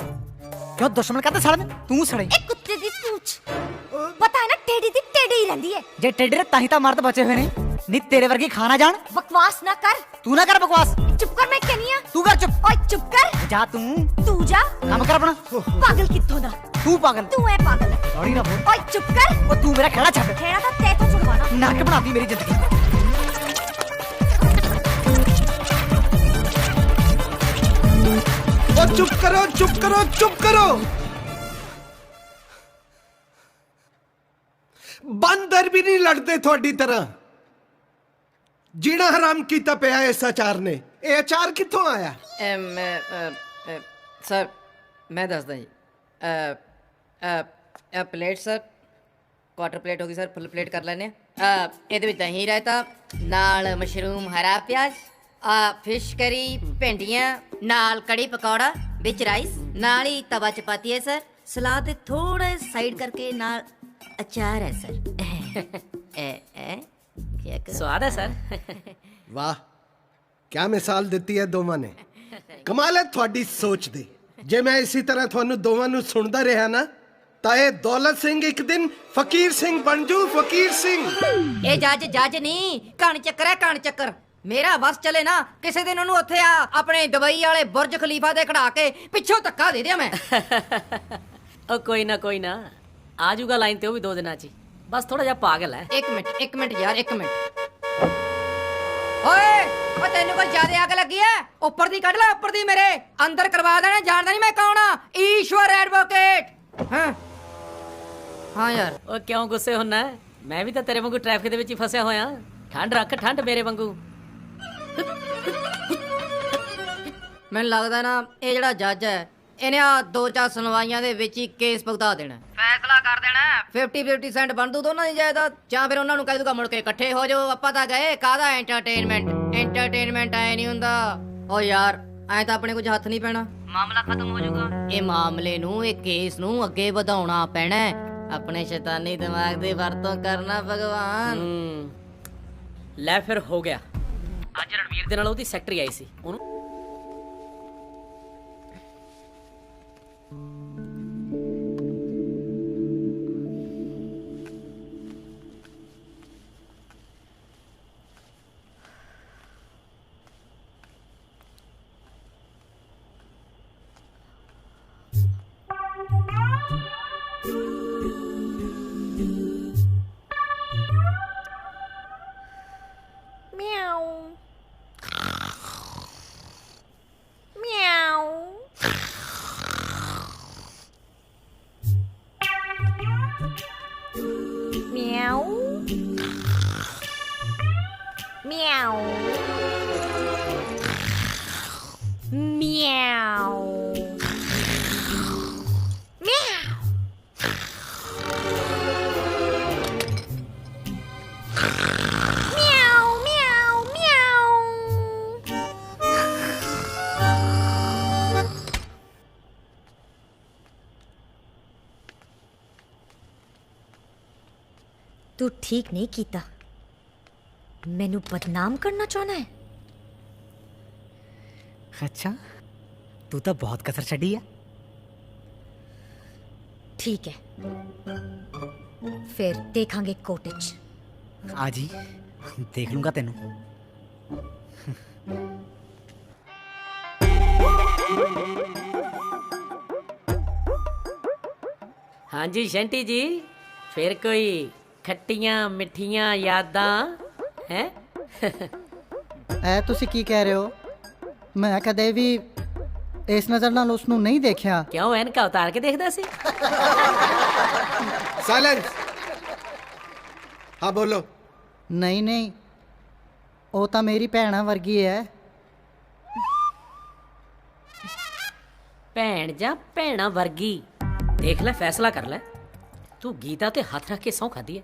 [SPEAKER 7] ਕਿਉਂ ਦੁਸ਼ਮਣ ਕਾਹਤੇ ਸੜਨ? ਤੂੰ ਸੜੇ।
[SPEAKER 2] ਇਹ ਕੁੱਤੇ ਦੀ ਪੂਛ, ਪਤਾ ਹੈ ਨਾ, ਟੇਢੀ ਦੀ ਟੇਢੀ ਹੀ ਰਹਿੰਦੀ ਹੈ।
[SPEAKER 7] ਜੇ ਟੇਢੇ ਤਾਂ ਹੀ ਤਾਂ ਮਰਦ ਬਚੇ ਹੋਏ ਨੇ, ਨਹੀਂ ਤੇਰੇ ਵਰਗੀ ਖਾਣਾ ਜਾਣ।
[SPEAKER 2] ਬਕਵਾਸ ਨਾ ਕਰ।
[SPEAKER 7] ਤੂੰ ਨਾ ਕਰ ਬਕਵਾਸ।
[SPEAKER 2] ਚੁੱਪ ਕਰ, ਮੈਂ ਕਹਿੰਨੀ ਆ।
[SPEAKER 7] ਤੂੰ ਕਰ ਚੁੱਪ।
[SPEAKER 2] ਓਏ ਚੁੱਪ ਕਰ।
[SPEAKER 7] ਜਾ
[SPEAKER 2] ਤੂੰ ਜਾ
[SPEAKER 7] ਕੰਮ ਕਰ ਆਪਣਾ।
[SPEAKER 2] ਪਾਗਲ ਕਿੱਥੋਂ ਦਾ?
[SPEAKER 7] ਤੂੰ ਪਾਗਲ।
[SPEAKER 2] ਤੂੰ ਹੈ ਪਾਗਲ।
[SPEAKER 7] ਸੌਰੀ ਨਾ ਬੋਲ।
[SPEAKER 2] ਓਏ ਚੁੱਪ ਕਰ।
[SPEAKER 7] ਉਹ ਤੂੰ ਮੇਰਾ ਖੇੜਾ ਛੱਡ।
[SPEAKER 2] ਖੇੜਾ ਤਾਂ ਤੈ ਤੋਂ ਛੁਡਵਾਣਾ।
[SPEAKER 7] ਨਰਕ ਬਣਾਤੀ ਮੇਰੀ ਜ਼ਿੰਦਗੀ।
[SPEAKER 1] ਉਹ ਚੁੱਪ ਕਰੋ, ਚੁੱਪ ਕਰੋ, ਚੁੱਪ ਕਰੋ। ਬਾਂਦਰ ਵੀ ਨਹੀਂ ਲੜਦੇ ਤੁਹਾਡੀ ਤਰ੍ਹਾਂ। ਜੀਣਾ ਹਰਾਮ ਕੀਤਾ ਪਿਆ ਇਸ ਅਚਾਰ ਨੇ। ਇਹ ਅਚਾਰ ਕਿੱਥੋਂ ਆਇਆ?
[SPEAKER 6] ਸਰ ਮੈਂ ਦੱਸਦਾ ਜੀ। ਪਲੇਟ ਸਰ, ਕੁਆਟਰ ਪਲੇਟ ਹੋ ਗਈ ਸਰ, ਫੁੱਲ ਪਲੇਟ ਕਰ ਲੈਨੇ ਆ। ਇਹਦੇ ਵਿੱਚ ਦਹੀਂ ਰਾਇਤਾ, ਨਾਲ ਮਸ਼ਰੂਮ, ਹਰਾ ਪਿਆਜ਼, ਫਿਸ਼ ਕਰੀ, ਭਿੰਡੀਆਂ, ਨਾਲ ਕੜੀ ਪਕੌੜਾ, ਵਿੱਚ ਰਾਈਸ, ਨਾਲ ਹੀ ਤਵਾ ਚਪਾਤੀ ਹੈ ਸਰ। ਸਲਾਦ ਤੇ ਥੋੜਾ ਸਾਈਡ ਕਰਕੇ ਨਾਲ ਅਚਾਰ ਹੈ ਸਰ।
[SPEAKER 5] ਸਵਾਦ ਹੈ ਸਰ।
[SPEAKER 1] ਵਾਹ, ਕਿਆ ਮਿਸਾਲ ਦਿੱਤੀ ਹੈ ਦੋਵਾਂ ਨੇ। ਕਮਾਲ ਹੈ ਤੁਹਾਡੀ ਸੋਚ ਦੀ। ਜੇ ਮੈਂ ਇਸੇ ਤਰ੍ਹਾਂ ਤੁਹਾਨੂੰ ਦੋਵਾਂ ਨੂੰ ਸੁਣਦਾ ਰਿਹਾ ਨਾ, ਤਾਂ ਇਹ ਦੌਲਤ ਸਿੰਘ ਇੱਕ ਦਿਨ ਫਕੀਰ ਸਿੰਘ ਬਣ ਜੂ। ਫਕੀਰ ਸਿੰਘ।
[SPEAKER 6] ਇਹ ਜੱਜ ਨਹੀਂ, ਕਣ ਚੱਕਰ ਹੈ, ਕਣ ਚੱਕਰ। ਮੇਰਾ ਬਸ ਚਲੇ ਨਾ, ਕਿਸੇ ਦਿਨ ਉਹਨੂੰ ਉੱਥੇ ਆਪਣੇ ਦੁਬਈ ਵਾਲੇ ਬੁਰਜ ਖਲੀਫਾ ਦੇ ਖੜਾ ਕੇ ਪਿੱਛੋਂ ਧੱਕਾ ਦੇ ਦਿਆਂ ਮੈਂ।
[SPEAKER 5] ਉਹ ਕੋਈ ਨਾ ਆ ਜਾਊਗਾ ਲਾਈਨ ਤੇ, ਉਹ ਵੀ 2 ਦਿਨਾਂ 'ਚ ਹੀ। ਬਸ ਥੋੜਾ ਜਿਹਾ ਪਾਗਲ ਹੈ।
[SPEAKER 6] ਇੱਕ ਮਿੰਟ ਯਾਰ, ਇੱਕ ਮਿੰਟ। ਓਏ ਉਹ ਤੈਨੂੰ ਕੋਈ ਜ਼ਿਆਦਾ ਅੱਗ ਲੱਗੀ ਐ? ਉੱਪਰ ਦੀ ਕੱਢ ਲੈ, ਉੱਪਰ ਦੀ ਮੇਰੇ। ਅੰਦਰ ਕਰਵਾ ਦੇਣਾ, ਜਾਣਦਾ ਨਹੀਂ ਮੈਂ ਕੌਣ ਆ। ਈਸ਼ਵਰ ਐਡਵੋਕੇਟ। ਹਾਂ ਯਾਰ।
[SPEAKER 5] ਉਹ ਕਿਉਂ ਗੁੱਸੇ ਹੁੰਨਾ? ਮੈਂ ਵੀ ਤਾਂ ਤੇਰੇ ਵਾਂਗੂ ਟ੍ਰੈਫਿਕ ਦੇ ਵਿੱਚ ਹੀ ਫਸਿਆ ਹੋਇਆ। ਠੰਡ ਰੱਖ, ਠੰਡ ਮੇਰੇ ਵਾਂਗੂ।
[SPEAKER 6] ਮੈਨੂੰ ਲੱਗਦਾ ਨਾ ਇਹ ਜਿਹੜਾ ਜੱਜ ਹੈ, ਇਹਨੇ ਆ 2-4 ਸੁਣਵਾਈਆਂ ਦੇ ਵਿੱਚ ਹੀ ਕੇਸ ਭੁਗਤਾ ਦੇਣਾ, ਫੈਸਲਾ ਕਰ ਦੇਣਾ। 50-50% ਬਣ ਦੂ ਦੋਨਾਂ ਦੀ ਜਾਇਦਾਦ, ਜਾਂ ਫਿਰ ਉਹਨਾਂ ਨੂੰ ਕਹਿ ਦੂਗਾ ਮੁੜ ਕੇ ਇਕੱਠੇ ਹੋ ਜਾਓ। ਆਪਾਂ ਤਾਂ ਗਏ ਕਾਹਦਾ ਐਂਟਰਟੇਨਮੈਂਟ ਐ ਨਹੀਂ ਹੁੰਦਾ। ਓ ਯਾਰ ਐ ਤਾਂ ਆਪਣੇ ਕੁਝ ਹੱਥ ਨਹੀਂ ਪੈਣਾ। ਮਾਮਲਾ ਖਤਮ ਹੋ ਜਾਊਗਾ। ਇਹ ਮਾਮਲੇ ਨੂੰ, ਇਹ ਕੇਸ ਨੂੰ ਅੱਗੇ ਵਧਾਉਣਾ ਪੈਣਾ ਹੈ। ਆਪਣੇ ਸ਼ੈਤਾਨੀ ਦਿਮਾਗ ਦੀ ਵਰਤੋਂ ਕਰਨਾ ਭਗਵਾਨ।
[SPEAKER 5] ਲੈ ਫਿਰ ਹੋ ਗਿਆ। ਅੱਜ ਰਣਵੀਰ ਦੇ ਨਾਲ ਉਹਦੀ ਸੈਕਟਰੀ ਆਈ ਸੀ, ਉਹਨੂੰ
[SPEAKER 8] तू ठीक नहीं कीता। मैनू बदनाम करना चाहना है।
[SPEAKER 7] अच्छा तू तो बहुत कसर छड़ी है।
[SPEAKER 8] ठीक है, फिर देखांगे कोर्ट च।
[SPEAKER 7] आज ही देख लूंगा तेनू।
[SPEAKER 5] हाँ जी शंटी जी, फिर कोई खट्टियां मिठियां यादां हैं?
[SPEAKER 7] ਐ ਤੁਸੀਂ ਕੀ ਕਹਿ ਰਹੇ ਹੋ? ਮੈਂ ਕਦੇ ਵੀ ਇਸ ਨਜ਼ਰ ਨਾਲ ਉਸ ਨੂੰ ਨਹੀਂ ਦੇਖਿਆ।
[SPEAKER 5] ਕਿਉਂ ਐਨਕਾਂ ਉਤਾਰ ਕੇ ਦੇਖਦਾ ਸੀ?
[SPEAKER 1] साइलेंस। हाँ बोलो।
[SPEAKER 7] ਨਹੀਂ ਨਹੀਂ, ਉਹ ਤਾਂ ਮੇਰੀ ਭੈਣਾ ਵਰਗੀ ਹੈ।
[SPEAKER 5] ਭੈਣ ਜਾਂ ਭੈਣਾ ਵਰਗੀ? ਦੇਖ ਲੈ, ਫੈਸਲਾ ਕਰ ਲੈ। ਤੂੰ ਗੀਤਾ ਤੇ ਹੱਥ ਰੱਖ ਕੇ ਸਹੁੰ ਖਾਧੀ ਹੈ।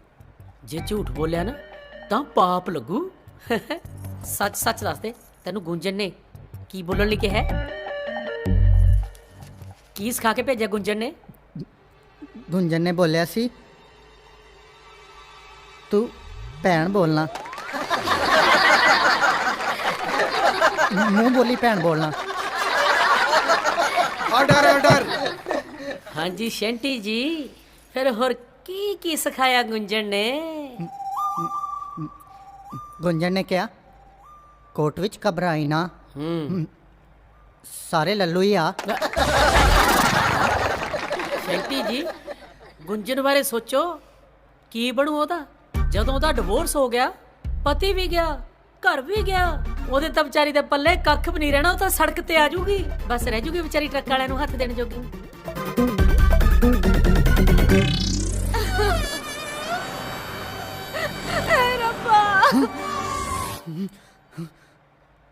[SPEAKER 5] ਜੇ ਝੂਠ ਬੋਲਿਆ ਨਾ ਤਾਂ ਪਾਪ ਲੱਗੂ। ਸੱਚ ਸੱਚ ਦੱਸ ਦੇ, ਤੈਨੂੰ ਗੁੰਜਨ ਨੇ ਕੀ ਬੋਲਣ ਲਈ ਕਿਹਾ? ਕੀ ਸਿਖਾ ਕੇ ਭੇਜਿਆ ਗੁੰਜਨ ਨੇ?
[SPEAKER 7] ਗੁੰਜਨ ਨੇ ਬੋਲਿਆ ਸੀ ਤੂੰ ਭੈਣ ਬੋਲਣਾ। ਮੂੰਹ ਬੋਲੀ ਭੈਣ ਬੋਲਣਾ।
[SPEAKER 1] Order order.
[SPEAKER 5] हाँ जी शंटी जी, फिर होर की सिखाया गुंजन ने?
[SPEAKER 7] ਗੁੰਜਨ ਨੇ ਕਿਹਾ ਕੋਰਟ ਵਿੱਚ ਘਬਰਾਈ ਨਾ, ਸਾਰੇ ਲੱਲੂ ਹੀ ਆ।
[SPEAKER 5] ਸ਼ੰਟੀ ਜੀ, ਗੁੰਜਨ ਬਾਰੇ ਸੋਚੋ, ਕੀ ਬਣੂ ਉਹਦਾ ਜਦੋਂ ਉਹਦਾ ਡਿਵੋਰਸ ਹੋ ਗਿਆ, ਪਤੀ ਵੀ ਗਿਆ, ਘਰ ਵੀ ਗਿਆ, ਉਹਦੇ ਤਾਂ ਵਿਚਾਰੀ ਦੇ ਪੱਲੇ ਕੱਖ ਵੀ ਨਹੀਂ ਰਹਿਣਾ। ਉਹ ਤਾਂ ਸੜਕ ਤੇ ਆ ਜੂਗੀ, ਬਸ ਰਹਿ ਜੂਗੀ ਵਿਚਾਰੀ ਟਰੱਕ ਵਾਲਿਆਂ ਨੂੰ ਹੱਥ ਦੇਣ ਜੋਗੀ।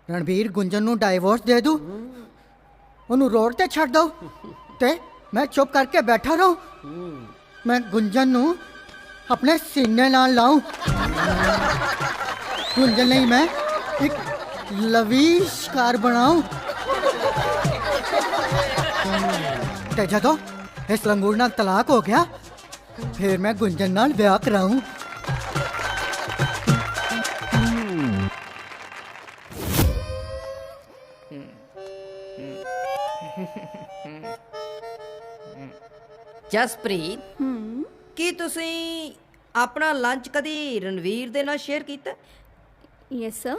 [SPEAKER 7] ਰਣਬੀਰ ਗੁੰਜਨ ਨੂੰ ਡਾਈਵੋਰਸ ਦੇ ਦੂ, ਉਹਨੂੰ ਰੋਡ ਤੇ ਛੱਡ ਦੋ ਤੇ ਮੈਂ ਚੁੱਪ ਕਰਕੇ ਬੈਠਾ ਰਹੂੰ। ਮੈਂ ਗੁੰਜਨ ਨੂੰ ਆਪਣੇ ਸੀਨੇ ਨਾਲ ਲਾऊं। ਗੁੰਜਨ ਲਈ ਮੈਂ ਇੱਕ ਲਵੀਸ਼ਕਾਰ ਬਣਾऊं ਤੇ ਜਦੋਂ ਇਸ ਲੰਗੂਰ ਨਾਲ ਤਲਾਕ ਹੋ ਗਿਆ ਫਿਰ ਮੈਂ ਗੁੰਜਨ ਨਾਲ ਵਿਆਹ ਕਰਾऊं।
[SPEAKER 6] ਜਸਪ੍ਰੀਤ, ਕੀ ਤੁਸੀਂ ਆਪਣਾ ਲੰਚ ਕਦੀ ਰਣਵੀਰ ਦੇ ਨਾਲ ਸ਼ੇਅਰ ਕੀਤਾ?
[SPEAKER 2] Yes sir.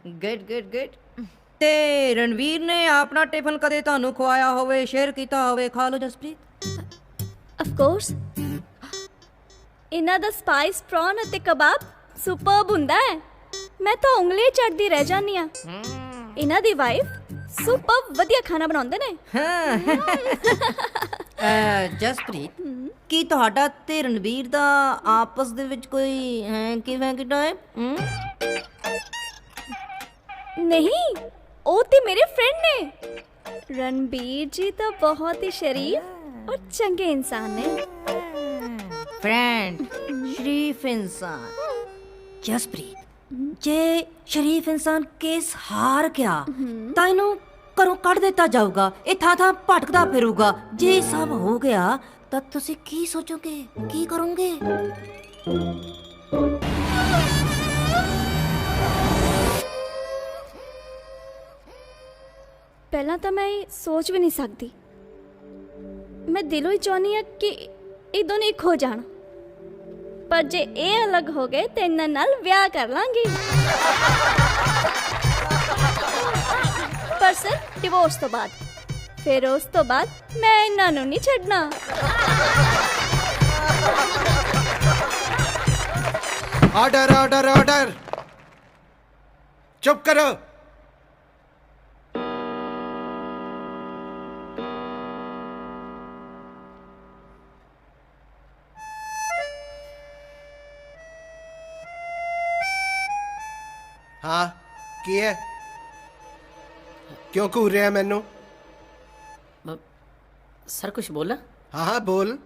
[SPEAKER 6] Good good good. ਤੇ ਰਣਵੀਰ ਨੇ ਆਪਣਾ ਟਿਫਨ ਕਦੇ ਤੁਹਾਨੂੰ ਖਵਾਇਆ ਹੋਵੇ, ਸ਼ੇਅਰ ਕੀਤਾ ਹੋਵੇ? ਖਾ ਲਓ ਜਸਪ੍ਰੀਤ।
[SPEAKER 2] Of course. ਇਹਨਾਂ ਦਾ ਸਪਾਈਸ ਪ੍ਰੌਨ ਅਤੇ ਕਬਾਬ ਸੁਪਰਬ ਹੁੰਦਾ ਹੈ। ਮੈਂ ਤਾਂ ਉਂਗਲੀ ਚੜਦੀ ਰਹਿ ਜਾਂਦੀ ਆ। ਇਹਨਾਂ ਦੀ ਵਾਈਫ ਸੁਪਰਬ ਵਧੀਆ ਖਾਣਾ ਬਣਾਉਂਦੇ ਨੇ।
[SPEAKER 6] ਜਸਪ੍ਰੀਤ, ਕੀ ਤੁਹਾਡਾ ਤੇ ਰਣਵੀਰ ਦਾ ਆਪਸ ਦੇ ਵਿੱਚ ਕੋਈ ਕਿਵੇਂ ਕਿਡਾ ਹੈ?
[SPEAKER 2] ਨਹੀਂ, ਉਹ ਤੇ ਮੇਰੇ ਫਰੈਂਡ ਨੇ। रणबीर जी तो बहुत ही शरीफ और चंगे इंसान है।
[SPEAKER 6] फ्रेंड शरीफ इंसान। जसप्रीत, जे शरीफ इंसान केस हार गया ਤਾਂ ਇਹਨੂੰ
[SPEAKER 8] ਘਰੋਂ ਕੱਢ ਦਿੱਤਾ ਜਾਊਗਾ, ਇਹ ਥਾਂ ਥਾਂ ਭਟਕਦਾ ਫਿਰੂਗਾ। ਜੇ ਸਭ ਹੋ ਗਿਆ ਤਾਂ ਤੁਸੀਂ ਕੀ ਸੋਚੋਗੇ, ਕੀ ਕਰੋਗੇ?
[SPEAKER 2] ਪਹਿਲਾਂ ਤਾਂ ਮੈਂ ਇਹ ਸੋਚ ਵੀ ਨਹੀਂ ਸਕਦੀ। ਮੈਂ ਦਿਲੋਂ ਹੀ ਚਾਹੁੰਦੀ ਹਾਂ ਕਿ ਇਹ ਦੋਨੇ ਇੱਕ ਹੋ ਜਾਣ, ਪਰ ਜੇ ਇਹ ਅਲੱਗ ਹੋ ਗਏ ਤੇ ਇਹਨਾਂ ਨਾਲ ਵਿਆਹ ਕਰ ਲਾਂਗੀ। ਪਰ ਸਰ ਡਿਵੋਰਸ ਤੋਂ ਬਾਅਦ, ਫਿਰ ਉਸ ਤੋਂ ਬਾਅਦ ਮੈਂ ਇਹਨਾਂ ਨੂੰ ਨਹੀਂ ਛੱਡਣਾ।
[SPEAKER 1] ऑर्डर ऑर्डर ऑर्डर, चुप करो। हाँ की है, क्यों घूर रहा मैनू?
[SPEAKER 5] सर कुछ बोला?
[SPEAKER 1] हाँ हाँ बोल,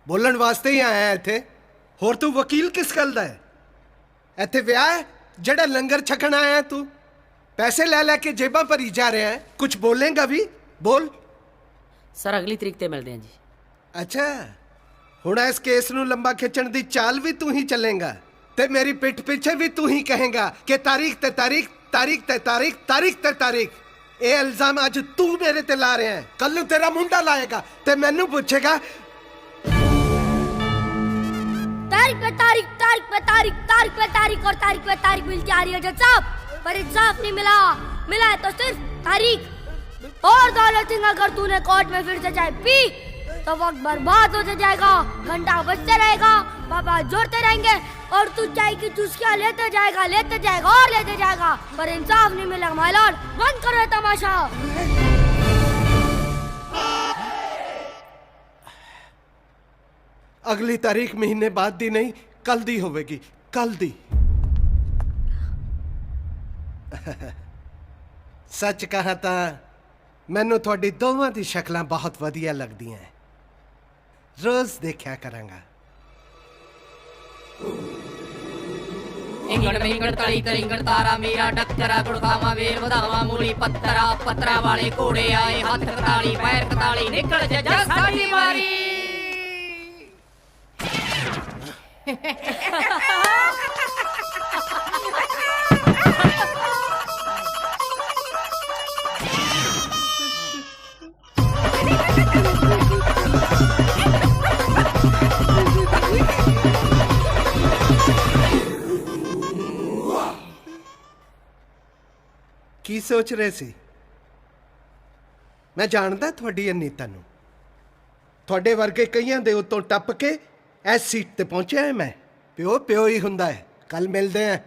[SPEAKER 1] बोलन वास्ते ही आया इत्थे। होर तू वकील किस गल दा है? इत्थे विआह है जेड़ा लंगर छकण आया तू? पैसे ले लेके जेबां भरी जा रहे हैं, कुछ बोलेगा भी? बोल।
[SPEAKER 5] सर अगली तरीक ते मिलते हैं जी।
[SPEAKER 1] अच्छा, हुण इस केस नू लंबा खिंचण दी चाल भी तू ही चलेगा ते मेरी पिठ पीछे भी तू ही कहेगा कि तारीख ते तारीख, तारीख ते तारीख, तारीख ते तारीख। ये इल्जाम अज तू मेरे ते ला रहे हैं, कल नू तेरा मुंडा लाएगा ते मैनू पूछेगा
[SPEAKER 2] तारीख पे तारीख, तारीख पे तारीख, तारीख पे तारीख और तारीख पे तारीख मिलती आ रही है जज साहब, पर इंसाफ नहीं मिला। मिला है तो सिर्फ तारीख और दौलत सिंह। अगर तूने कोर्ट में फिर से चाय पी तो वक्त बर्बाद होते जाएगा, घंटा बजते रहेगा, पापा जोड़ते रहेंगे और तू चाय की चुस्कियां लेते जाएगा और लेते जाएगा, पर इंसाफ नहीं मिलेगा। माय लॉर्ड, बंद करो ये तमाशा।
[SPEAKER 1] अगली तारीख महीने बाद दी नहीं, कल दी होवेगी, कल दी। सच कहा तां मैनू तुहाडी दोवां दी शक्लां बहुत वधिया लगदियां हैं, रोज देखा करांगा।
[SPEAKER 6] इंगड़ मिंगड़ तली तरिंगड़ तारा मेरा डक्करा गुड़खावा वेर वधावा मूली पत्तरा पत्तरा वाले घोड़े आए, हाथ कताली पैर कताली निकल जा साडी मारी।
[SPEAKER 1] की सोच रहे सी? मैं जानदा थोड़ी नीता नू, थोड़े वर्गे कईयां दे उत्तों टप के इस सीट ते पहुंचे है। मैं प्यो प्यो ही हुंदा है। कल मिलते हैं।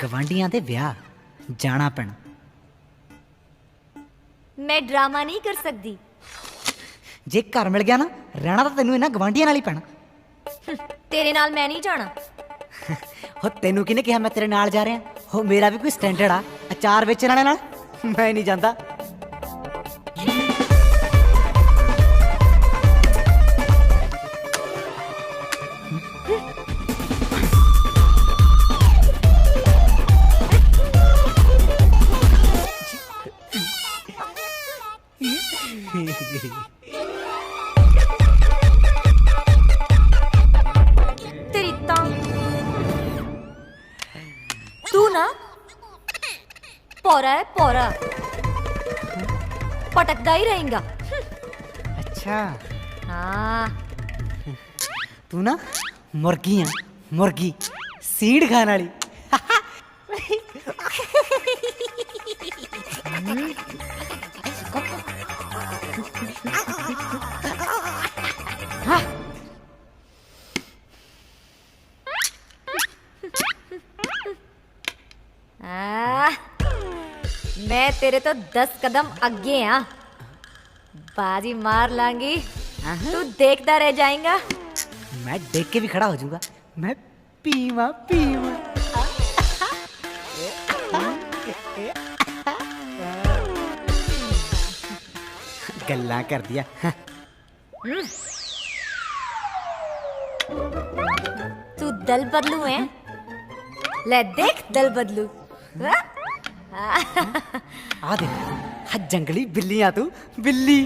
[SPEAKER 7] ਗਵਾਂਢੀਆਂ ਦੇ ਵਿਆਹ ਜਾਣਾ ਪੈਣਾ।
[SPEAKER 8] मैं ड्रामा नहीं कर सकती।
[SPEAKER 7] ਜੇ ਘਰ ਮਿਲ ਗਿਆ ਨਾ, ਰਹਿਣਾ ਤਾਂ ਤੈਨੂੰ ਇਹਨਾਂ ਗਵਾਂਢੀਆਂ ਨਾਲ ਹੀ ਪੈਣਾ।
[SPEAKER 8] तेरे नाल मैं नहीं जाना।
[SPEAKER 7] ਹੋ ਤੈਨੂੰ ਕਿਹਨੇ ਕਿਹਾ ਮੈਂ ਤੇਰੇ ਨਾਲ ਜਾ ਰਿਹਾ? ਹੋ ਮੇਰਾ ਵੀ ਕੋਈ ਸਟੈਂਡਰਡ ਆ। ਅਚਾਰ ਵੇਚਣ ਵਾਲੇ ਨਾਲ ਮੈਂ ਨਹੀਂ ਜਾਂਦਾ।
[SPEAKER 8] तेरी तां तू ना पौरा है, पौरा पटकदा ही रहेगा।
[SPEAKER 7] ਅੱਛਾ
[SPEAKER 8] हाँ
[SPEAKER 7] ਤੂੰ ਨਾ ਮੁਰਗੀ ਆ, ਮੁਰਗੀ ਸੀਡ ਖਾਣ ਵਾਲੀ।
[SPEAKER 8] मैं तेरे तो 10 कदम आगे हाँ, बाजी मार लांगी, तू देखता रह जाएगा।
[SPEAKER 7] मैं देख के भी खड़ा हो जाऊंगा। मैं पीवा पीवा। ਗੱਲਾਂ ਕਰਦੀ ਆ
[SPEAKER 8] तू दल बदलू है ले देख दल बदलू हाँ?
[SPEAKER 7] ਆ ਦੇਖ ਆ ਜੰਗਲੀ ਬਿੱਲੀ ਆ ਤੂੰ ਬਿੱਲੀ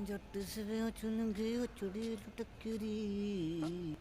[SPEAKER 6] ਜੱਟ ਸਵੇੋਂ ਚੁਣ ਗਈ ਉਹ ਚੁੜੀ ਲਟਕਰੀ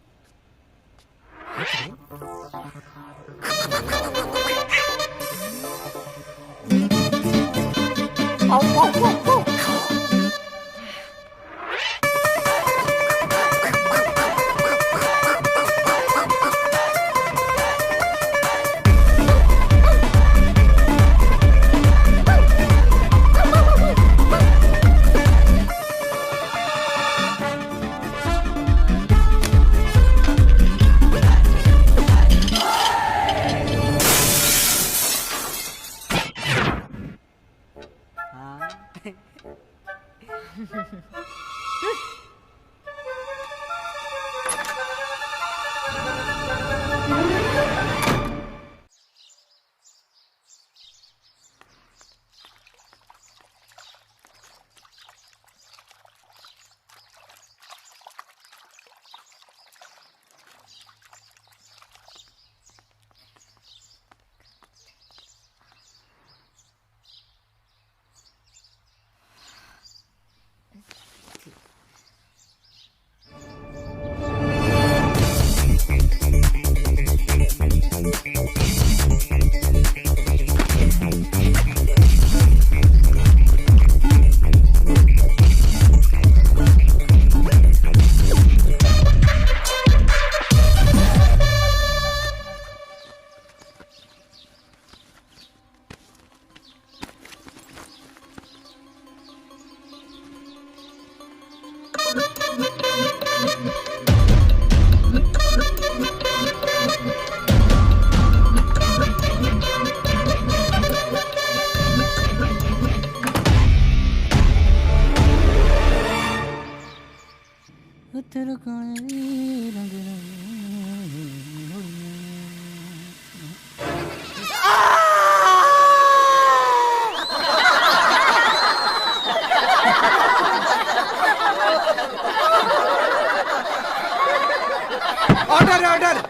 [SPEAKER 1] ऑर्डर ऑर्डर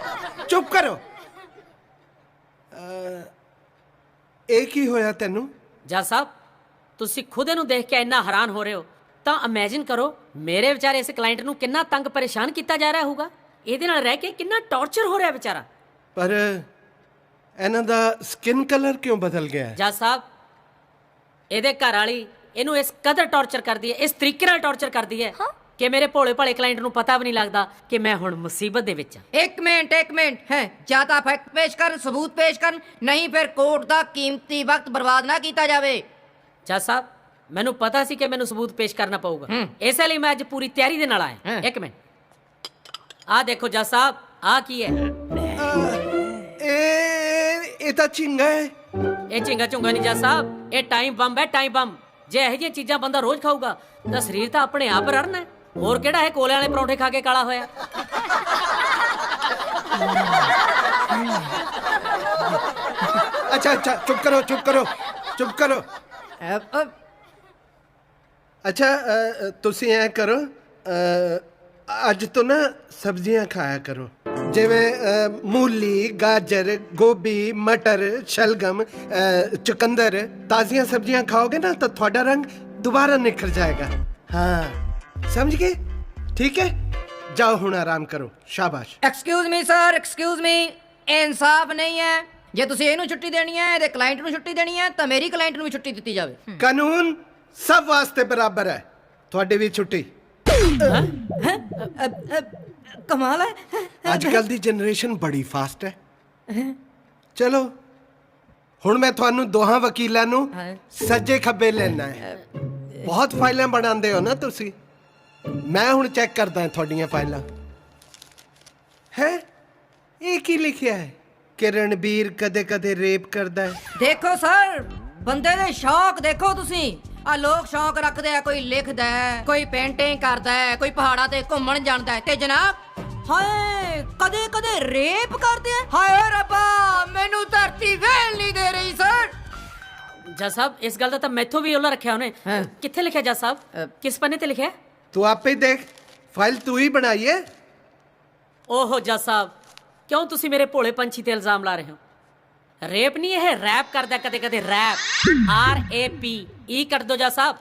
[SPEAKER 1] चुप करो ਇਹ ਕੀ ਹੋਇਆ ਤੈਨੂੰ
[SPEAKER 5] ਜੱਜ ਸਾਹਿਬ ਤੁਸੀਂ ਖੁਦ ਇਹਨੂੰ ਦੇਖ ਕੇ ਇੰਨਾ ਹੈਰਾਨ ਹੋ ਰਹੇ ਹੋ ਤਾਂ ਇਮੇਜਿਨ ਕਰੋ ਮੇਰੇ ਵਿਚਾਰੇ ਇਸ ਕਲਾਇੰਟ ਨੂੰ ਕਿੰਨਾ ਤੰਗ ਪਰੇਸ਼ਾਨ ਕੀਤਾ ਜਾ ਰਿਹਾ ਹੋਊਗਾ ਇਹਦੇ ਨਾਲ ਰਹਿ ਕੇ ਕਿੰਨਾ ਟੌਰਚਰ ਹੋ ਰਿਹਾ ਵਿਚਾਰਾ
[SPEAKER 1] ਪਰ ਇਹਨਾਂ ਦਾ ਸਕਿਨ ਕਲਰ ਕਿਉਂ ਬਦਲ ਗਿਆ ਹੈ
[SPEAKER 5] ਜੱਜ ਸਾਹਿਬ ਇਹਦੇ ਘਰ ਵਾਲੀ ਇਹਨੂੰ ਇਸ ਕਦਰ ਟੌਰਚਰ ਕਰਦੀ ਹੈ ਇਸ ਤਰੀਕੇ ਨਾਲ ਟੌਰਚਰ ਕਰਦੀ ਹੈ ਕਿ ਮੇਰੇ ਭੋਲੇ ਭਾਲੇ ਕਲਾਇੰਟ ਨੂੰ ਪਤਾ ਵੀ ਨਹੀਂ ਲੱਗਦਾ ਕਿ ਮੈਂ ਹੁਣ ਮੁਸੀਬਤ ਦੇ ਵਿੱਚ ਹਾਂ
[SPEAKER 6] एक मिनट है ਜਾਂ ਤਾਂ ਫੈਕਟ ਪੇਸ਼ ਕਰਨ ਸਬੂਤ ਪੇਸ਼ ਕਰਨ ਨਹੀਂ ਫਿਰ ਕੋਰਟ ਦਾ ਕੀਮਤੀ ਵਕਤ ਬਰਬਾਦ ਨਾ ਕੀਤਾ ਜਾਵੇ
[SPEAKER 5] ਜੱਜ ਸਾਹਿਬ ਮੈਨੂੰ ਪਤਾ ਸੀ ਕਿ ਮੈਨੂੰ ਸਬੂਤ ਪੇਸ਼ ਕਰਨਾ ਪਊਗਾ ਇਸੇ ਲਈ ਮੈਂ ਅੱਜ ਪੂਰੀ ਤਿਆਰੀ ਦੇ ਨਾਲ ਆਇਆ ਇੱਕ ਮਿੰਟ ਆਹ ਦੇਖੋ ਜੱਜ ਸਾਹਿਬ ਆਹ ਕੀ ਹੈ
[SPEAKER 1] ਇਹ ਤਾਂ ਚਿੰਗਾ ਹੈ
[SPEAKER 5] ਇਹ ਚਿੰਗਾ ਚੁੰਗਾ ਨਹੀਂ ਜੱਜ ਸਾਹਿਬ ਇਹ ਟਾਈਮ ਬੰਬ ਹੈ ਟਾਈਮ ਬੰਬ ਜੇ ਇਹੋ ਜਿਹੀਆਂ ਚੀਜ਼ਾਂ ਬੰਦਾ ਰੋਜ਼ ਖਾਊਗਾ ਤਾਂ ਸਰੀਰ ਤਾਂ ਆਪਣੇ ਆਪ ਰੜਨਾ ਹੈ ਹੋਰ ਕਿਹੜਾ ਹੈ ਕੋਲੇ ਵਾਲੇ ਪਰੌਂਠੇ ਖਾ ਕੇ ਕਾਲਾ ਹੋਇਆ
[SPEAKER 1] अच्छा अच्छा चुप करो ਅੱਛਾ ਤੁਸੀਂ ਐ ਕਰੋ ਅੱਜ ਤੋਂ ਨਾ ਸਬਜ਼ੀਆਂ ਖਾਇਆ ਕਰੋ ਜਿਵੇਂ ਮੂਲੀ ਗਾਜਰ ਗੋਭੀ ਮਟਰ ਸ਼ਲਗਮ ਚੁਕੰਦਰ ਤਾਜ਼ੀਆਂ ਸਬਜ਼ੀਆਂ ਖਾਓਗੇ ਨਾ ਤਾਂ ਤੁਹਾਡਾ ਰੰਗ दोबारा निखर जाएगा। हाँ समझ गए? ठीक है जाओ हुण आराम करो शाबाश।
[SPEAKER 6] Excuse me sir excuse me ਇਨਸਾਫ ਨਹੀਂ ਹੈ ਜੇ ਤੁਸੀਂ ਇਹਨੂੰ ਛੁੱਟੀ ਦੇਣੀ ਹੈ ਇਹਦੇ ਕਲਾਇੰਟ ਨੂੰ ਛੁੱਟੀ ਦੇਣੀ ਹੈ ਤਾਂ ਮੇਰੀ ਕਲਾਇੰਟ ਨੂੰ ਵੀ ਛੁੱਟੀ ਦਿੱਤੀ ਜਾਵੇ।
[SPEAKER 1] कानून सब वास्ते बराबर है ਤੁਹਾਡੀ ਵੀ ਛੁੱਟੀ।
[SPEAKER 6] ਕਮਾਲ ਹੈ
[SPEAKER 1] ਅੱਜ ਕੱਲ ਦੀ ਜਨਰੇਸ਼ਨ ਬੜੀ ਫਾਸਟ ਹੈ। ਚਲੋ ਹੁਣ ਮੈਂ ਤੁਹਾਨੂੰ ਦੋਹਾਂ ਵਕੀਲਾਂ ਨੂੰ ਸੱਜੇ ਖੱਬੇ ਲੈਣਾ ਹੈ। ਬਹੁਤ ਫਾਈਲਾਂ ਬਣਾਉਂਦੇ ਹੋ ਨਾ ਤੁਸੀਂ। ਮੈਂ ਹੁਣ ਚੈੱਕ ਕਰਦਾ ਤੁਹਾਡੀਆਂ ਫਾਈਲਾਂ। ਹੈ ਇਹ ਕੀ ਲਿਖਿਆ ਹੈ ਕਿ ਰਣਬੀਰ ਕਦੇ ਕਦੇ ਰੇਪ ਕਰਦਾ ਹੈ।
[SPEAKER 6] ਦੇਖੋ ਸਰ ਬੰਦੇ ਦੇ ਸ਼ੌਕ ਦੇਖੋ ਤੁਸੀਂ ਆ ਲੋਕ ਸ਼ੌਕ ਰੱਖਦੇ ਆ ਕੋਈ ਲਿਖਦਾ ਹੈ ਕੋਈ ਪੇਂਟਿੰਗ ਕਰਦਾ ਹੈ ਕੋਈ ਪਹਾੜਾਂ ਤੇ ਘੁੰਮਣ ਜਾਂਦਾ ਹੈ ਤੇ ਜਨਾਬ ਹਾਏ ਕਦੇ ਕਦੇ ਰੇਪ ਕਰਦੇ ਆ। ਹਾਏ ਰੱਬਾ ਮੈਨੂੰ ਧਰਤੀ ਵੇਲ ਨਹੀਂ ਦੇ ਰਹੀ ਸਰ।
[SPEAKER 5] ਜੱਜ ਸਾਹਿਬ ਇਸ ਗੱਲ ਦਾ ਤਾਂ ਮੈਥੋਂ ਵੀ ਉਹਲਾ ਰੱਖਿਆ ਉਹਨੇ। ਕਿੱਥੇ ਲਿਖਿਆ ਜੱਜ ਸਾਹਿਬ ਕਿਸ ਪੰਨੇ ਤੇ ਲਿਖਿਆ?
[SPEAKER 1] ਤੂੰ ਆਪੇ ਦੇਖ ਫਾਈਲ ਤੂੰ ਹੀ ਬਣਾਈ ਹੈ।
[SPEAKER 5] ਓਹੋ ਜੱਜ ਸਾਹਿਬ ਕਿਉਂ ਤੁਸੀਂ ਮੇਰੇ ਭੋਲੇ ਪੰਛੀ ਤੇ ਇਲਜ਼ਾਮ ਲਾ ਰਹੇ ਹੋ? ਰੇਪ ਨਹੀਂ ਇਹ ਰੈਪ ਕਰਦਾ ਕਦੇ ਕਦੇ ਰੈਪ RAP ਕੱਟ ਦੋ ਜੱਜ ਸਾਹਿਬ।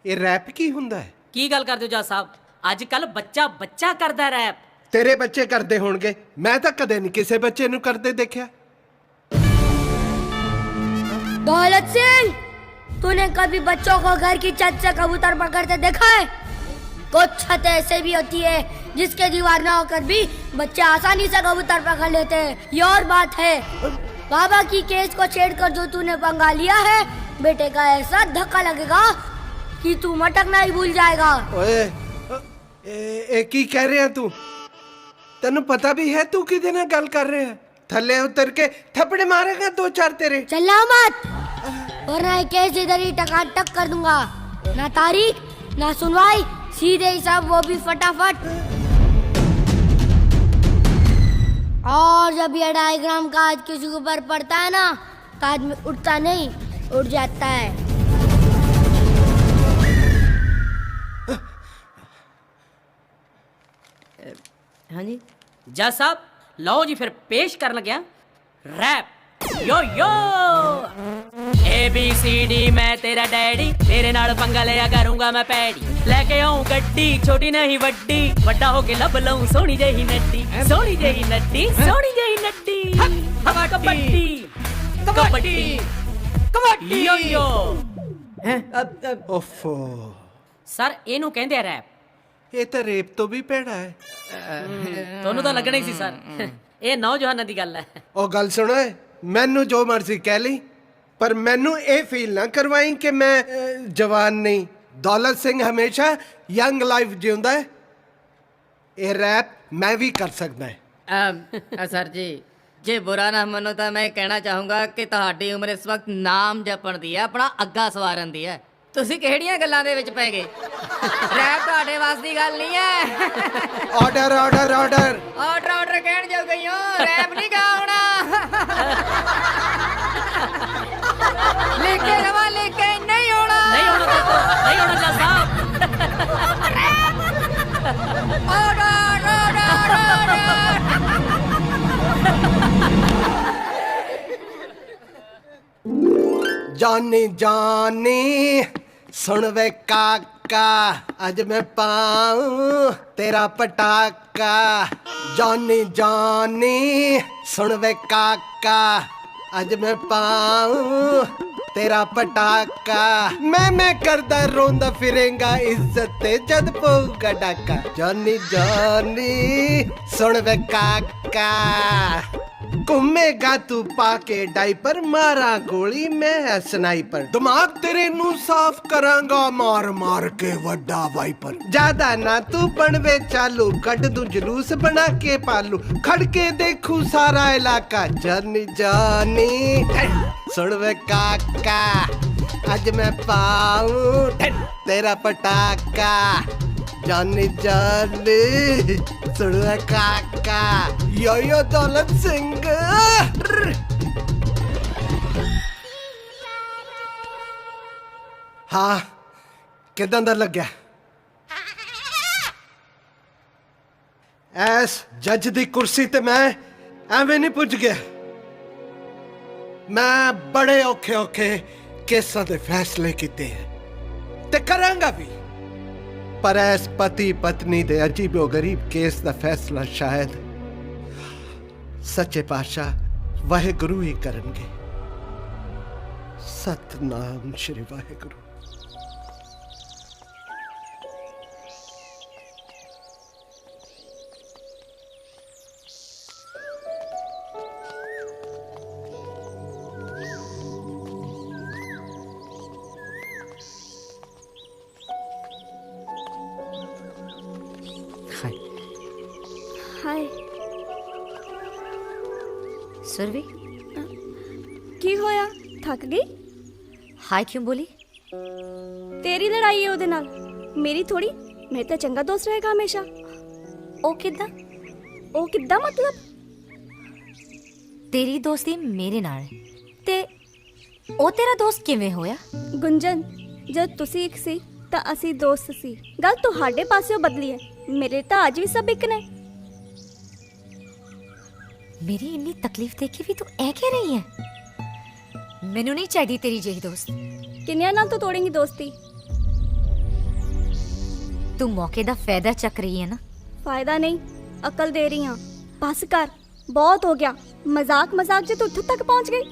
[SPEAKER 1] ਇਹ ਰੈਪ ਕੀ ਹੁੰਦਾ ਹੈ?
[SPEAKER 5] ਕੀ ਗੱਲ ਕਰਦੇ ਹੋ ਜੱਜ ਸਾਹਿਬ ਅੱਜ ਕੱਲ ਬੱਚਾ ਕਰਦਾ ਰੈਪ।
[SPEAKER 1] तेरे बच्चे करते होंगे मैं तो कदे नहीं किसी बच्चे नु करते देखा।
[SPEAKER 2] दौलत सिंह तूने कभी बच्चों को घर की छत से कबूतर पकड़ते देखा है? कुछ छत ऐसे भी होती है जिसके दीवार ना होकर भी बच्चे आसानी से कबूतर पकड़ लेते हैं। ये और बात है बाबा की केस को छेड़कर जो तूने पंगा लिया है बेटे का ऐसा धक्का लगेगा कि तू मटकना ही भूल जाएगा।
[SPEAKER 1] ओए ए की कह रहे हैं तू? तेनू पता भी है तू किदे नाल गल कर रहे है? थल्ले उतर के थप्पड़ मारेगा दो चार तेरे।
[SPEAKER 2] चला मत वरना केस इधर ही टकाटक कर दूंगा। ना तारीख ना सुनवाई सीधे हिसाब वो भी फटाफट। और जब ये डायग्राम का आज किसी के ऊपर पड़ता है ना तो आदमी उठता नहीं उठ जाता है।
[SPEAKER 6] हाँ जी
[SPEAKER 5] जज साहब लो जी फिर पेश कर लग्या रैप यो यो ABCD मैं तेरा डैडी तेरे नाल पंगा लिया करूंगा मैं पैडी लेके आऊं गड्डी छोटी नहीं वड्डी वड्डा होके लब लऊं सोनी जही नट्टी सोनी जही नट्टी सोनी जही नट्टी कबड्डी कबड्डी कबड्डी यो यो
[SPEAKER 1] ओफो
[SPEAKER 5] सर ਇਹਨੂੰ ਕਹਿੰਦੇ ਆ ਰੈਪ।
[SPEAKER 1] ਇਹ ਤਾਂ ਰੇਪ ਤੋਂ ਵੀ ਭੈੜਾ ਹੈ।
[SPEAKER 5] ਤੁਹਾਨੂੰ ਤਾਂ ਲੱਗਣਾ ਹੀ ਸੀ ਸਰ ਇਹ ਨੌਜਵਾਨਾਂ ਦੀ ਗੱਲ ਹੈ।
[SPEAKER 1] ਉਹ ਗੱਲ ਸੁਣੋ ਮੈਨੂੰ ਜੋ ਮਰਜ਼ੀ ਕਹਿ ਲਈ ਪਰ ਮੈਨੂੰ ਇਹ ਫੀਲ ਨਾ ਕਰਵਾਈ ਕਿ ਮੈਂ ਜਵਾਨ ਨਹੀਂ। ਦੌਲਤ ਸਿੰਘ ਹਮੇਸ਼ਾ ਯੰਗ ਲਾਈਫ ਜਿਉਂਦਾ ਹੈ। ਇਹ ਰੈਪ ਮੈਂ ਵੀ ਕਰ ਸਕਦਾ ਹੈ।
[SPEAKER 6] ਸਰ ਜੀ ਜੇ ਬੁਰਾ ਨਾ ਮੰਨੋ ਤਾਂ ਮੈਂ ਕਹਿਣਾ ਚਾਹੂੰਗਾ ਕਿ ਤੁਹਾਡੀ ਉਮਰ ਇਸ ਵਕਤ ਨਾਮ ਜਪਣ ਦੀ ਹੈ ਆਪਣਾ ਅੱਗਾ ਸਵਾਰਨ ਦੀ ਹੈ। ਤੁਸੀਂ ਕਿਹੜੀਆਂ ਗੱਲਾਂ ਦੇ ਵਿੱਚ ਪੈ ਗਏ? ਰੈਪ ਤੁਹਾਡੇ ਵਾਸ ਦੀ ਗੱਲ ਨਹੀਂ ਹੈ।
[SPEAKER 1] Order order order
[SPEAKER 6] order order ਕਹਿਣ ਜੋ ਗਈ ਹੋ ਰੈਪ ਨਹੀਂ ਗਾਉਣਾ। ਲਿਖੇ ਰਵਾ ਲਿਖੇ ਨਹੀਂ ਹੋਣਾ
[SPEAKER 5] ਨਹੀਂ ਹੋਣਾ ਜੱਜ ਸਾਹਿਬ।
[SPEAKER 6] ਆਰਡਰ ਆਰਡਰ ਆਰਡਰ
[SPEAKER 1] जानी जानी सुन वे काका अज मैं पाऊं तेरा पटाका। जानी जानी सुन वे काका अज मैं पाऊं तेरा पटाका। मैं करदा रोंदा फिरेंगा इज्जत ते जद पऊगा डाका। जानी जानी सुन वे काका घूमेगा तू पाके डाइपर मारा गोली मैं स्नाइपर। दिमाग तेरे नू साफ करांगा मार मार के वड्डा वाइपर। ज्यादा ना तू बनवे चालू कट दूं जुलूस बना के पालू खड़ के देखू सारा इलाका। जानी जानी सुन वे काका अज मैं पाऊं तेरा पटाका। जानी जानी सुन वे काका यो यो दौलत सिंह। हाँ ਕਿਦਾਂ ਦਾ ਲੱਗਿਆ? ਐਸ ਜੱਜ ਦੀ ਕੁਰਸੀ ਤੇ ਮੈਂ ਐਵੇਂ ਨਹੀਂ ਪੁੱਜ ਗਿਆ। ਮੈਂ ਬੜੇ ਔਖੇ ਔਖੇ ਕੇਸਾਂ ਦੇ ਫੈਸਲੇ ਕੀਤੇ ਤੇ ਕਰਾਂਗਾ ਵੀ, ਪਰ ਐਸ ਪਤੀ ਪਤਨੀ ਦੇ ਅਜੀਬੋ ਗਰੀਬ ਕੇਸ ਦਾ ਫੈਸਲਾ ਸ਼ਾਇਦ ਸੱਚੇ ਪਾਤਸ਼ਾਹ ਵਾਹਿਗੁਰੂ ਹੀ ਕਰਨਗੇ। ਸਤਨਾਮ ਸ਼੍ਰੀ ਵਾਹਿਗੁਰੂ।
[SPEAKER 2] ਹਾਏ
[SPEAKER 8] सुरभि
[SPEAKER 2] ਕੀ ਹੋਇਆ? ਥੱਕ ਗਈ?
[SPEAKER 8] हाय क्यों बोली?
[SPEAKER 2] ਤੇਰੀ ਲੜਾਈ ਹੈ ਉਹਦੇ ਨਾਲ, ਮੇਰੀ ਥੋੜੀ। ਮੇਰੇ ਤਾਂ ਚੰਗਾ ਦੋਸਤ ਰਹੇਗਾ ਹਮੇਸ਼ਾ।
[SPEAKER 8] ओ किदा?
[SPEAKER 2] ਉਹ ਕਿੱਦਾਂ ਮਤਲਬ?
[SPEAKER 8] तेरी दोस्ती मेरे नाल है ते ओ तेरा दोस्त किवें होया?
[SPEAKER 2] ਗੁੰਜਨ, ਜਦ ਤੁਸੀਂ ਇੱਕ ਸੀ ਤਾਂ ਅਸੀਂ ਦੋਸਤ ਸੀ। ਗੱਲ ਤੁਹਾਡੇ ਪਾਸਿਓਂ ਬਦਲੀ ਹੈ, ਮੇਰੇ ਤਾਂ ਅੱਜ ਵੀ ਸਭ ਇੱਕ ਨੇ।
[SPEAKER 8] मेरी इन्नी तकलीफ देख के भी तू ऐ कह रही है? मैनू नहीं चाहिए तेरी जेही दोस्त।
[SPEAKER 2] ਕਿੰਨਿਆਂ ਨਾਲ ਤੂੰ ਤੋੜेंगी ਦੋਸਤੀ?
[SPEAKER 8] तू मौके दा फायदा चक रही है ना?
[SPEAKER 2] ਫਾਇਦਾ ਨਹੀਂ, ਅਕਲ ਦੇ ਰਹੀ ਹਾਂ। ਬਸ ਕਰ, ਬਹੁਤ ਹੋ ਗਿਆ। ਮਜ਼ਾਕ ਮਜ਼ਾਕ ਜੇ ਤੂੰ ਇੱਥੋਂ ਤੱਕ ਪਹੁੰਚ ਗਈ।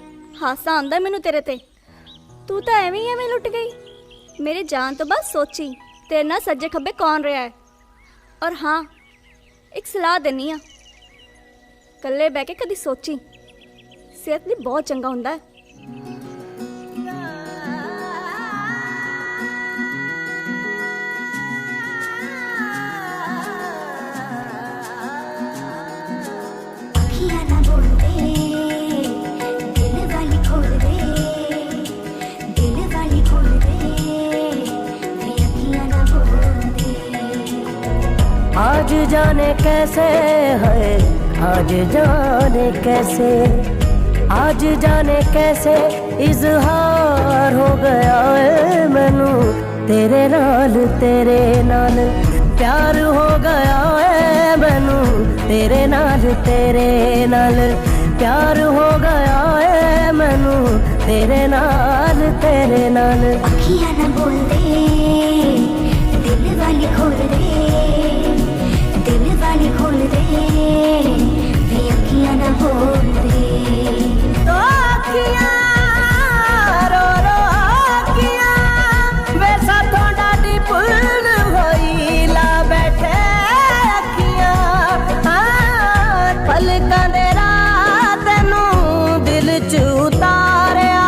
[SPEAKER 2] ਹਾਸਾ ਆਉਂਦਾ ਮੈਨੂੰ ਤੇਰੇ ਤੇ। ਤੂੰ ਤਾਂ ਐਵੇਂ ਲੁੱਟ ਗਈ। ਮੇਰੇ ਜਾਣ ਤੋਂ ਬਾਅਦ ਸੋਚੀ ਤੇਰੇ ਨਾਲ ਸੱਜੇ ਖੱਬੇ ਕੌਣ ਰਿਹਾ ਹੈ। ਔਰ ਹਾਂ, ਇੱਕ ਸਲਾਹ ਦਿੰਨੀ ਆ, ਇਕੱਲੇ ਬਹਿ ਕੇ ਕਦੀ ਸੋਚੀ, ਸਿਹਤ ਲਈ ਬਹੁਤ ਚੰਗਾ ਹੁੰਦਾ ਹੈ।
[SPEAKER 15] आज जाने कैसे है, आज जाने कैसे, आज जाने कैसे इजहार हो गया है मैनू तेरे नाल प्यार हो गया है मैनू तेरे नाल प्यार हो गया है मैनू तेरे नाल
[SPEAKER 13] अखियां ना बोल दे, दिल वाली खोल दे, दिल वाली खोल दे, वे अखियां ना बोल दे।
[SPEAKER 15] तो अखियां रो रो अखियां वैसा तो डाडी पुल होई ला बैठे अखियां पलकां दे रात नू दिल च उतारिया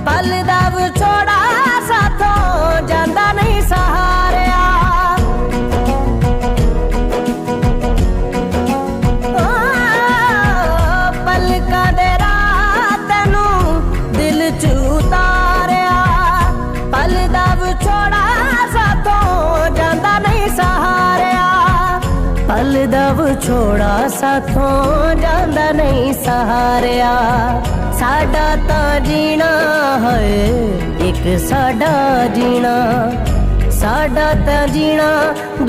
[SPEAKER 15] पल दा विछोड़ा साथों जांदा नहीं सहारिया। पल दा विछोड़ा साथों जांदा नहीं सहारिया। साडा तां जीना है एक साडा जीना, साडा तां जीना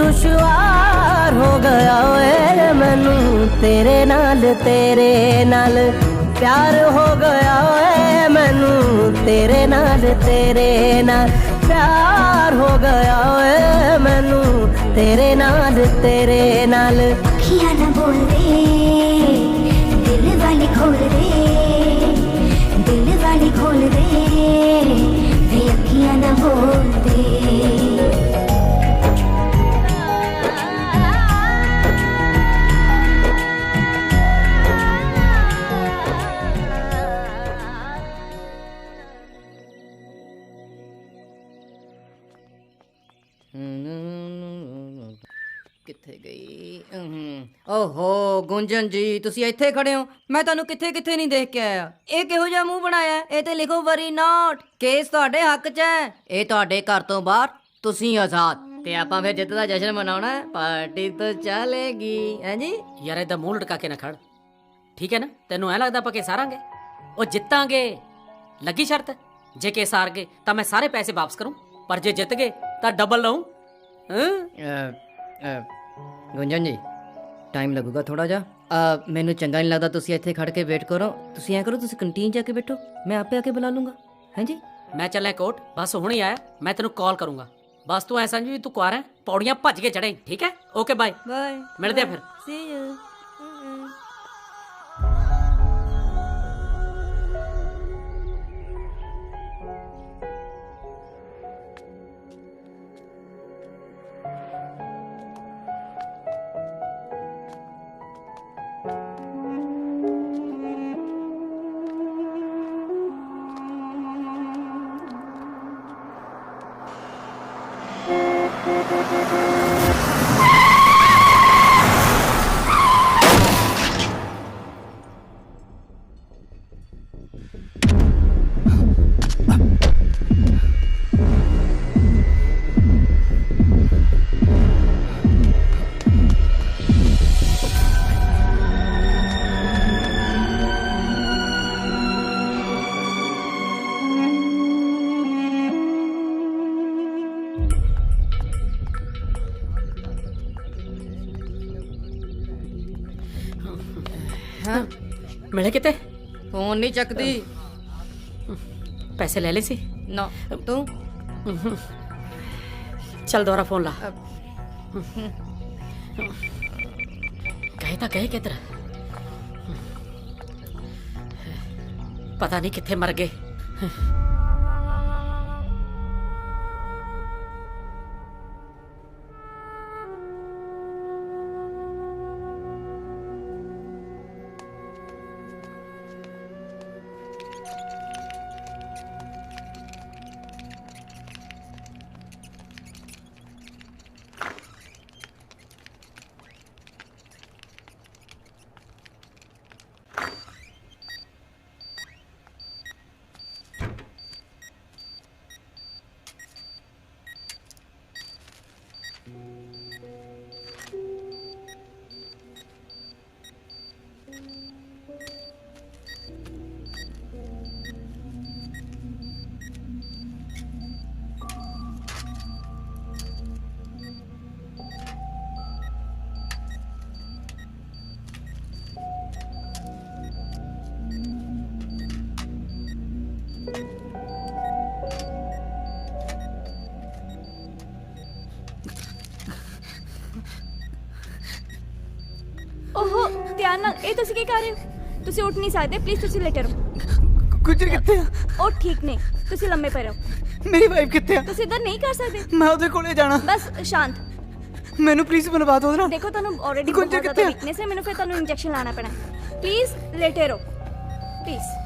[SPEAKER 15] दुश्वार हो गया है मैनू तेरे नाल प्यार हो गया है मैनू तेरे नाल प्यार हो गया है मैनू तेरे नाल
[SPEAKER 13] अखियां ना बोल दे, दिल वाली खोल दे, दिल वाली खोल दे, वे अखियां ना बोल दे।
[SPEAKER 6] ਕਿੱਥੇ ਗਈ? ਓਹੋ ਗੁੰਜਨ ਜੀ, ਤੁਸੀਂ ਇੱਥੇ ਖੜੇ ਹੋ, ਮੈਂ ਤੁਹਾਨੂੰ ਕਿੱਥੇ ਨਹੀਂ ਦੇਖ ਕੇ ਆਇਆ। ਇਹ ਕਿਹੋ ਜਿਹਾ ਮੂੰਹ ਬਣਾਇਆ? ਇਹ ਤੇ ਲਿਖੋ ਵਰੀ ਨਾਟ। ਕੇਸ ਤੁਹਾਡੇ ਹੱਕ 'ਚ ਹੈ, ਇਹ ਤੁਹਾਡੇ ਘਰ ਤੋਂ ਬਾਹਰ, ਤੁਸੀਂ ਆਜ਼ਾਦ। ਤੇ ਆਪਾਂ ਫਿਰ ਜਿੱਤ ਦਾ ਜਸ਼ਨ ਮਨਾਉਣਾ ਹੈ, ਪਾਰਟੀ ਤਾਂ ਚੱਲੇਗੀ। ਹੈ ਜੀ
[SPEAKER 5] ਯਾਰ ਏਦਾਂ ਮੂੰਹ ਲਟਕਾ ਕੇ ਨਾ ਖੜ, ਠੀਕ ਹੈ ਨਾ? ਤੈਨੂੰ ਐ ਲੱਗਦਾ ਆਪਾਂ ਕੇਸ ਹਾਰਾਂਗੇ? ਉਹ ਜਿੱਤਾਂਗੇ। ਲੱਗੀ ਸ਼ਰਤ, ਜੇ ਕੇਸ ਹਾਰ ਗਏ ਤਾਂ ਮੈਂ ਸਾਰੇ ਪੈਸੇ ਵਾਪਸ ਕਰੂੰ पर जे जित गए तो डबल लऊं।
[SPEAKER 6] ਗੁੰਜਨ ਜੀ ਟਾਈਮ ਲੱਗੂਗਾ ਥੋੜਾ ਜਿਹਾ। ਮੈਨੂੰ ਚੰਗਾ ਨਹੀਂ ਲੱਗਦਾ ਤੁਸੀਂ ਇੱਥੇ ਖੜ ਕੇ ਵੇਟ ਕਰੋ। ਤੁਸੀਂ ਐਂ ਕਰੋ, ਤੁਸੀਂ ਕੰਟੀਨ ਜਾ ਕੇ ਬੈਠੋ, ਮੈਂ ਆਪੇ ਆ ਕੇ ਬੁਲਾ ਲੂੰਗਾ। ਹਾਂਜੀ
[SPEAKER 5] मैं चलें कोर्ट, बस हुणे ही आया, मैं तेनों कॉल करूंगा। बस तू ऐसा समझ भी तू कुआरा है, पौड़ियां भज के चढ़े। ठीक है, ओके बाय
[SPEAKER 8] बाय,
[SPEAKER 5] मिलते हैं फिर।
[SPEAKER 8] सी यू।
[SPEAKER 5] मिले किते?
[SPEAKER 6] फोन नहीं चकती।
[SPEAKER 5] पैसे ले ले सी
[SPEAKER 6] ना तू
[SPEAKER 5] चल दोबारा फोन ला। कहे था कहे किधर, पता नहीं किथे मर गए।
[SPEAKER 2] ओहो ध्यान नाल, ਇਹ ਤੁਸੀਂ ਕੀ ਕਰ ਰਹੇ ਹੋ? ਤੁਸੀਂ ਉੱਠ ਨਹੀਂ ਸਕਦੇ, ਪਲੀਜ਼ ਤੁਸੀਂ ਲੇਟੇ ਰਹੋ।
[SPEAKER 7] ਗੁੱਜਰ ਕਿੱਥੇ ਆ?
[SPEAKER 2] ਉਹ ਠੀਕ ਨੇ, ਤੁਸੀਂ ਲੰਮੇ ਪਏ ਰਹੋ।
[SPEAKER 7] ਮੇਰੀ ਵਾਈਫ ਕਿੱਥੇ ਆ?
[SPEAKER 2] ਤੁਸੀਂ ਇਦਾਂ ਨਹੀਂ ਕਰ ਸਕਦੇ।
[SPEAKER 7] ਮੈਂ ਉਹਦੇ ਕੋਲੇ ਜਾਣਾ।
[SPEAKER 2] ਬਸ ਸ਼ਾਂਤ।
[SPEAKER 7] ਮੈਨੂੰ ਪਲੀਜ਼ ਮਿਲਵਾ ਦਿਓ ਉਹਦੇ ਨਾਲ।
[SPEAKER 2] ਦੇਖੋ ਤੁਹਾਨੂੰ ਆਲਰੇਡੀ ਬਹੁਤ ਜ਼ਿਆਦਾ ਵੀਕਨੈਸ ਹੈ, ਮੈਨੂੰ ਫਿਰ ਤੁਹਾਨੂੰ ਇੰਜੈਕਸ਼ਨ ਲਾਣਾ ਪੈਣਾ। ਪਲੀਜ਼ ਲੇਟੇ ਰਹੋ, ਪਲੀਜ਼।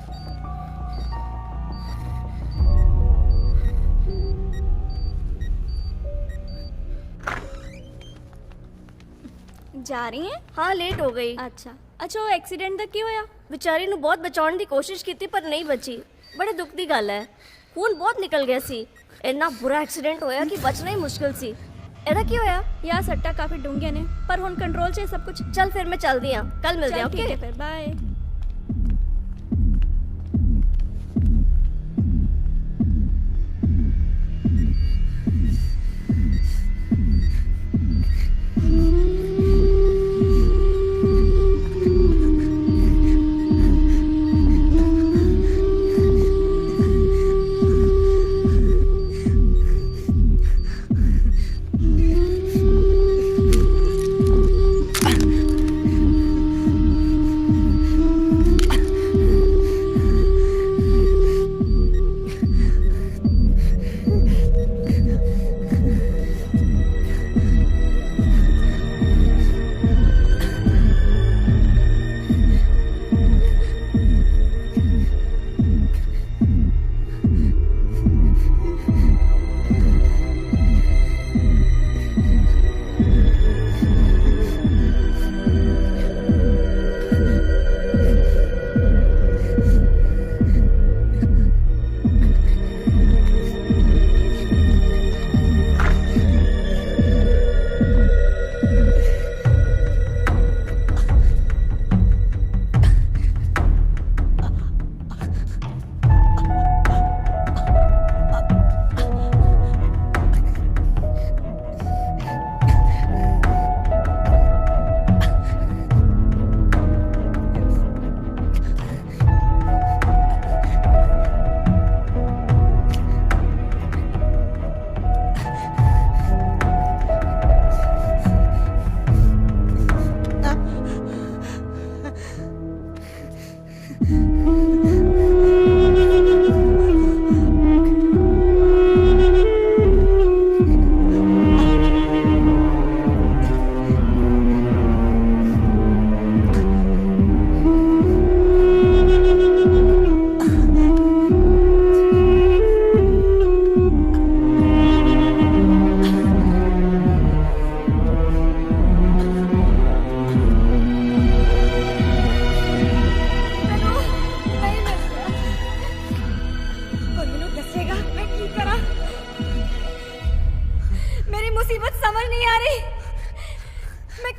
[SPEAKER 2] ਜਾ ਰਹੀ ਹੈ?
[SPEAKER 16] हाँ लेट हो गई।
[SPEAKER 2] ਅੱਛਾ ਉਹ ਐਕਸੀਡੈਂਟ ਦਾ ਕੀ ਹੋਇਆ?
[SPEAKER 16] ਵਿਚਾਰੀ ਨੂੰ ਬਹੁਤ ਬਚਾਉਣ ਦੀ ਕੋਸ਼ਿਸ਼ ਕੀਤੀ ਪਰ ਨਹੀਂ ਬਚੀ। ਬੜੇ ਦੁੱਖ ਦੀ ਗੱਲ ਹੈ, ਖੂਨ ਬਹੁਤ ਨਿਕਲ ਗਿਆ ਸੀ। ਇੰਨਾ ਬੁਰਾ ਐਕਸੀਡੈਂਟ ਹੋਇਆ ਕਿ ਬਚਣਾ ਹੀ ਮੁਸ਼ਕਿਲ ਸੀ। ਇਹਦਾ ਕੀ ਹੋਇਆ?
[SPEAKER 2] ਯਾਰ ਸੱਟਾਂ ਕਾਫੀ ਡੂੰਘੀਆਂ ਨੇ, ਪਰ ਹੁਣ ਕੰਟਰੋਲ 'ਚ ਹੈ ਸਭ ਕੁਝ।
[SPEAKER 16] ਚੱਲ ਫਿਰ ਮੈਂ ਚੱਲਦੀ ਹਾਂ, ਕੱਲ ਮਿਲਦੇ ਹਾਂ।
[SPEAKER 2] ਠੀਕ ਹੈ ਫਿਰ, ਬਾਏ।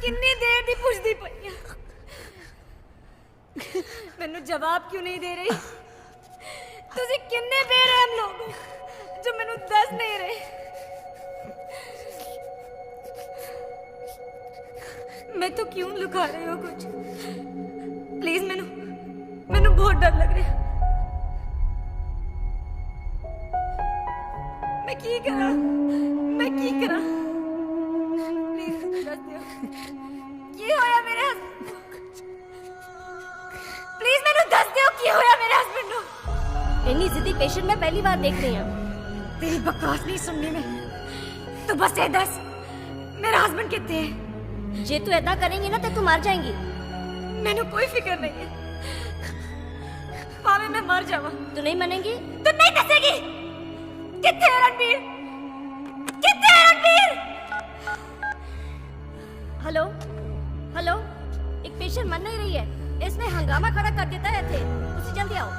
[SPEAKER 8] कितनी देर दी पुछदी पई आ मैनू जवाब क्यों नहीं दे रही तुसी कितने बेरहम लोग हो जो मैनू दस नहीं रहे मैं तो क्यों लुका रहे हो कुछ प्लीज मैनू बहुत डर लग रहा मैं की करा प्लीज दस दियो की होया मेरे प्लीज मैनू दस दियो की होया मेरे हस्बैंड नु
[SPEAKER 16] इतनी जिद्दी पेशेंट मैं पहली बार देख रही हूं
[SPEAKER 8] तेरी बकवास नहीं सुननी मैं तू बस ये दस मेरा हस्बैंड कितने है
[SPEAKER 16] जे तू ऐसा करेंगी ना तो तू मर जाएंगी
[SPEAKER 8] मैनू कोई फिक्र नहीं है भावे मैं मर जावा
[SPEAKER 16] तू नहीं मानेगी
[SPEAKER 8] तू नहीं दसेगी कितने है रणबीर कितने है रणबीर
[SPEAKER 16] हेलो हेलो एक पेशेंट मर नहीं रही है इसने हंगामा खड़ा कर देता है थे तुसी जल्दी आओ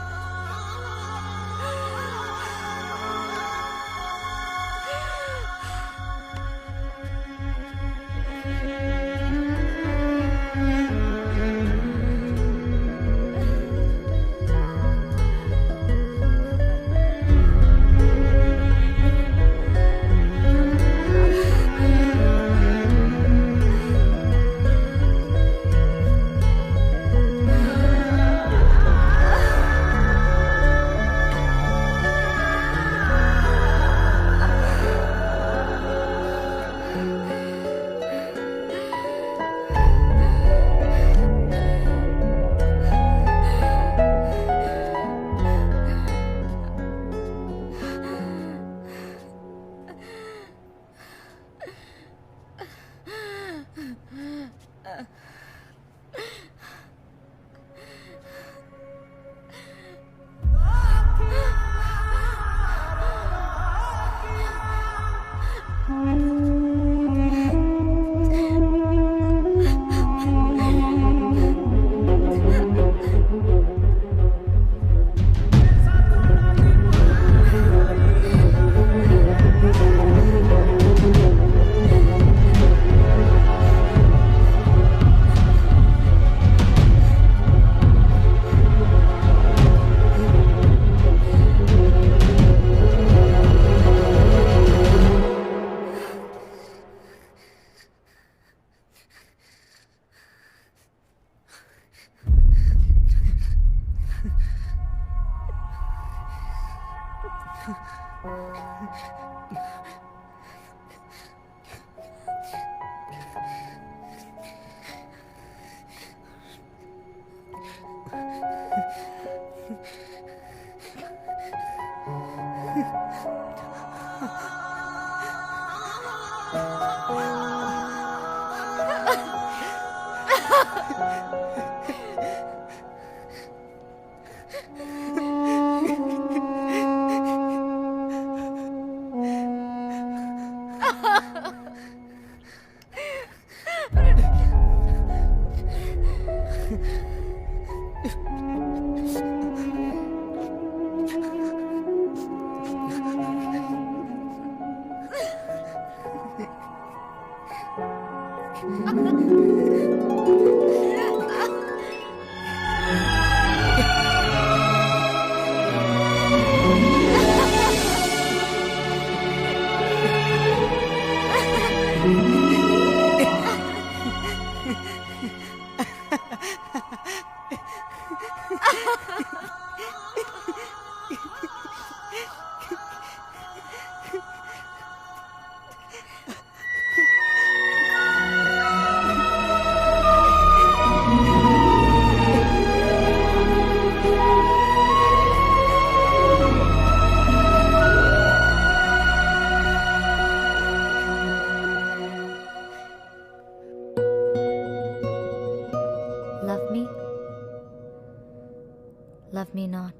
[SPEAKER 8] Love me not.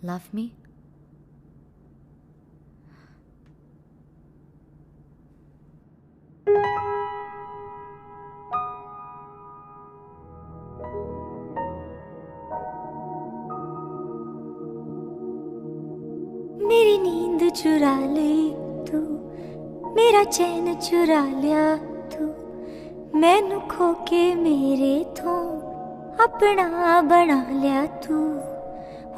[SPEAKER 8] Love me.
[SPEAKER 17] मेरी नींद चुरा ली तू, मेरा चैन चुरा लिया तू, मैनू खो के मेरे तो अपना बना लिया तू,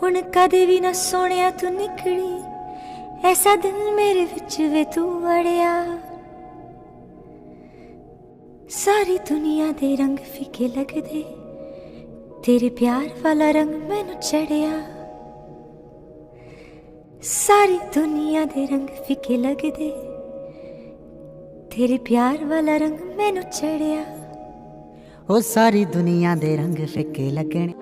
[SPEAKER 17] हुण कदे भी ना सोनिया तू निकली, ऐसा दिल मेरे विच वे तू अड़िया। सारी दुनिया दे रंग फीके लगदे, तेरे प्यार वाला रंग मैनू चढ़िया। सारी दुनिया दे रंग फीके लगदे, तेरे प्यार वाला रंग मैनू चढ़िया।
[SPEAKER 7] ओ सारी दुनिया दे रंग फिके लगने